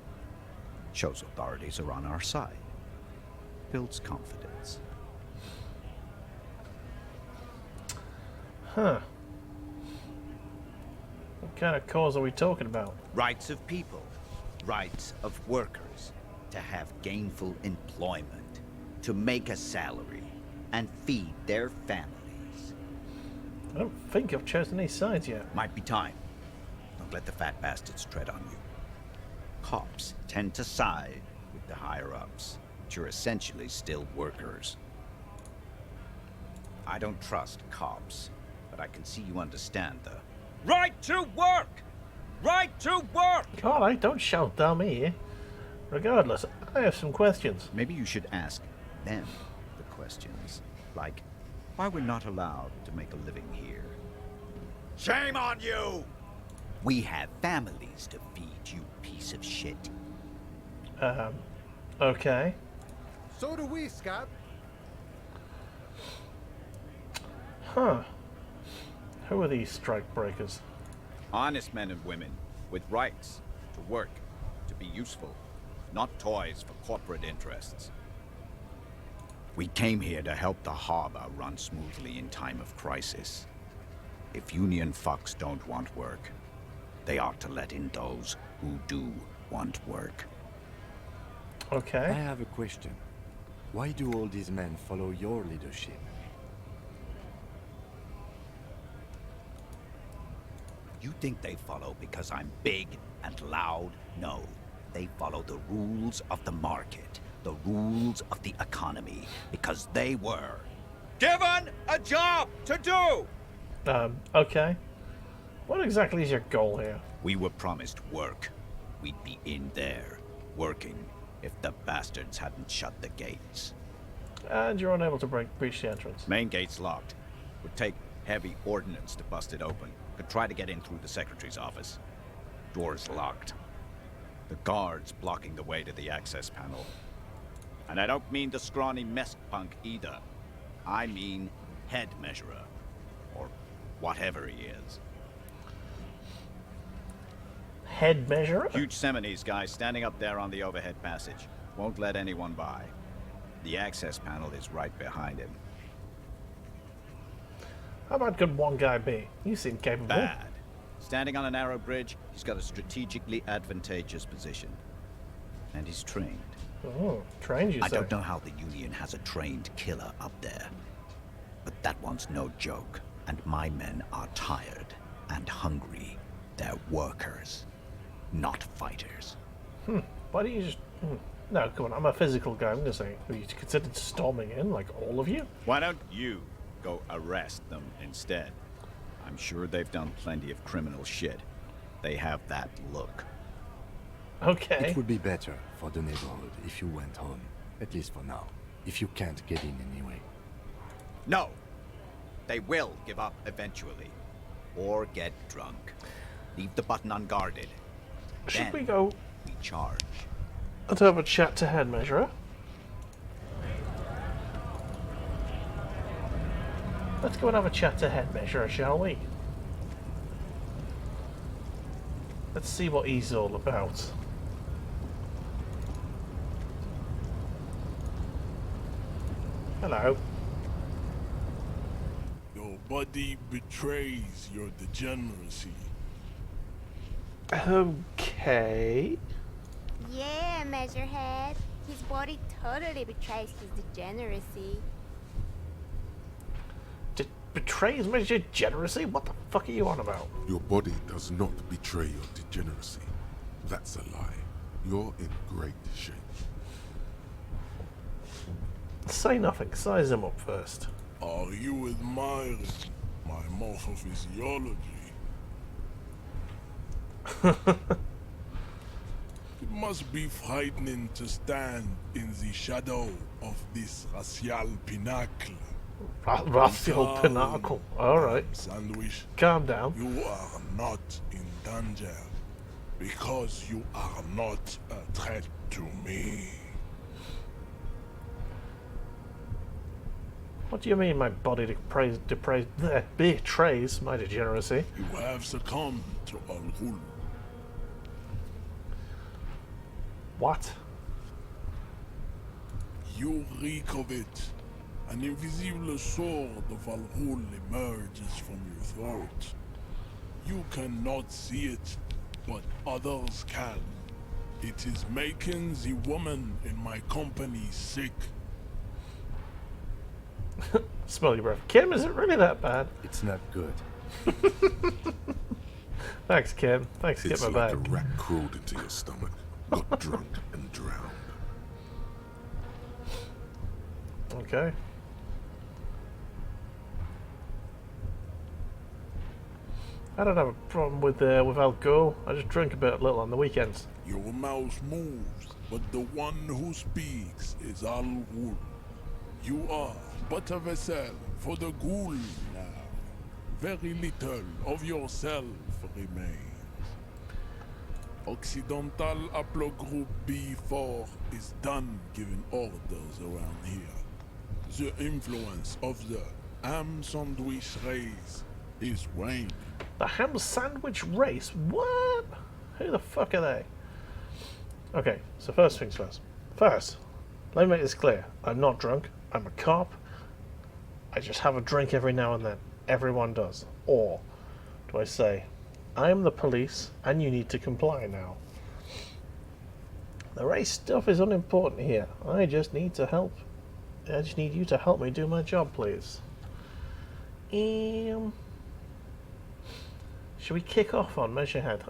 Shows authorities are on our side. Builds confidence. Huh. What kind of cause are we talking about? Rights of people. Rights of workers. To have gainful employment. To make a salary. And feed their families. I don't think I've chosen any sides yet. Might be time. Don't let the fat bastards tread on you. Cops tend to side with the higher-ups, but you're essentially still workers. I don't trust cops, but I can see you understand the right to work! Right to work! Alright, don't shout down me here. Regardless, I have some questions. Maybe you should ask them the questions, like why we're not allowed to make a living here. Shame on you! We have families to feed, you piece of shit. Okay. So do we, Scott. Huh. Who are these strike breakers? Honest men and women with rights to work, to be useful, not toys for corporate interests. We came here to help the harbor run smoothly in time of crisis. If union fucks don't want work, they ought to let in those who do want work. Okay. I have a question. Why do all these men follow your leadership? You think they follow because I'm big and loud? No. They follow the rules of the market, the rules of the economy, because they were given a job to do! Okay. What exactly is your goal here? We were promised work. We'd be in there, working, if the bastards hadn't shut the gates. And you're unable to breach the entrance. Main gate's locked. Would take heavy ordnance to bust it open. Could try to get in through the secretary's office. Door's locked. The guards blocking the way to the access panel. And I don't mean the scrawny mess punk either. I mean head measurer. Or whatever he is. Head measurer? Huge Seminese guy standing up there on the overhead passage. Won't let anyone by. The access panel is right behind him. How bad could one guy be? You seem capable. Bad. Standing on a narrow bridge, he's got a strategically advantageous position. And he's trained. Oh, trained, you say? I don't know how the Union has a trained killer up there. But that one's no joke. And my men are tired and hungry. They're workers, not fighters. Why don't you just... No, come on, I'm a physical guy. I'm just saying, have you considered storming in, like all of you? Why don't you go arrest them instead? I'm sure they've done plenty of criminal shit. They have that look. Okay. It would be better for the neighborhood if you went home, at least for now, if you can't get in anyway. No! They will give up eventually. Or get drunk. Leave the button unguarded. Should we go... We charge. Let's have a chat to head measurer. Let's go and have a chat to head measurer, shall we? Let's see what he's all about. Hello. Nobody betrays your degeneracy. Okay. Yeah, Measurehead. His body totally betrays his degeneracy. Betrays my degeneracy? What the fuck are you on about? Your body does not betray your degeneracy. That's a lie. You're in great shape. Say nothing. Size him up first. Are you admiring my morphophysiology? It must be frightening to stand in the shadow of this racial pinnacle. Racial pinnacle. Alright. Sandwich. Calm down. You are not in danger because you are not a threat to me. What do you mean my body betrays my degeneracy? You have succumbed to Al-Ghul. What? You reek of it. An invisible sword of Al-Ghul emerges from your throat. You cannot see it, but others can. It is making the woman in my company sick. Smell your breath. Kim, is it really that bad? It's not good. Thanks, Kim. Thanks for It's getting my like back. a rat crawled into your stomach, got drunk and drowned. Okay. I don't have a problem with alcohol. I just drink a little on the weekends. Your mouth moves, but the one who speaks is Al-Ghul. You are but a vessel for the Ghul now. Very little of yourself remains. Occidental Haplogroup B4 is done giving orders around here. The influence of the ham sandwich race is waning. The ham sandwich race? What? Who the fuck are they? Okay, so first things first. First, let me make this clear. I'm not drunk. I'm a cop. I just have a drink every now and then. Everyone does. Or do I say, I am the police and you need to comply now? The race stuff is unimportant here. I just need to help. I just need you to help me do my job, please. Should we kick off on Measurehead?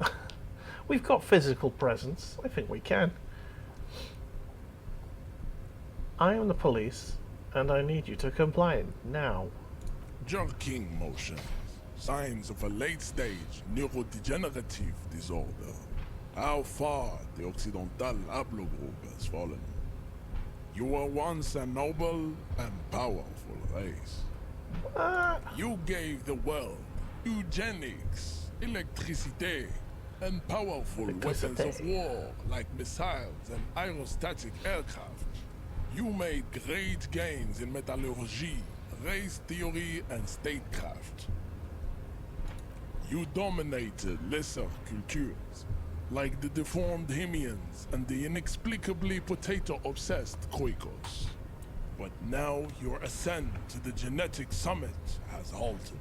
We've got physical presence. I think we can. I am the police, and I need you to comply now. Jerking motion. Signs of a late-stage neurodegenerative disorder. How far the Occidental haplogroup has fallen. You were once a noble and powerful race. You gave the world eugenics, electricity, and powerful weapons of war like missiles and aerostatic aircraft. You made great gains in metallurgy, race theory, and statecraft. You dominated lesser cultures, like the deformed Hemians and the inexplicably potato-obsessed Quakers. But now your ascent to the genetic summit has halted.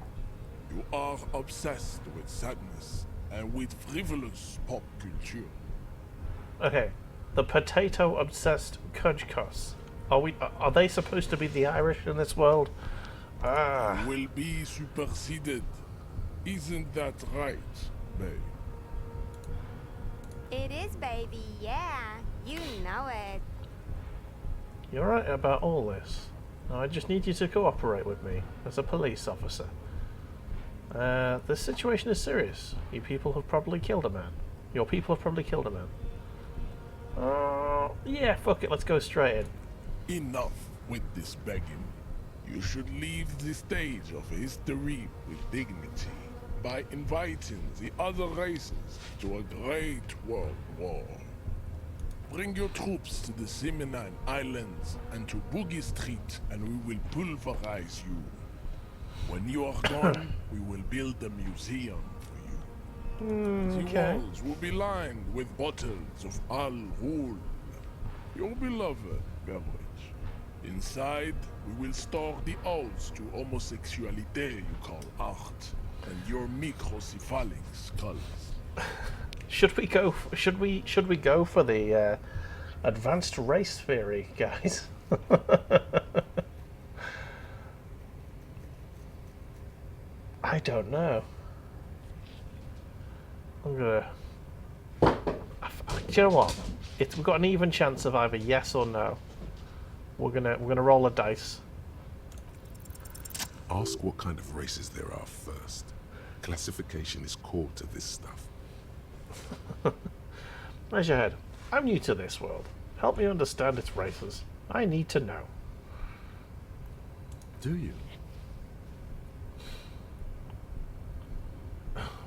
You are obsessed with sadness and with frivolous pop culture. Okay, the potato-obsessed Kujkos. Are they supposed to be the Irish in this world? You will be superseded. Isn't that right, babe? It is, baby, yeah. You know it. You're right about all this. Now, I just need you to cooperate with me as a police officer. This situation is serious. You people have probably killed a man. Your people have probably killed a man. Yeah, fuck it, let's go straight in. Enough with this begging. You should leave the stage of history with dignity by inviting the other races to a great world war. Bring your troops to the Seminine Islands and to Boogie Street, and we will pulverize you. When you are gone, we will build a museum for you. The walls will be lined with bottles of Al Ghul, your beloved beverage. Inside, we will store the odes to homosexuality you call art, and your microcephalic skulls. Should we go for the advanced race theory, guys? I don't know. I'm gonna. Do you know what? We've got an even chance of either yes or no. We're gonna roll a dice. Ask what kind of races there are first. Classification is core to this stuff. Measurehead, I'm new to this world. Help me understand its races. I need to know. Do you?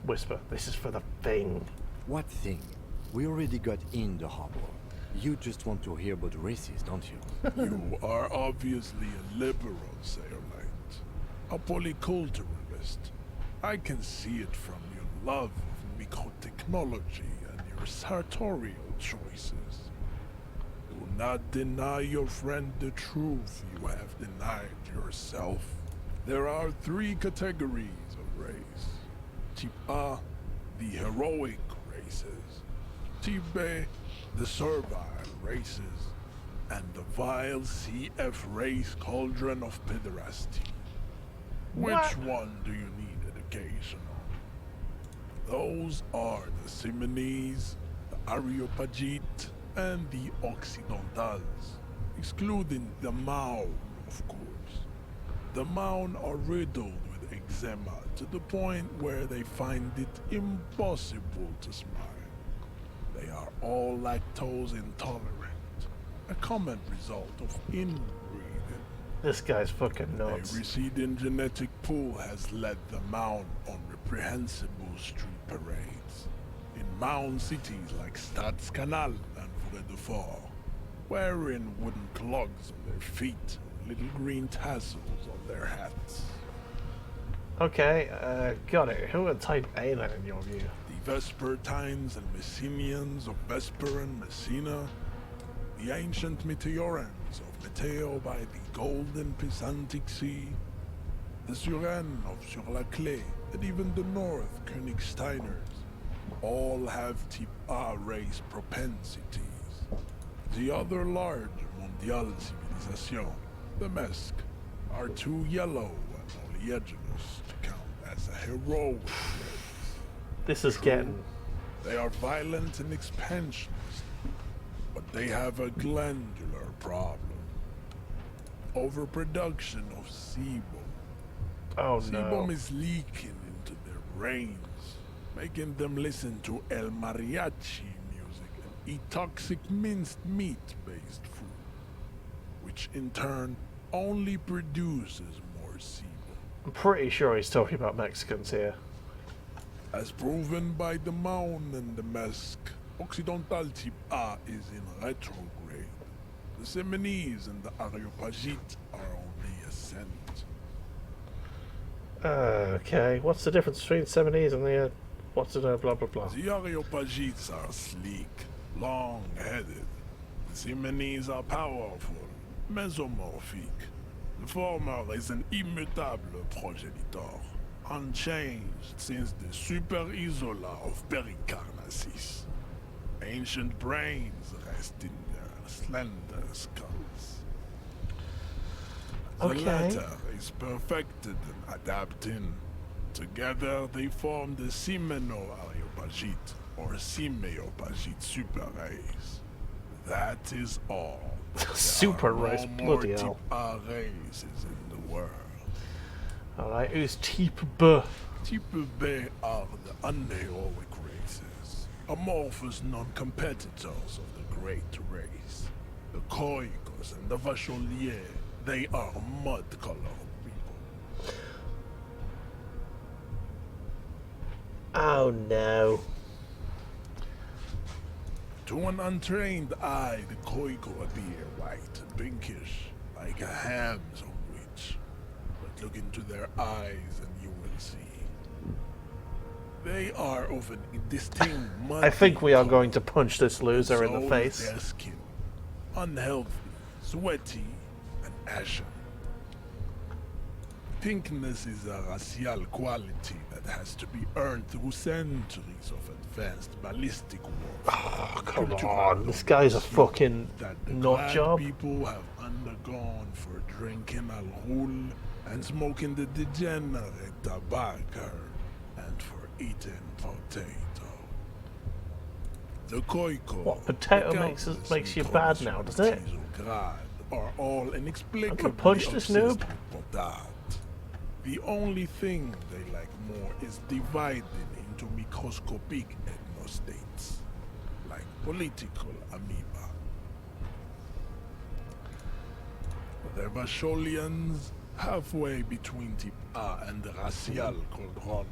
Whisper, this is for the thing. What thing? We already got in the harbor. You just want to hear about races, don't you? You are obviously a liberal, Sailorite. A polyculturalist. I can see it from your love of microtechnology and your sartorial choices. Do not deny your friend the truth you have denied yourself. There are 3 categories of race. Type A, the heroic races. Type B, the servile races. And the vile CF race cauldron of pederasty. Which one do you need education on? Those are the Simonese, the Areopagite, and the Occidentals, excluding the Maun, of course. The Maun are riddled with eczema to the point where they find it impossible to smile. They are all lactose intolerant, a common result of inbreeding. This guy's fucking nuts. A receding genetic pool has led the Maun on reprehensible street parades. In Maun cities like Stadskanaal and Vredefort, wearing wooden clogs on their feet and little green tassels on their hats. Okay, got it. Who are type A then in your view? The Vespertines and Messenians of Vesper and Messina, the ancient Meteorans of Meteo by the golden Pisantic Sea, the Suren of Sur-la-Clé, and even the North Königsteiners, all have type A race propensities. The other large mondial civilization, the Mesk, are too yellow and oleaginous to count as a heroic race. This is getting... They are violent and expansionist, but they have a glandular problem. Overproduction of sebum. Oh Sebum no. is leaking into their brains, making them listen to El Mariachi music and eat toxic minced meat-based food, which in turn only produces more sebum. I'm pretty sure he's talking about Mexicans here. As proven by the Mound and the Mesk, Occidental Type A is in retrograde. The Seminese and the Areopagite are on the ascent. Okay, what's the difference between Seminese and the... what's the blah blah blah? The Areopagites are sleek, long-headed. The Seminese are powerful, mesomorphic. The former is an immutable progenitor, unchanged since the Super Isola of Pericarnassus. Ancient brains rest in their slender skulls. The latter is perfected and adapting. Together they form the Simeno-Areopagite or Simeopagite super race. That is all. Super race, bloody hell. Type A races in the world. Alright, who's Type B? Type B are the unheroic races, amorphous non-competitors of the great race. The Koikos and the Vacholier, they are mud-colored people. Oh no. To an untrained eye, the Koiko appear white and pinkish, like a ham sandwich. But look into their eyes and you will see. They are of an indistinct muddy I think we are going to punch this loser in so the is face. their skin. Unhealthy, sweaty, and ashen. Pinkness is a racial quality that has to be earned through centuries of advanced ballistic warfare. Oh, come on, this guy's a fucking nut job. People have undergone for drinking alcohol and smoking the degenerate tobacco and for eating potato. The Koiko. What, potato makes you bad now, does it? Are all inexplicably I'm gonna punch this noob. obsessed with that. The only thing they like more is dividing into microscopic ethnostates, like political amoeba. The Vacholians, halfway between Type A and the racial cauldron.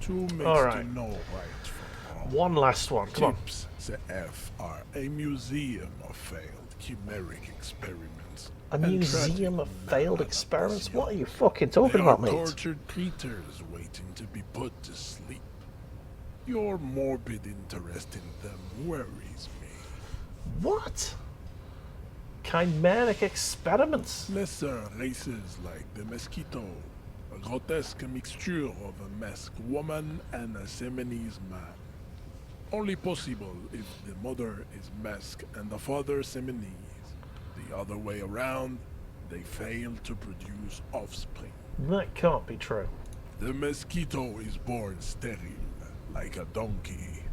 Two makes Alright. to know right from wrong. One last one, come on. Tips, the F are a museum of failed chimeric experiments. A and museum of tragic failed experiments? What are you fucking talking they about, are mate? tortured creatures waiting to be put to sleep. Your morbid interest in them worries me. What? Chimeric experiments? Lesser races like the Mosquito, a grotesque mixture of a Mesk woman and a Seminese man. Only possible if the mother is Mesk and the father Seminese. The other way around, they fail to produce offspring. That can't be true. The Mosquito is born sterile, like a donkey.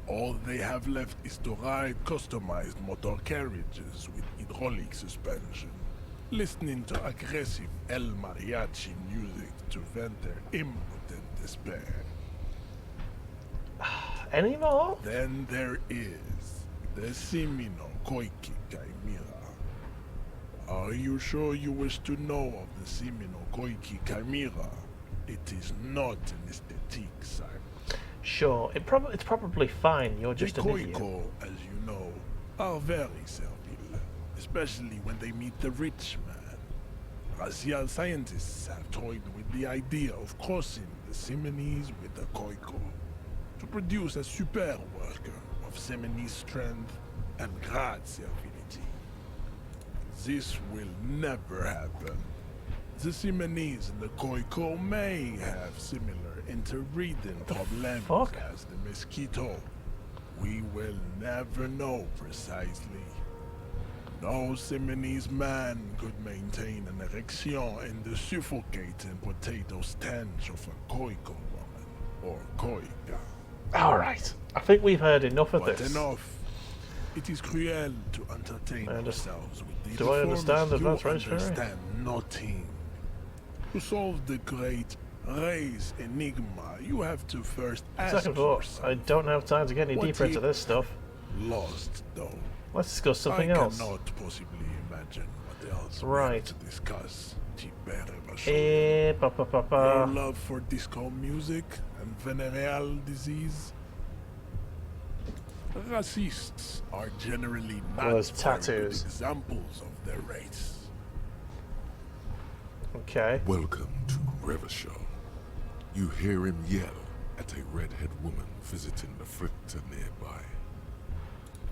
All they have left is to ride customized motor carriages with hydraulic suspension, listening to aggressive El Mariachi music to vent their impotent despair. Any more? Then there is the Simino Koiki Chimera. Are you sure you wish to know of the Simino Koiki Chimera? It is not an aesthetic site. Sure, it's probably fine. You're just the an idiot. Koiko, as you know, are very servile, especially when they meet the rich man. Racial scientists have toyed with the idea of crossing the Seminese with the Koiko to produce a super worker of Seminese strength and great servility. This will never happen. The Seminese and the Koiko may have similar interbreeding problems as the Mosquito, We will never know precisely. No Simonese man could maintain an erection in the suffocating potato stench of a Koiko woman or Koika. Alright, I think we've heard enough of But this. enough. It is cruel to entertain ourselves with the Do I understand deformities. advanced You range theory? understand nothing. To solve the great race enigma, you have to first ask Second thought, yourself, I don't have time to get any what deeper into is this stuff. lost, though. Let's discuss something I else. cannot possibly imagine what else we Right. have to discuss. Your Your love for disco music and venereal disease. Racists are generally not Those very good tattoos. examples of their race. Okay. Welcome to Revachol. You hear him yell at a redhead woman visiting the fritter nearby.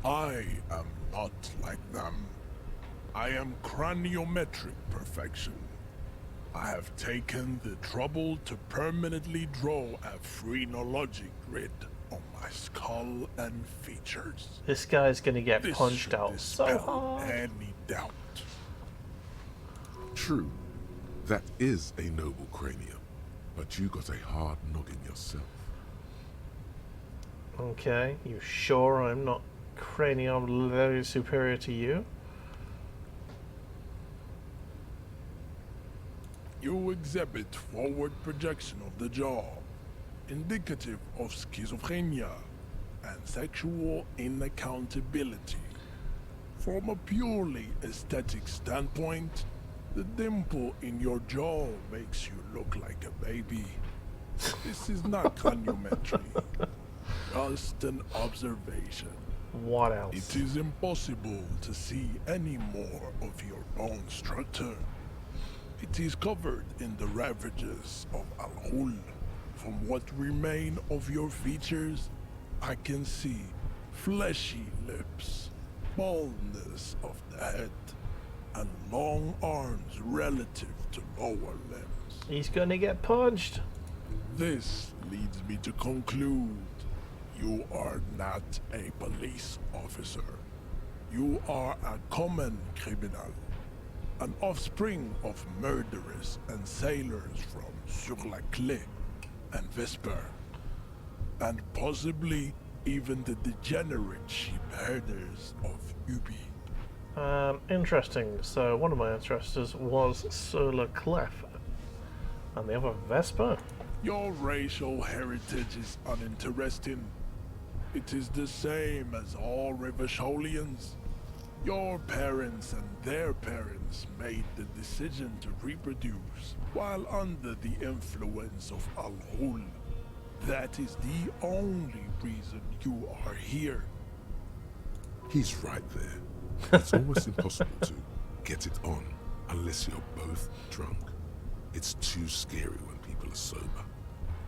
I am not like them. I am craniometric perfection. I have taken the trouble to permanently draw a phrenologic grid on my skull and features. This guy's gonna get This punched should out so dispel hard. any doubt. True, that is a noble cranium, but you got a hard noggin yourself. Okay, you sure I'm not cranially superior to you? You exhibit forward projection of the jaw, indicative of schizophrenia and sexual inaccountability. From a purely aesthetic standpoint, the dimple in your jaw makes you look like a baby. This is not craniometry, just an observation. What else? It is impossible to see any more of your bone structure. It is covered in the ravages of Al-Hul. From what remain of your features, I can see fleshy lips, baldness of the head, and long arms relative to lower limbs. He's gonna get punched. This leads me to conclude you are not a police officer. You are a common criminal, an offspring of murderers and sailors from Sur-la-Clé and Vesper, and possibly even the degenerate sheep herders of Ubi. Interesting. So one of my ancestors was Sur-la-Clef, and the other Vesper. Your racial heritage is uninteresting. It is the same as all Revacholians. Your parents and their parents made the decision to reproduce while under the influence of Al-Hul. That is the only reason you are here. He's right there. It's almost impossible to get it on unless you're both drunk. It's too scary when people are sober.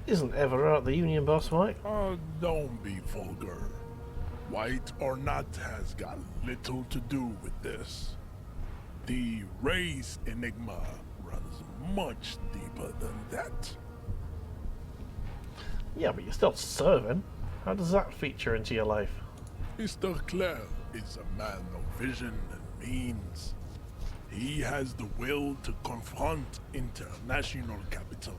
Isn't ever out the Union boss, Mike? Don't be vulgar. White or not has got little to do with this. The race enigma runs much deeper than that. Yeah, but you're still serving. How does that feature into your life? Mr. Clare is a man of vision and means. He has the will to confront international capital.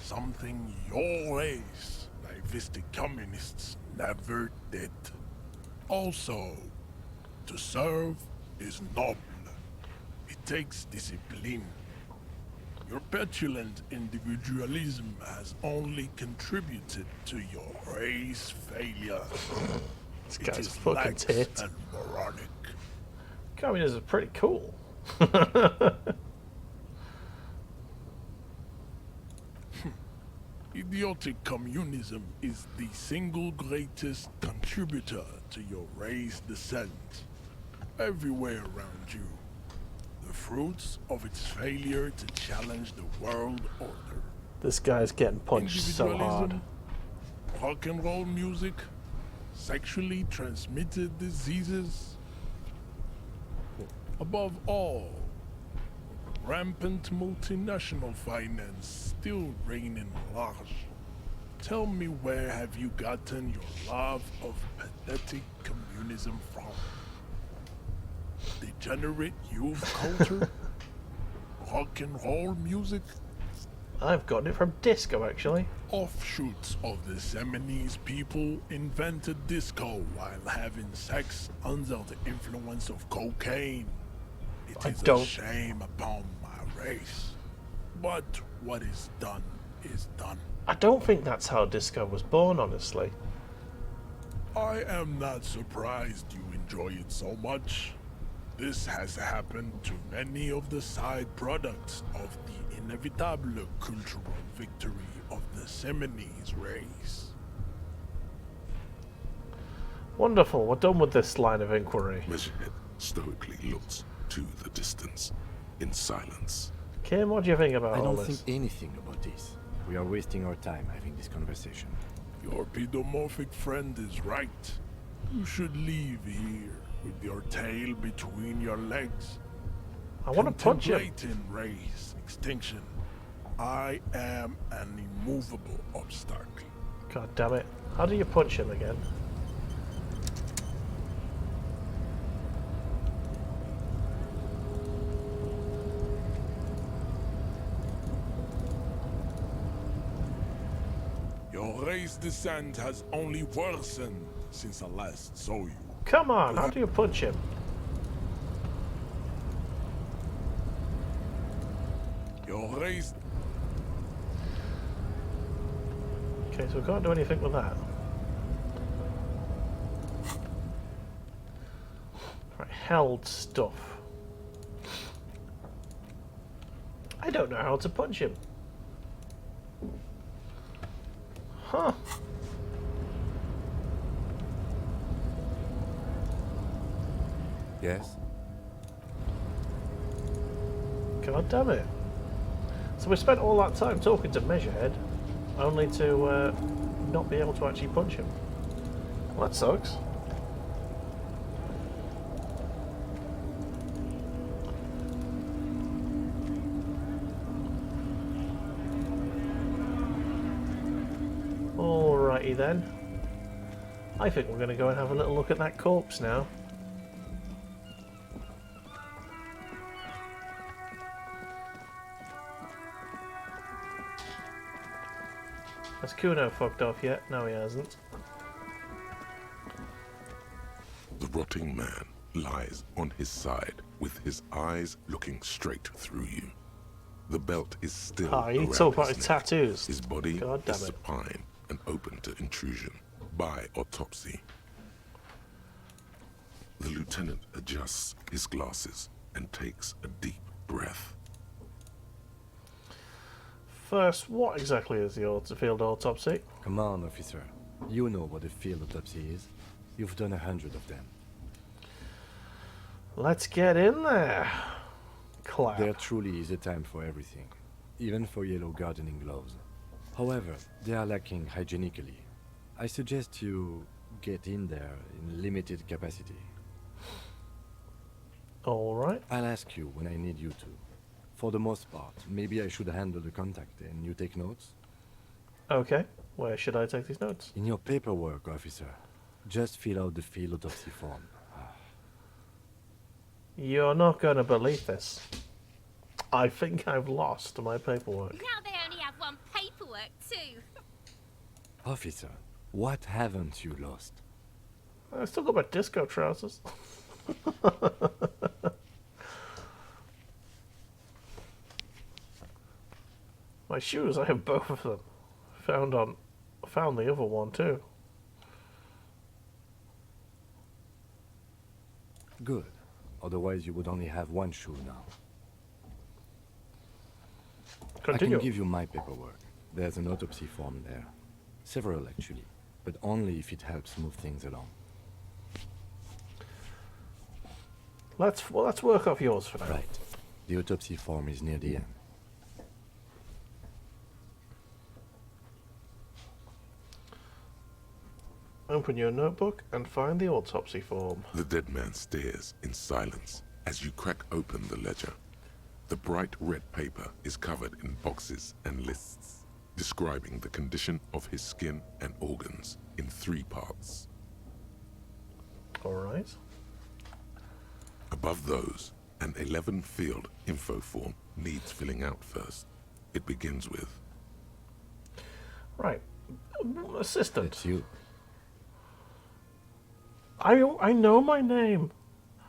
Something your race, naivistic communists, never did. Also, to serve is noble. It takes discipline. Your petulant individualism has only contributed to your race failure. This It guy's is fucking lax tit. and moronic. Communism is pretty cool. Idiotic communism is the single greatest contributor to your race descent. Everywhere around you, the fruits of its failure to challenge the world order. This guy's getting punched so hard. Individualism, rock and roll music, sexually transmitted diseases. Above all, rampant multinational finance still reigning large. Tell me, where have you gotten your love of pathetic communism from? Degenerate youth culture? Rock and roll music? I've gotten it from disco, actually. Offshoots of the Seminoles people invented disco while having sex under the influence of cocaine. It is a shame upon my race. But what is done is done. I don't think that's how disco was born, honestly. I am not surprised you enjoy it so much. This has happened to many of the side products of the inevitable cultural victory of the Seminoles race. Wonderful, we're done with this line of inquiry. Measurehead stoically looks to the distance in silence. Kim, what do you think about I all don't this? think anything about this. We are wasting our time having this conversation. Your pedomorphic friend is right. You should leave here with your tail between your legs. I want to punch him. Contemplating race extinction. I am an immovable obstacle. God damn it. How do you punch him again? Your race descent has only worsened since I last saw you. Come on, how do you punch him? Your race... Okay, so we can't do anything with that. Right, held stuff. I don't know how to punch him. Huh. Yes? God damn it. So we spent all that time talking to Measurehead, only to not be able to actually punch him. Well, that sucks. Alrighty then. I think we're going to go and have a little look at that corpse now. Has Kuno fucked off yet? No, he hasn't. The rotting man lies on his side with his eyes looking straight through you. The belt is still you around talk about his his neck. tattoos. His body God damn is it. supine and open to intrusion by autopsy. The lieutenant adjusts his glasses and takes a deep breath. First, what exactly is the field autopsy? Come on, officer. You know what a field autopsy is. You've done 100 of them. Let's get in there. Clap. There truly is a time for everything, even for yellow gardening gloves. However, they are lacking hygienically. I suggest you get in there in limited capacity. All right. I'll ask you when I need you to. For the most part, maybe I should handle the contact and you take notes? Okay. Where should I take these notes? In your paperwork, officer. Just fill out the field autopsy form. You're not going to believe this. I think I've lost my paperwork. Now they only have one paperwork too. Officer, what haven't you lost? I still got my disco trousers. My shoes, I have both of them. Found the other one too. Good. Otherwise you would only have one shoe now. Continue. I can give you my paperwork. There's an autopsy form there. Several actually, but only if it helps move things along. Let's work off yours for now. Right. The autopsy form is near the end. Open your notebook and find the autopsy form. The dead man stares in silence as you crack open the ledger. The bright red paper is covered in boxes and lists. describing the condition of his skin and organs in 3 parts. Alright. Above those, an 11-field info form needs filling out first. It begins with... Right. Assistant. It's you. I know my name.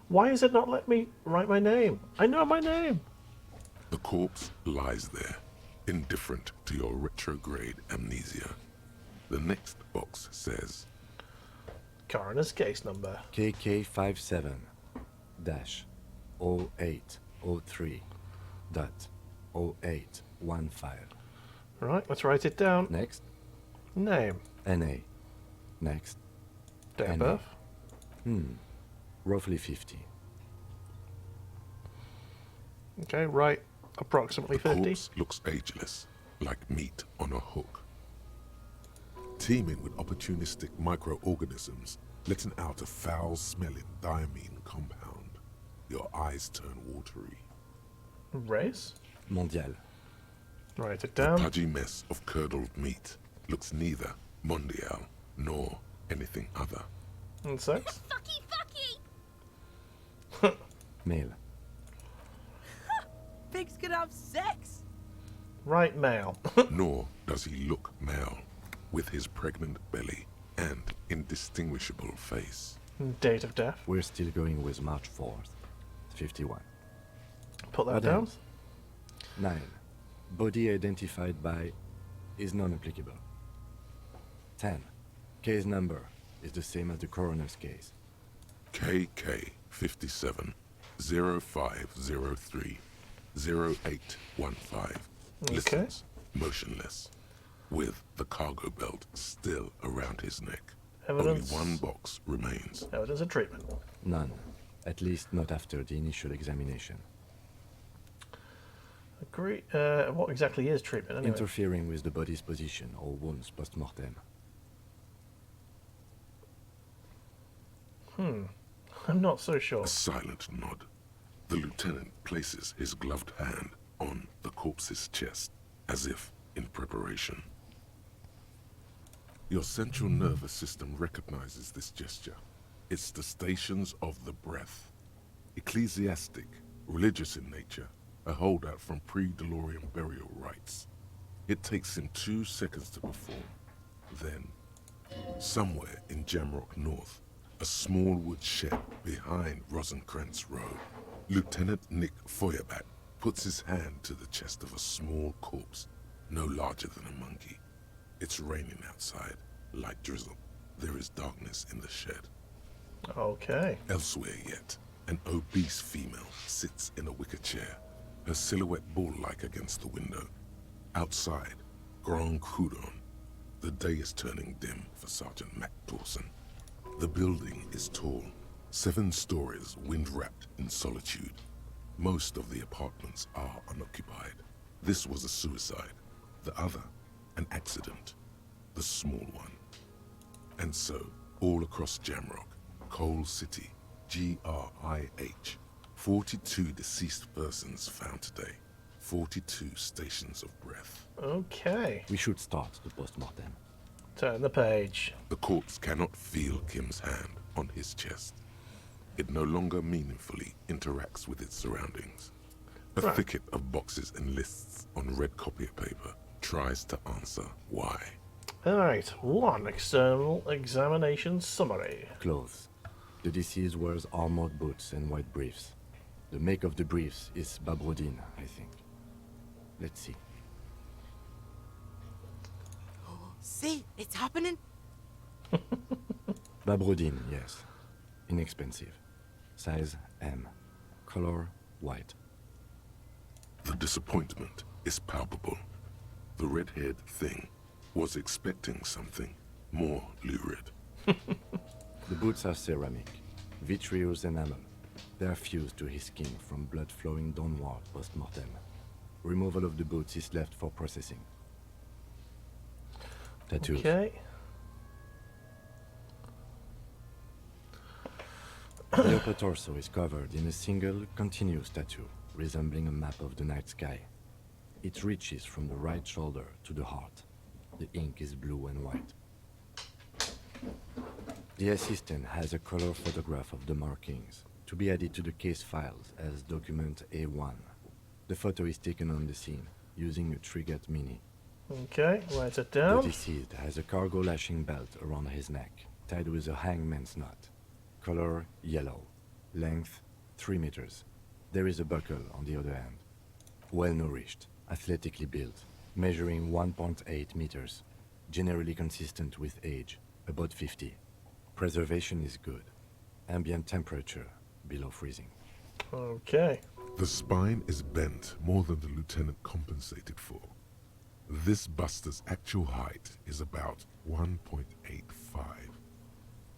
Why is it not let me write my name? I know my name. The corpse lies there, indifferent to your retrograde amnesia. The next box says... Coroner's case number. KK57-0803.0815. Right, let's write it down. Next. Name. NA. Next. Date of NA. birth. Roughly 50. Okay, right. Approximately 50. Corpse looks ageless, like meat on a hook. Teeming with opportunistic microorganisms, letting out a foul-smelling diamine compound. Your eyes turn watery. Race? Mondial. Write it The down. pudgy mess of curdled meat looks neither mondial nor anything other. And sex? Fucky! Male. Pigs can have sex. Right, male. Nor does he look male, with his pregnant belly and indistinguishable face. Date of death. We're still going with March 4th. 51. Put that What down. else? 9. Body identified by is non-applicable. 10. Case number is the same as the coroner's case. KK 57 0503 0815. Listens, motionless, with the cargo belt still around his neck. Evidence. Only 1 box remains. Evidence of treatment. None. At least not after the initial examination. Agree. What exactly is treatment anyway? Interfering with the body's position or wounds post-mortem. I'm not so sure. A silent nod. The lieutenant places his gloved hand on the corpse's chest, as if in preparation. Your central nervous system recognizes this gesture. It's the stations of the breath. Ecclesiastic, religious in nature, a holdout from pre-DeLorean burial rites. It takes him 2 seconds to perform. Then, somewhere in Jamrock North, a small wood shed behind Rosencrantz Road, Lieutenant Nick Feuerbach puts his hand to the chest of a small corpse, no larger than a monkey. It's raining outside, light drizzle. There is darkness in the shed. Okay. Elsewhere yet, an obese female sits in a wicker chair, her silhouette bull-like against the window. Outside, Grand Coudon. The day is turning dim for Sergeant Mac Dawson. The building is tall, 7 stories, wind-wrapped in solitude. Most of the apartments are unoccupied. This was a suicide. The other, an accident. The small one. And so, all across Jamrock, Coal City, GRIH, 42 deceased persons found today. 42 stations of breath. Okay. We should start the post-mortem. Turn the page. The corpse cannot feel Kim's hand on his chest. It no longer meaningfully interacts with its surroundings. A Right. thicket of boxes and lists on red copier paper tries to answer why. Alright, 1 external examination summary. Clothes. The deceased wears armored boots and white briefs. The make of the briefs is Babrodine, I think. Let's see. See, it's happening. Babrodine, yes. Inexpensive. Size M. Color white. The disappointment is palpable. The red-haired thing was expecting something more lurid. The boots are ceramic. Vitreous enamel. They are fused to his skin from blood flowing downward post-mortem. Removal of the boots is left for processing. Tattoos. Okay. The upper torso is covered in a single, continuous tattoo, resembling a map of the night sky. It reaches from the right shoulder to the heart. The ink is blue and white. The assistant has a color photograph of the markings to be added to the case files as document A1. The photo is taken on the scene using a Trigat Mini. Okay, write it down. The deceased has a cargo lashing belt around his neck, tied with a hangman's knot. Color yellow. Length 3 meters. There is a buckle on the other end. Well nourished, athletically built, measuring 1.8 meters. Generally consistent with age, about 50. Preservation is good. Ambient temperature below freezing. Okay. The spine is bent more than the lieutenant compensated for. This buster's actual height is about 1.85.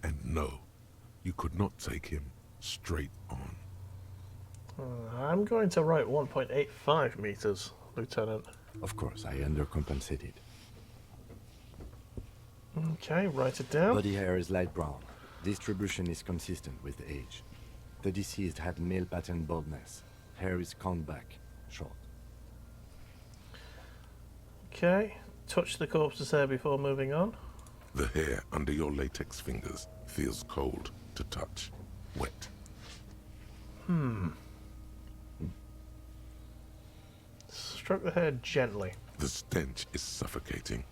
And no, you could not take him straight on. I'm going to write 1.85 meters, Lieutenant. Of course, I undercompensated. Okay, write it down. Body hair is light brown. Distribution is consistent with age. The deceased had male pattern baldness. Hair is combed back, short. Okay, touch the corpse's hair before moving on. The hair under your latex fingers feels cold to touch, wet. Stroke the hair gently. The stench is suffocating.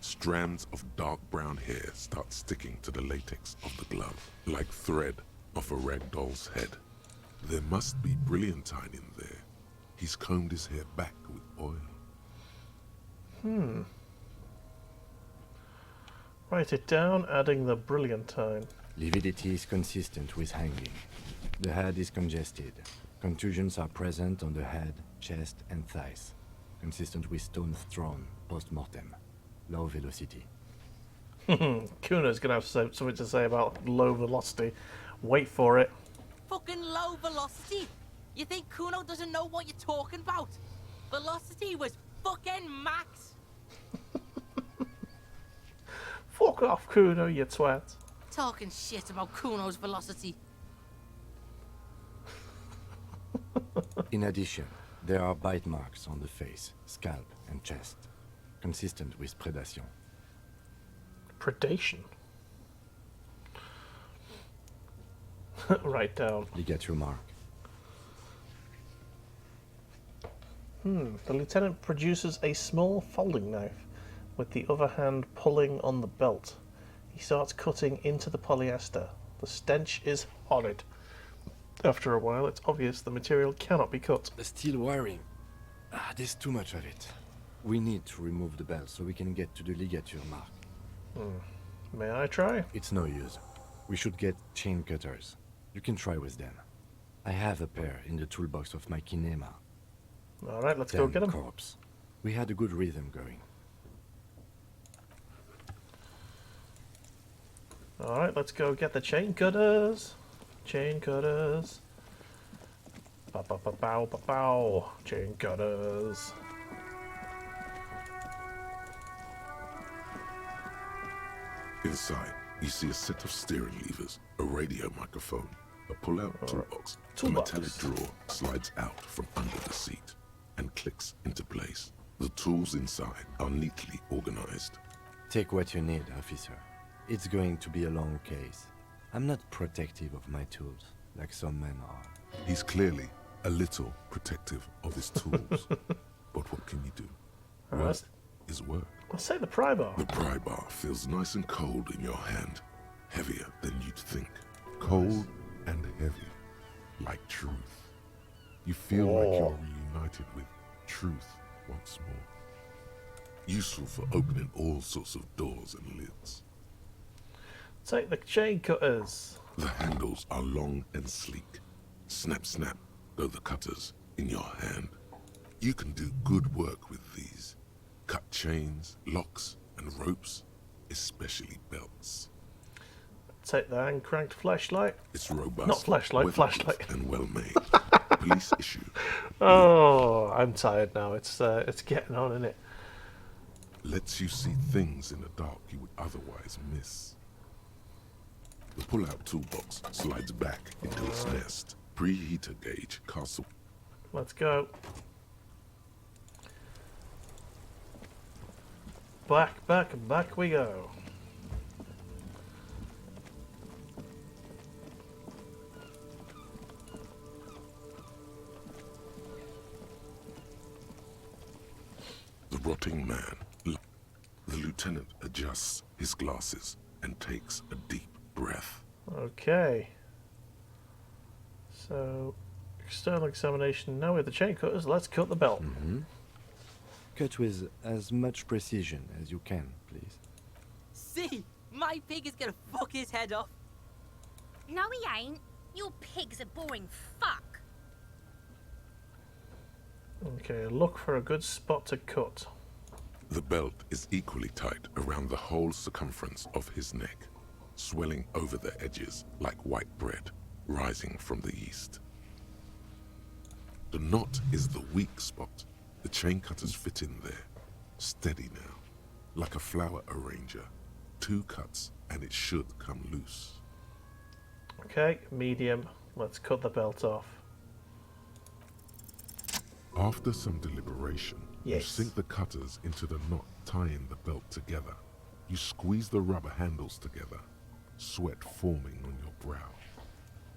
Strands of dark brown hair start sticking to the latex of the glove, like thread off a rag doll's head. There must be brilliantine in there. He's combed his hair back with oil. Write it down, adding the brilliantine. Lividity is consistent with hanging. The head is congested. Contusions are present on the head, chest, and thighs. Consistent with stones thrown post-mortem. Low velocity. Kuno's gonna have something to say about low velocity. Wait for it. Fucking low velocity? You think Kuno doesn't know what you're talking about? Velocity was fucking max. Fuck off, Kuno, you twat. Talking shit about Kuno's velocity. In addition, there are bite marks on the face, scalp, and chest. Consistent with predation. Predation? Write down. Ligature mark. The lieutenant produces a small folding knife, with the other hand pulling on the belt. He starts cutting into the polyester. The stench is horrid. After a while, it's obvious the material cannot be cut. The steel wiring. There's too much of it. We need to remove the belt so we can get to the ligature mark. May I try? It's no use. We should get chain cutters. You can try with them. I have a pair in the toolbox of my kinema. Alright, let's go get them. Corpse. We had a good rhythm going. Alright, let's go get the chain cutters. Chain cutters. Ba-ba-ba-bow-ba-bow. Chain cutters. Inside, you see a set of steering levers, a radio microphone, a pull-out toolbox. The metallic drawer slides out from under the seat and clicks into place. The tools inside are neatly organized. Take what you need, officer. It's going to be a long case. I'm not protective of my tools, like some men are. He's clearly a little protective of his tools. But what can you do? Work is work. Let's say the pry bar. The pry bar feels nice and cold in your hand. Heavier than you'd think. Cold and heavy. Like truth. You feel like you're reunited with truth once more. Useful for opening all sorts of doors and lids. Take the chain cutters. The handles are long and sleek. Snap, snap, go the cutters in your hand. You can do good work with these. Cut chains, locks, and ropes, especially belts. Take the hand-cranked flashlight. It's robust. Not flashlight, flashlight. And well made. Police issue. Oh, I'm tired now. It's getting on, isn't it? Lets you see things in the dark you would otherwise miss. The pull-out toolbox slides back into its nest. Preheater gauge castle. Let's go. back we go. The rotting man. The lieutenant adjusts his glasses and takes a deep breath. Okay. So, external examination. Now with the chain cutters, let's cut the belt. Cut with as much precision as you can, please. See, my pig is gonna fuck his head off. No, he ain't. Your pig's a boring fuck. Okay, look for a good spot to cut. The belt is equally tight around the whole circumference of his neck, swelling over the edges like white bread rising from the yeast. The knot is the weak spot. The chain cutters fit in there, steady now, like a flower arranger. 2 cuts and it should come loose. Okay, medium. Let's cut the belt off. After some deliberation, you Yes. sink the cutters into the knot tying the belt together. You squeeze the rubber handles together, sweat forming on your brow.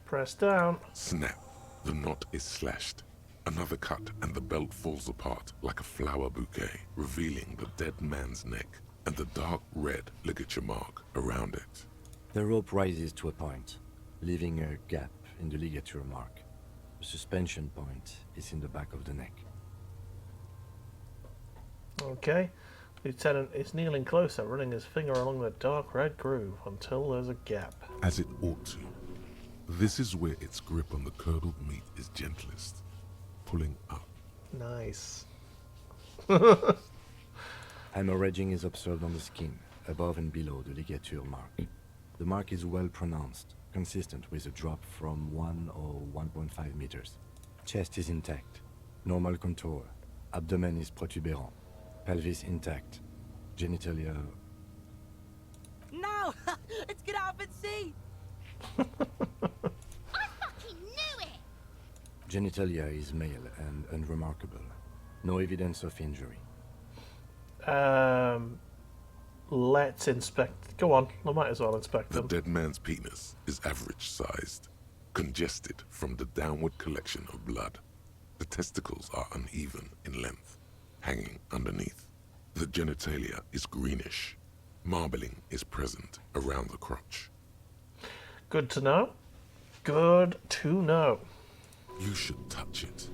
Press down. Snap! The knot is slashed. Another cut and the belt falls apart like a flower bouquet, revealing the dead man's neck and the dark red ligature mark around it. The rope rises to a point, leaving a gap in the ligature mark. The suspension point is in the back of the neck. Okay. Lieutenant is kneeling closer, running his finger along the dark red groove until there's a gap. As it ought to. This is where its grip on the curdled meat is gentlest, pulling up. Nice. Hemorrhaging is observed on the skin, above and below the ligature mark. The mark is well pronounced, consistent with a drop from 1 or 1.5 meters. Chest is intact, normal contour. Abdomen is protuberant. Pelvis intact. Genitalia... No! It's gonna happen, see! I fucking knew it! Genitalia is male and unremarkable. No evidence of injury. Let's inspect. Go on, I might as well inspect The them. dead man's penis is average sized, congested from the downward collection of blood. The testicles are uneven in length, hanging underneath. The genitalia is greenish. Marbling is present around the crotch. Good to know. Good to know. You should touch it.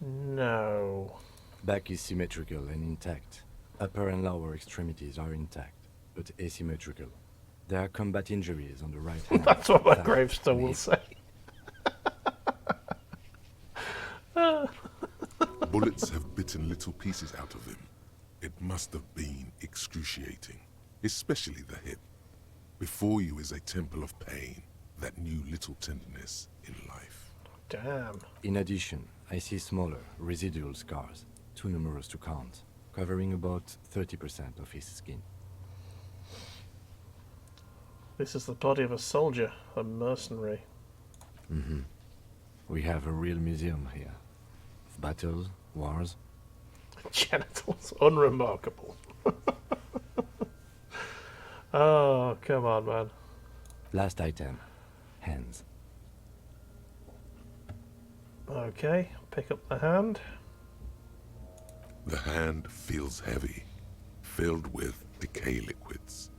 No. Back is symmetrical and intact. Upper and lower extremities are intact, but asymmetrical. There are combat injuries on the right hand. That's what my thigh, gravestone will knee. say. Bullets have bitten little pieces out of him. It must have been excruciating, especially the hip. Before you is a temple of pain that knew little tenderness in life. Damn. In addition, I see smaller, residual scars, too numerous to count, covering about 30% of his skin. This is the body of a soldier, a mercenary. We have a real museum here. Of battles, wars. Genitals, unremarkable. Oh, come on, man. Last item, hands. Okay, pick up the hand. The hand feels heavy, filled with decay liquids,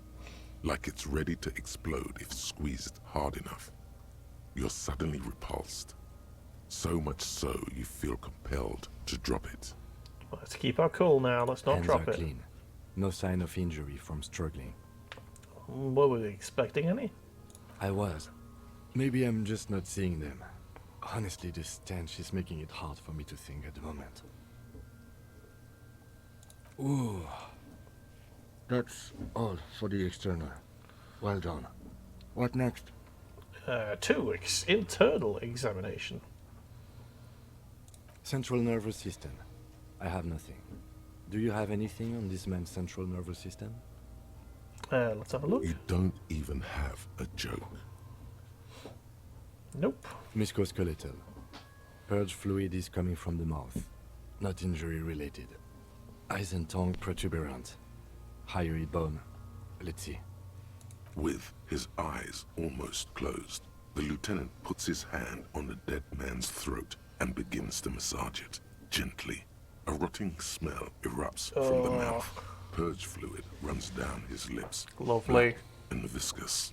like it's ready to explode if squeezed hard enough. You're suddenly repulsed, so much so you feel compelled to drop it. Let's keep our cool now, let's not Hands drop are it. clean. No sign of injury from struggling. Were we expecting any? I was. Maybe I'm just not seeing them. Honestly, the stench is making it hard for me to think at the moment. Ooh. That's all for the external. Well done. What next? Two, internal examination. Central nervous system. I have nothing. Do you have anything on this man's central nervous system? Let's have a look. You don't even have a joke. Nope. Musculoskeletal. Purge fluid is coming from the mouth. Not injury related. Eyes and tongue protuberant. Hyoid bone. Let's see. With his eyes almost closed, the lieutenant puts his hand on the dead man's throat and begins to massage it, gently. A rotting smell erupts from the mouth. Purge fluid runs down his lips. Lovely. And viscous.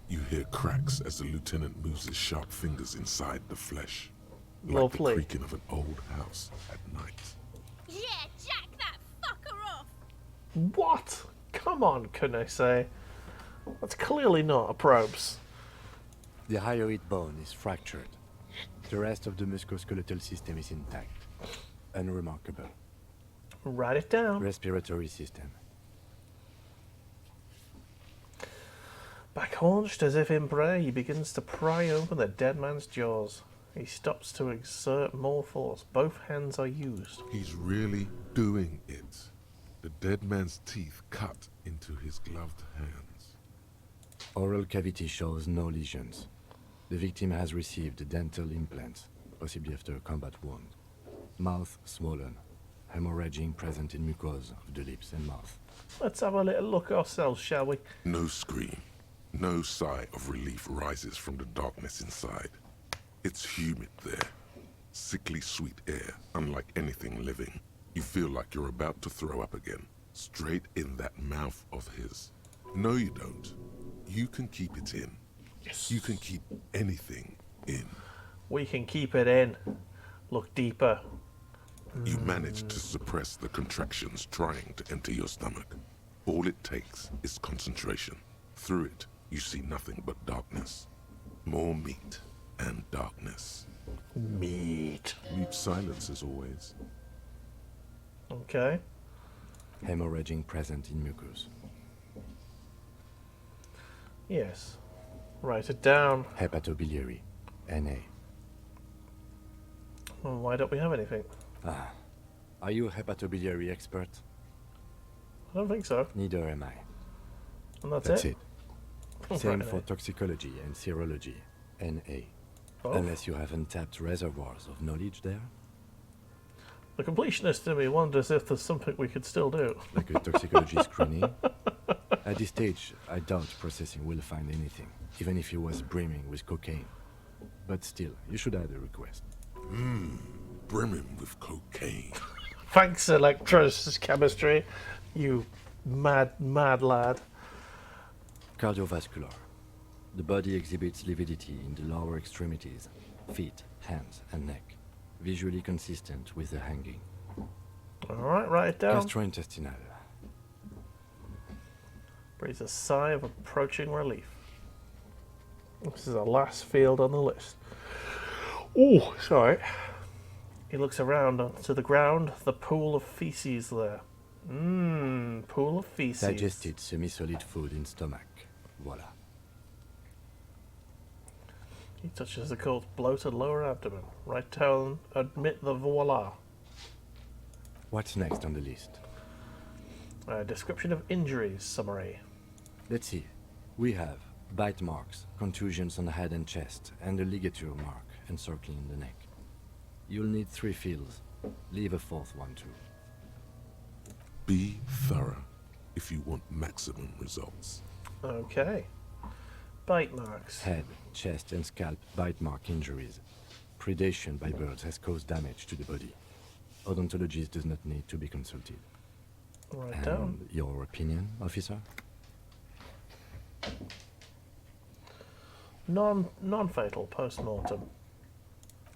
You hear cracks as the lieutenant moves his sharp fingers inside the flesh. Like the creaking of an old house at night. Yeah, jack that fucker off! What? Come on, can I say? That's clearly not a probes. The hyoid bone is fractured. The rest of the musculoskeletal system is intact. Unremarkable. Write it down. Respiratory system. Back haunched as if in prayer, he begins to pry open the dead man's jaws. He stops to exert more force. Both hands are used. He's really doing it. The dead man's teeth cut into his gloved hands. Oral cavity shows no lesions. The victim has received dental implants, possibly after a combat wound. Mouth swollen. Hemorrhaging present in mucosa of the lips and mouth. Let's have a little look ourselves, shall we? No scream. No sigh of relief rises from the darkness inside. It's humid there. Sickly sweet air, unlike anything living. You feel like you're about to throw up again. Straight in that mouth of his. No, you don't. You can keep it in. Yes. You can keep anything in. We can keep it in. Look deeper. You manage to suppress the contractions trying to enter your stomach. All it takes is concentration. Through it, you see nothing but darkness. More meat and darkness. Meat. Mute silence as always. Okay. Hemorrhaging present in mucus. Yes. Write it down. Hepatobiliary. Na. Well, why don't we have anything? Ah. Are you a hepatobiliary expert? I don't think so. Neither am I. And that's it. it. Same Right, for toxicology and serology. Na. Both? Unless you have untapped reservoirs of knowledge there. The completionist in me wonders if there's something we could still do. Like a toxicology screening. At this stage, I doubt processing will find anything, even if he was brimming with cocaine. But still, you should add a request. Brimming with cocaine. Thanks, electrochemistry, you mad lad. Cardiovascular. The body exhibits lividity in the lower extremities, feet, hands, and neck. Visually consistent with the hanging. Alright, write it down. Gastrointestinal. Breathes a sigh of approaching relief. This is the last field on the list. Oh, sorry. He looks around to the ground, the pool of feces there. Pool of feces. Digested semi-solid food in stomach. Voila. He touches the cold, bloated lower abdomen. Right down, admit the voila. What's next on the list? Description of injuries summary. Let's see. We have bite marks, contusions on the head and chest, and a ligature mark encircling the neck. You'll need 3 fields. Leave a 4th one too. Be thorough if you want maximum results. Okay. Bite marks. Head, chest, and scalp bite mark injuries. Predation by birds has caused damage to the body. Odontologist does not need to be consulted. Write And down. your opinion, officer? Non-fatal post-mortem.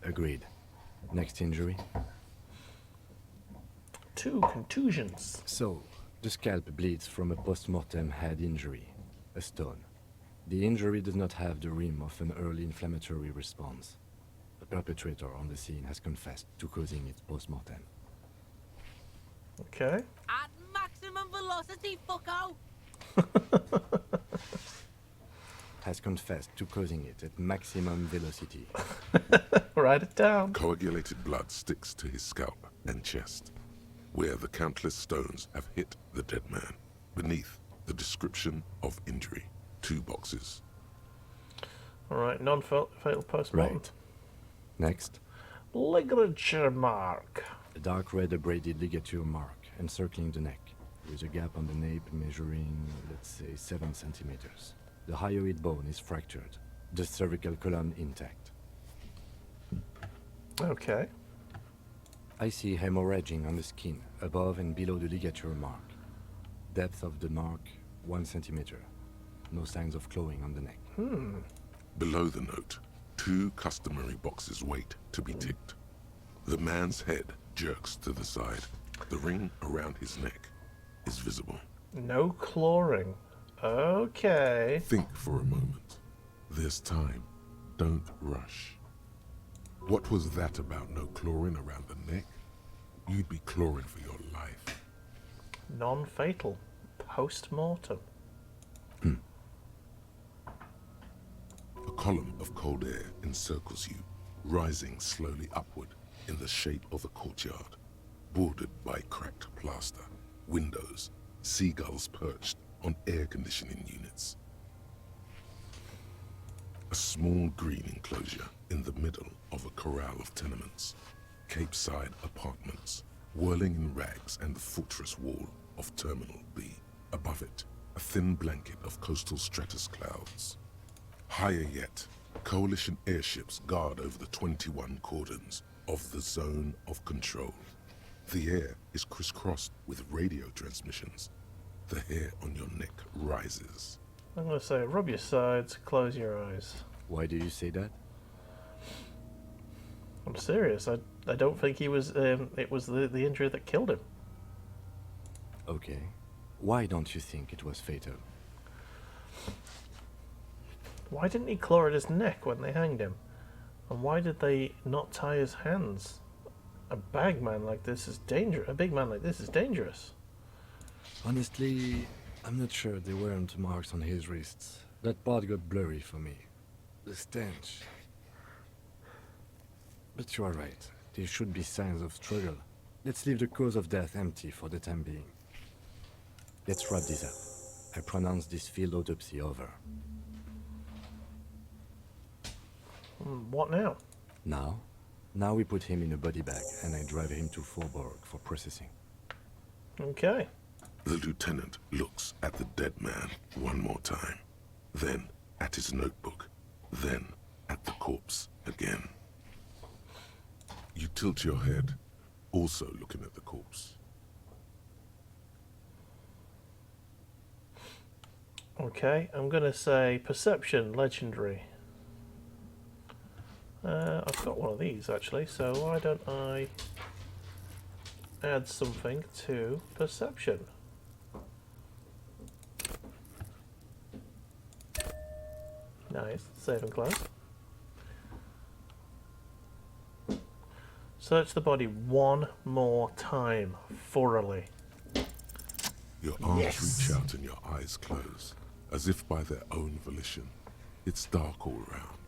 Agreed. Next injury? 2 contusions. So, the scalp bleeds from a post-mortem head injury, a stone. The injury does not have the rim of an early inflammatory response. The perpetrator on the scene has confessed to causing it post-mortem. Okay. At maximum velocity, fucko! Has confessed to causing it at maximum velocity. Write it down. Coagulated blood sticks to his scalp and chest, where the countless stones have hit the dead man. Beneath, the description of injury. 2 boxes. Alright, non-fatal post-mortem. Right. Next. Ligature mark. A dark red abraded ligature mark encircling the neck, with a gap on the nape measuring, let's say, 7 centimeters. The hyoid bone is fractured, the cervical column intact. Okay. I see hemorrhaging on the skin, above and below the ligature mark. Depth of the mark, 1 centimeter. No signs of clawing on the neck. Below the note, 2 customary boxes wait to be ticked. The man's head jerks to the side. The ring around his neck is visible. No clawing. Okay. Think for a moment. There's time. Don't rush. What was that about no clawing around the neck? You'd be clawing for your life. Non-fatal. Post-mortem. A column of cold air encircles you, rising slowly upward in the shape of a courtyard, bordered by cracked plaster, windows, seagulls perched on air conditioning units. A small green enclosure in the middle of a corral of tenements, Cape-side apartments, whirling in rags, and the fortress wall of Terminal B. Above it, a thin blanket of coastal stratus clouds. Higher yet, coalition airships guard over the 21 cordons of the zone of control. The air is crisscrossed with radio transmissions. The hair on your neck rises. I'm going to say, rub your sides, close your eyes. Why do you say that? I'm serious. I don't think he was. It was the injury that killed him. Okay. Why don't you think it was fatal? Why didn't he claw at his neck when they hanged him? And why did they not tie his hands? A big man like this is dangerous. A big man like this is dangerous. Honestly, I'm not sure there weren't marks on his wrists. That part got blurry for me. The stench. But you are right. There should be signs of struggle. Let's leave the cause of death empty for the time being. Let's wrap this up. I pronounce this field autopsy over. What now? Now we put him in a body bag and I drive him to Faubourg for processing. Okay. The lieutenant looks at the dead man one more time, then at his notebook, then at the corpse again. You tilt your head, also looking at the corpse. Okay, I'm going to say perception, legendary. I've got one of these actually, so why don't I add something to perception? Nice, save and close. Search the body one more time, thoroughly. Your arms reach out and your eyes close, as if by their own volition. It's dark all around.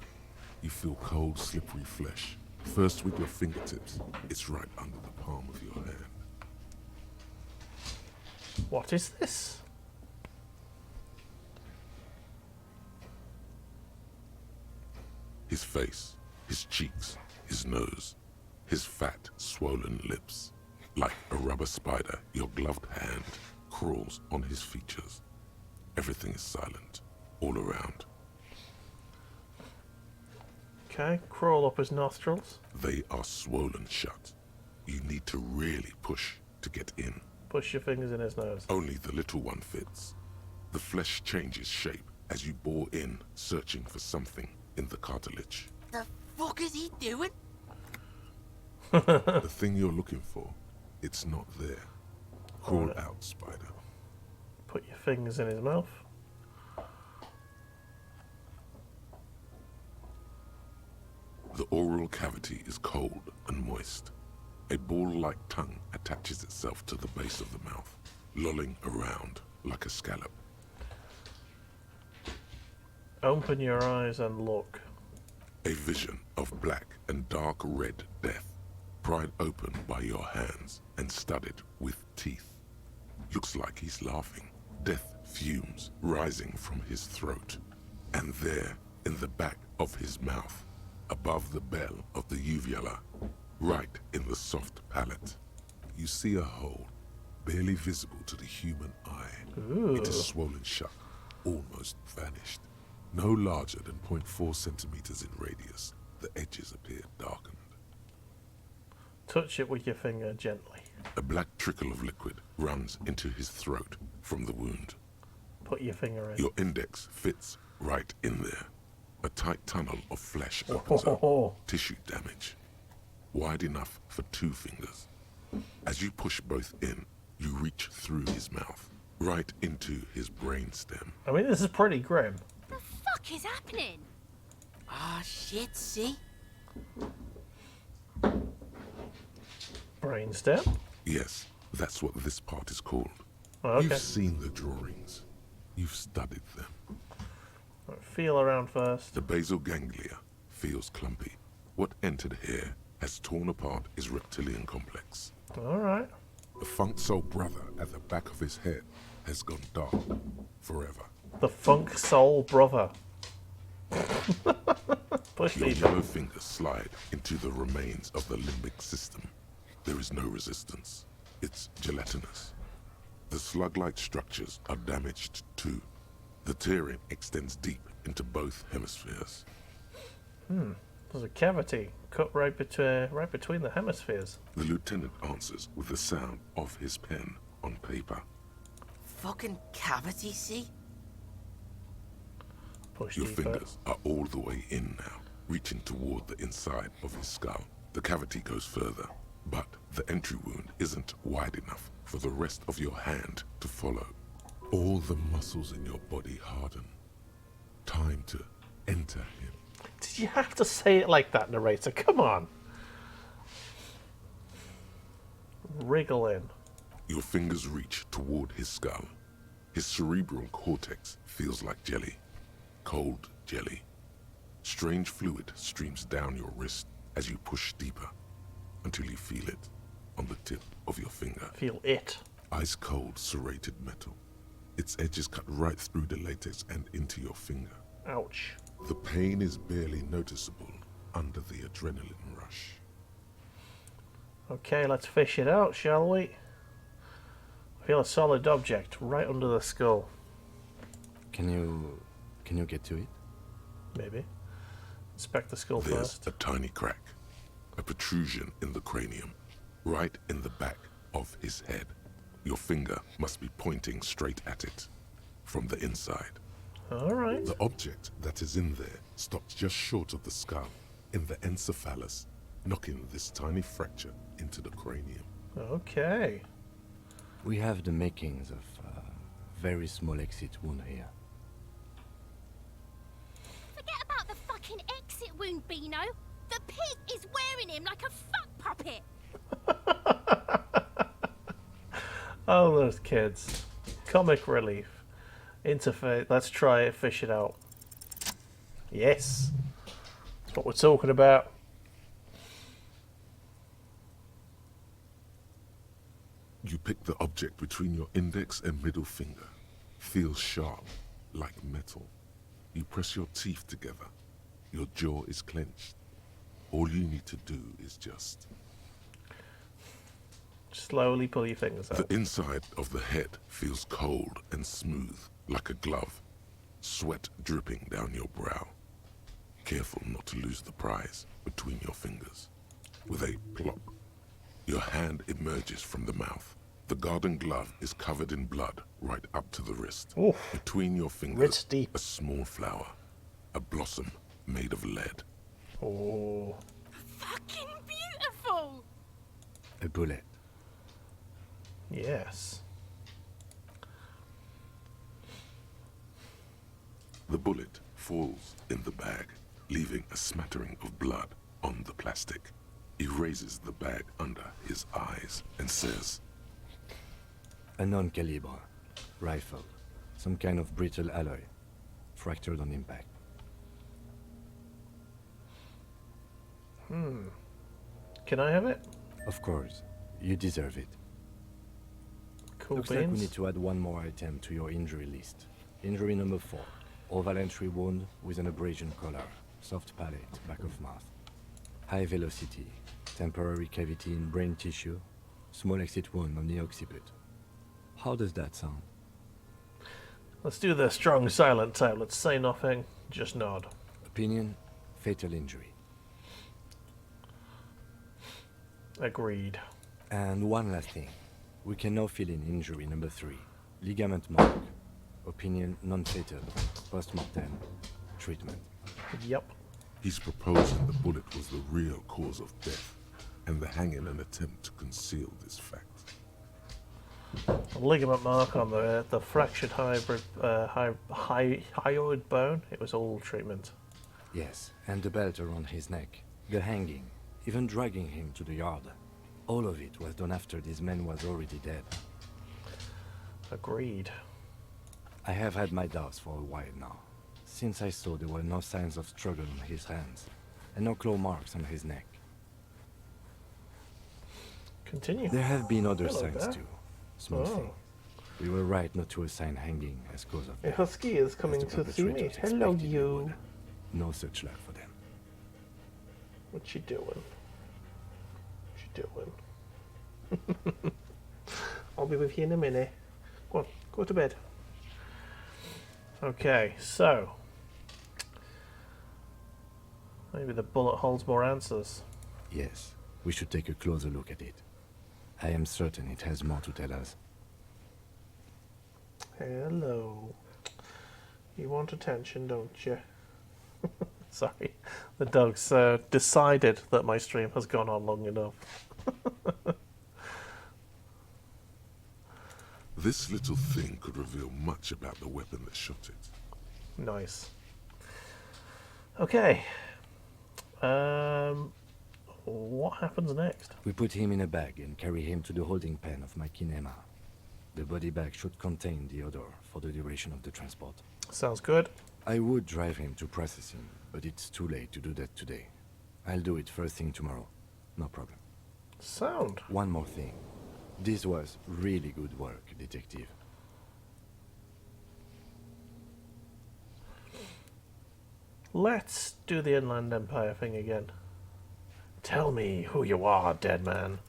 You feel cold, slippery flesh. First with your fingertips, it's right under the palm of your hand. What is this? His face, his cheeks, his nose, his fat, swollen lips. Like a rubber spider, your gloved hand crawls on his features. Everything is silent, all around. Okay, crawl up his nostrils. They are swollen shut. You need to really push to get in. Push your fingers in his nose. Only the little one fits. The flesh changes shape as you bore in, searching for something in the cartilage. The fuck is he doing? The thing you're looking for, it's not there. Crawl out, spider. Put your fingers in his mouth. The oral cavity is cold and moist. A ball-like tongue attaches itself to the base of the mouth, lolling around like a scallop. Open your eyes and look. A vision of black and dark red death, pried open by your hands and studded with teeth. Looks like he's laughing. Death fumes rising from his throat. And there, in the back of his mouth, above the bell of the uvula, right in the soft palate. You see a hole, barely visible to the human eye. Ooh. It is swollen shut, almost vanished. No larger than 0.4 centimeters in radius, the edges appear darkened. Touch it with your finger gently. A black trickle of liquid runs into his throat from the wound. Put your finger in. Your index fits right in there. A tight tunnel of flesh opens up. Tissue damage. Wide enough for 2 fingers. As you push both in, you reach through his mouth, right into his brainstem. I mean, this is pretty grim. The fuck is happening? Ah, shit, see? Brainstem? Yes, that's what this part is called. Oh, okay. You've seen the drawings. You've studied them. Right, feel around first. The basal ganglia feels clumpy. What entered here has torn apart his reptilian complex. Alright. The funk soul brother at the back of his head has gone dark forever. The funk soul brother. Push Your me. yellow fingers slide into the remains of the limbic system. There is no resistance. It's gelatinous. The slug-like structures are damaged too. The tearing extends deep into both hemispheres. There's a cavity cut right between the hemispheres. The lieutenant answers with the sound of his pen on paper. Fucking cavity, see? Push Your deeper. fingers are all the way in now, reaching toward the inside of his skull. The cavity goes further, but the entry wound isn't wide enough for the rest of your hand to follow. All the muscles in your body harden. Time to enter him. Did you have to say it like that, narrator? Come on. Wriggle in. Your fingers reach toward his skull. His cerebral cortex feels like jelly. Cold jelly. Strange fluid streams down your wrist as you push deeper until you feel it on the tip of your finger. Feel it. Ice cold serrated metal. Its edges cut right through the latex and into your finger. Ouch. The pain is barely noticeable under the adrenaline rush. Okay, let's fish it out, shall we? I feel a solid object right under the skull. Can you get to it? Maybe. Inspect the skull There's first. a tiny crack. A protrusion in the cranium. Right in the back of his head. Your finger must be pointing straight at it. From the inside. Alright. The object that is in there stops just short of the skull, in the encephalus, knocking this tiny fracture into the cranium. Okay. We have the makings of a very small exit wound here. Forget about the fucking exit wound, Beano. The pig is wearing him like a fuck puppet. Oh, those kids. Comic relief. Interface. Let's try it. Fish it out. Yes. That's what we're talking about. You pick the object between your index and middle finger. Feels sharp, like metal. You press your teeth together. Your jaw is clenched. All you need to do is just... Slowly pull your fingers out. The inside of the head feels cold and smooth, like a glove. Sweat dripping down your brow. Careful not to lose the prize between your fingers. With a plop, your hand emerges from the mouth. The garden glove is covered in blood right up to the wrist. Oof. Between your fingers, Wrist deep. a small flower. A blossom made of lead. Oh. Fucking beautiful. A bullet. Yes. The bullet falls in the bag, leaving a smattering of blood on the plastic. He raises the bag under his eyes and says, A non-caliber rifle. Some kind of brittle alloy. Fractured on impact. Can I have it? Of course. You deserve it. Cool Looks like we beans. need to add one more item to your injury list. Injury number 4. Oval entry wound with an abrasion collar. Soft palate, back of mouth. High velocity. temporary cavity in brain tissue, small exit wound on the occiput. How does that sound? Let's do the strong silent type. Let's say nothing, just nod. Opinion, fatal injury. Agreed. And one last thing. We can now fill in injury number 3. Ligament mark. Opinion, non-fatal. Post-mortem. Treatment. Yep. He's proposing the bullet was the real cause of death, and the hanging an attempt to conceal this fact. A ligament mark on the fractured hyoid bone. It was all treatment. Yes, and the belt around his neck. The hanging. Even dragging him to the yard. All of it was done after this man was already dead. Agreed. I have had my doubts for a while now, since I saw there were no signs of struggle on his hands, and no claw marks on his neck. Continue. There have been other Hello signs there. too. Small things. We were right not to assign hanging as cause of A death. husky is as coming the to see me. perpetrators Hello, expected we you. would. No such luck for them. What you doing? What you doing? I'll be with you in a minute. Go on, go to bed. Okay, so maybe the bullet holds more answers. Yes, we should take a closer look at it. I am certain it has more to tell us. Hello. You want attention, don't you? Sorry, the dog's decided that my stream has gone on long enough. This little thing could reveal much about the weapon that shot it. Nice. Okay. What happens next? We put him in a bag and carry him to the holding pen of my kinema. The body bag should contain the odor for the duration of the transport. Sounds good. I would drive him to processing, but it's too late to do that today. I'll do it first thing tomorrow. No problem. Sound. One more thing. This was really good work, detective. Let's do the Inland Empire thing again. Tell me who you are, dead man.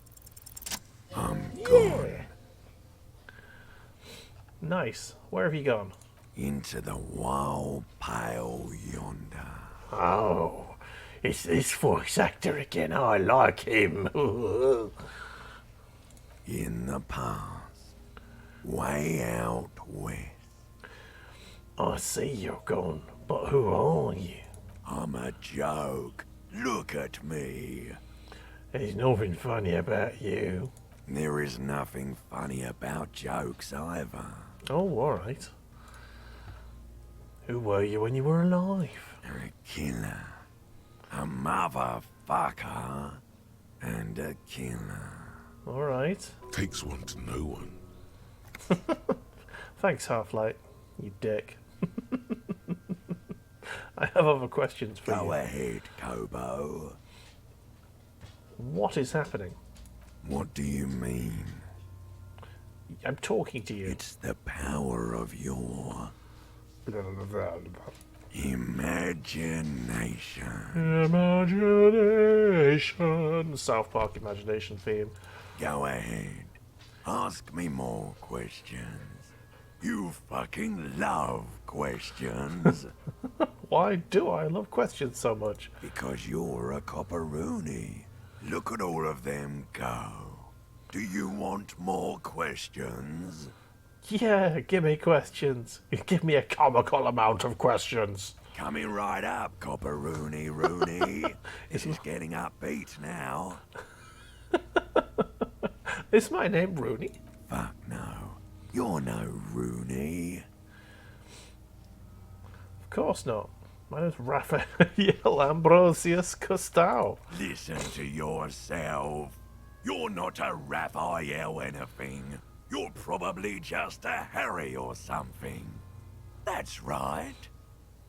I'm gone. Nice. Where have you gone? Into the wild pale yonder. Oh, it's this voice actor again. I like him. In the past, way out west. I see you're gone, but who are you? I'm a joke. Look at me. There's nothing funny about you. There is nothing funny about jokes either. Oh, alright. Who were you when you were alive? A killer. A motherfucker. And a killer. Alright. Takes one to know one. Thanks, Half-Light, you dick. I have other questions for you. Go ahead, Kobo. What is happening? What do you mean? I'm talking to you. It's the power of your imagination. Imagination. South Park imagination theme. Go ahead. Ask me more questions. You fucking love questions. Why do I love questions so much? Because you're a copperoonie. Look at all of them go. Do you want more questions? Yeah, give me questions. Give me a comical amount of questions. Coming right up, copperoonie Rooney. This is getting upbeat now. Is my name Rooney? Fuck no. You're no Rooney. Of course not. My name's Raphael Ambrosius Costau. Listen to yourself. You're not a Raphael anything. You're probably just a Harry or something. That's right.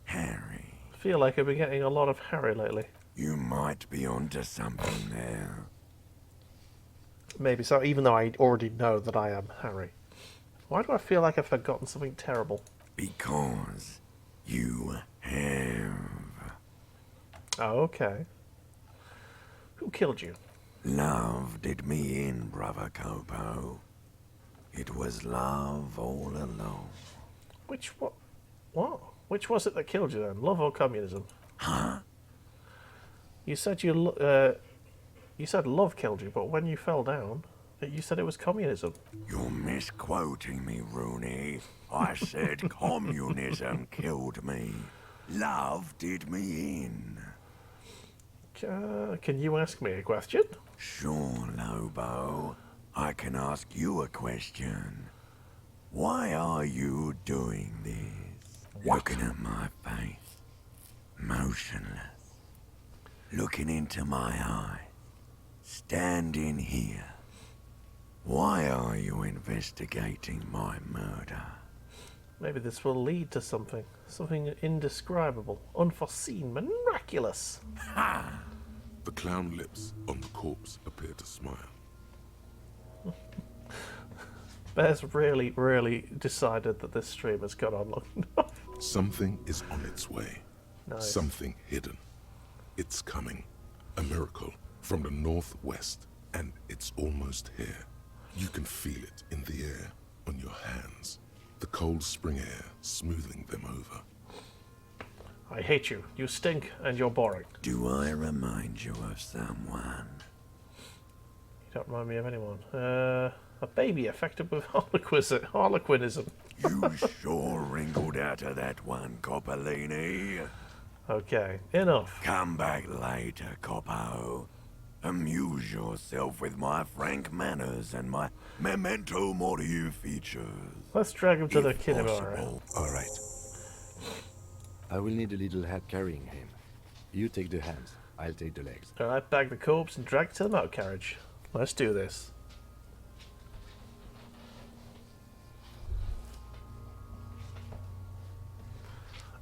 Harry. I feel like I've been getting a lot of Harry lately. You might be onto something there. Maybe so, even though I already know that I am Harry. Why do I feel like I've forgotten something terrible? Because you have. Oh, okay. Who killed you? Love did me in, brother Copo. It was love all along. What? Which was it that killed you then? Love or communism? Huh? You said you said love killed you, but when you fell down, you said it was communism. You're misquoting me, Rooney. I said communism killed me. Love did me in. Can you ask me a question? Sure, Lobo. I can ask you a question. Why are you doing this? What? Looking at my face. Motionless. Looking into my eyes. Standing here. Why are you investigating my murder? Maybe this will lead to something. Something indescribable, unforeseen, miraculous. Ha! The clown lips on the corpse appear to smile. Bear's really decided that this stream has gone on long enough. Something is on its way. Nice. Something hidden. It's coming. A miracle from the northwest, and it's almost here. You can feel it in the air, on your hands. The cold spring air smoothing them over. I hate you. You stink, and you're boring. Do I remind you of someone? You don't remind me of anyone. A baby affected with harlequinism. You sure wrinkled out of that one, Coppolini. Okay, enough. Come back later, Coppo. Amuse yourself with my frank manners and my memento mori features. Let's drag him to the If Kinevara. possible. All right. I will need a little help carrying him. You take the hands. I'll take the legs. Alright, bag the corpse and drag it to the motor carriage. Let's do this.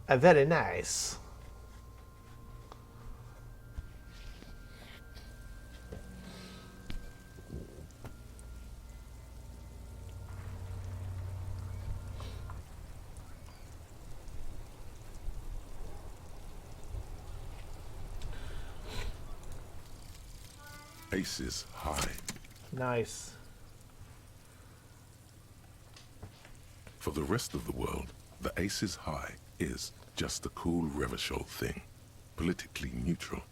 Very nice. Aces high. Nice. For the rest of the world, the Aces High is just a cool Revachol thing, politically neutral.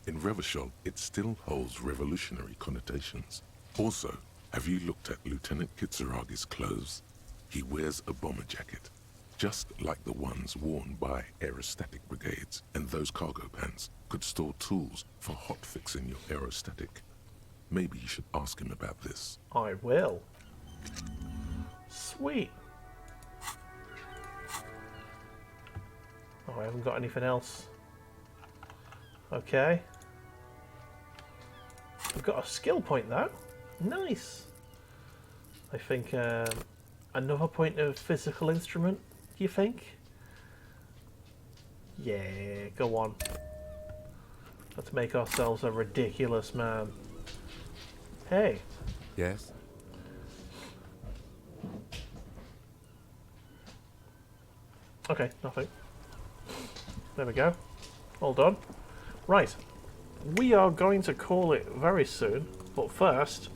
In Revachol, it still holds revolutionary connotations. Also, have you looked at Lieutenant Kitsuragi's clothes? He wears a bomber jacket, just like the ones worn by aerostatic brigades, and those cargo pants could store tools for hotfixing your aerostatic. Maybe you should ask him about this. I will. Sweet. Oh, I haven't got anything else. Okay. We've got a skill point though. Nice. I think another point of physical instrument, you think? Yeah, go on. Let's make ourselves a ridiculous man. Hey. Yes? Okay, nothing. There we go. All done. Right. We are going to call it very soon, but first,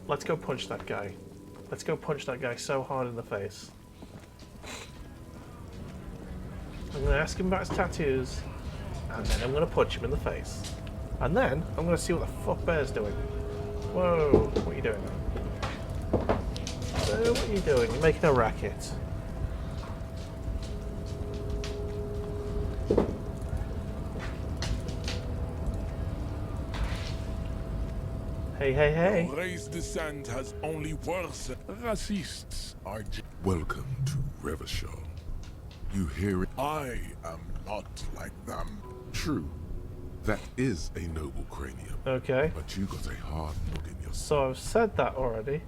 let's go punch that guy. Let's go punch that guy so hard in the face. I'm going to ask him about his tattoos, and then I'm going to punch him in the face. And then, I'm going to see what the fuck Bear's doing. Whoa, what are you doing? What are you doing? You're making a racket. Hey, hey, hey. Your race descent has only worsened. Racists are Welcome to Revachol. You hear it? I am not like them. True. That is a noble cranium. Okay. But you got a hard look in your... So I've said that already.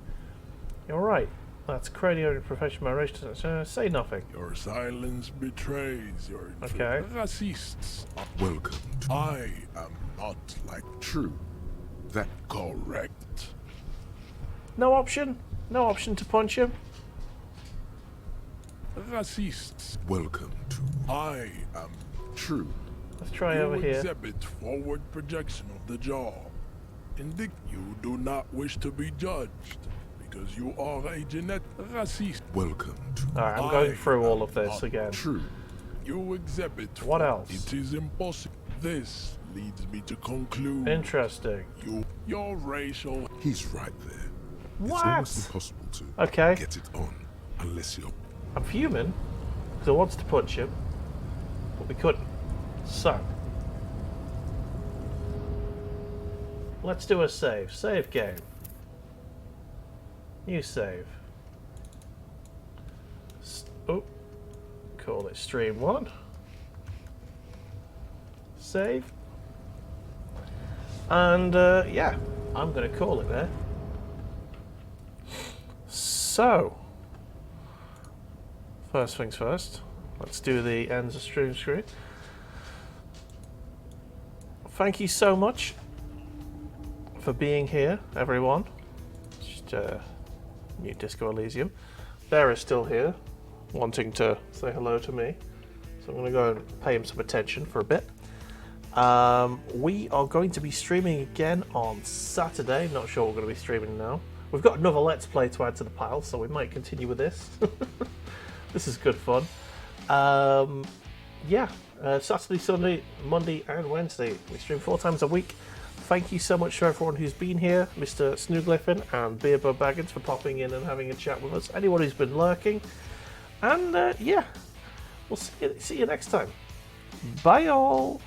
You're right. That's cranial profession my race doesn't say nothing. Your silence betrays your Okay. Racists. Welcome to... I am not like... True. That... Correct. No option? No option to punch him? Racists. Welcome to... I am... True. Let's try you over here. exhibit forward projection of the jaw. You do not wish to be judged because you are a genetic racist. Welcome to... Alright, I'm going through all of this again. True. You exhibit. What else? It is impossible. This leads me to conclude. Interesting. Your racial. He's right there. What? It's almost impossible to get it on unless you're... I'm fuming because I wanted to punch him, but we couldn't. So, let's do a save. Save game. New save. Oh, call it stream 1. Save. And yeah, I'm going to call it there. So, first things first, let's do the ends of stream screen. Thank you so much for being here, everyone. Just mute Disco Elysium. Bear is still here, wanting to say hello to me. So I'm going to go and pay him some attention for a bit. We are going to be streaming again on Saturday. Not sure we're going to be streaming now. We've got another Let's Play to add to the pile, so we might continue with this. This is good fun. Yeah, Saturday, Sunday, Monday and Wednesday. We stream 4 times a week. Thank you so much to everyone who's been here, Mr. Snoogliffin and Beerbo Baggins for popping in and having a chat with us. Anyone who's been lurking. And yeah, we'll see you next time. Bye all!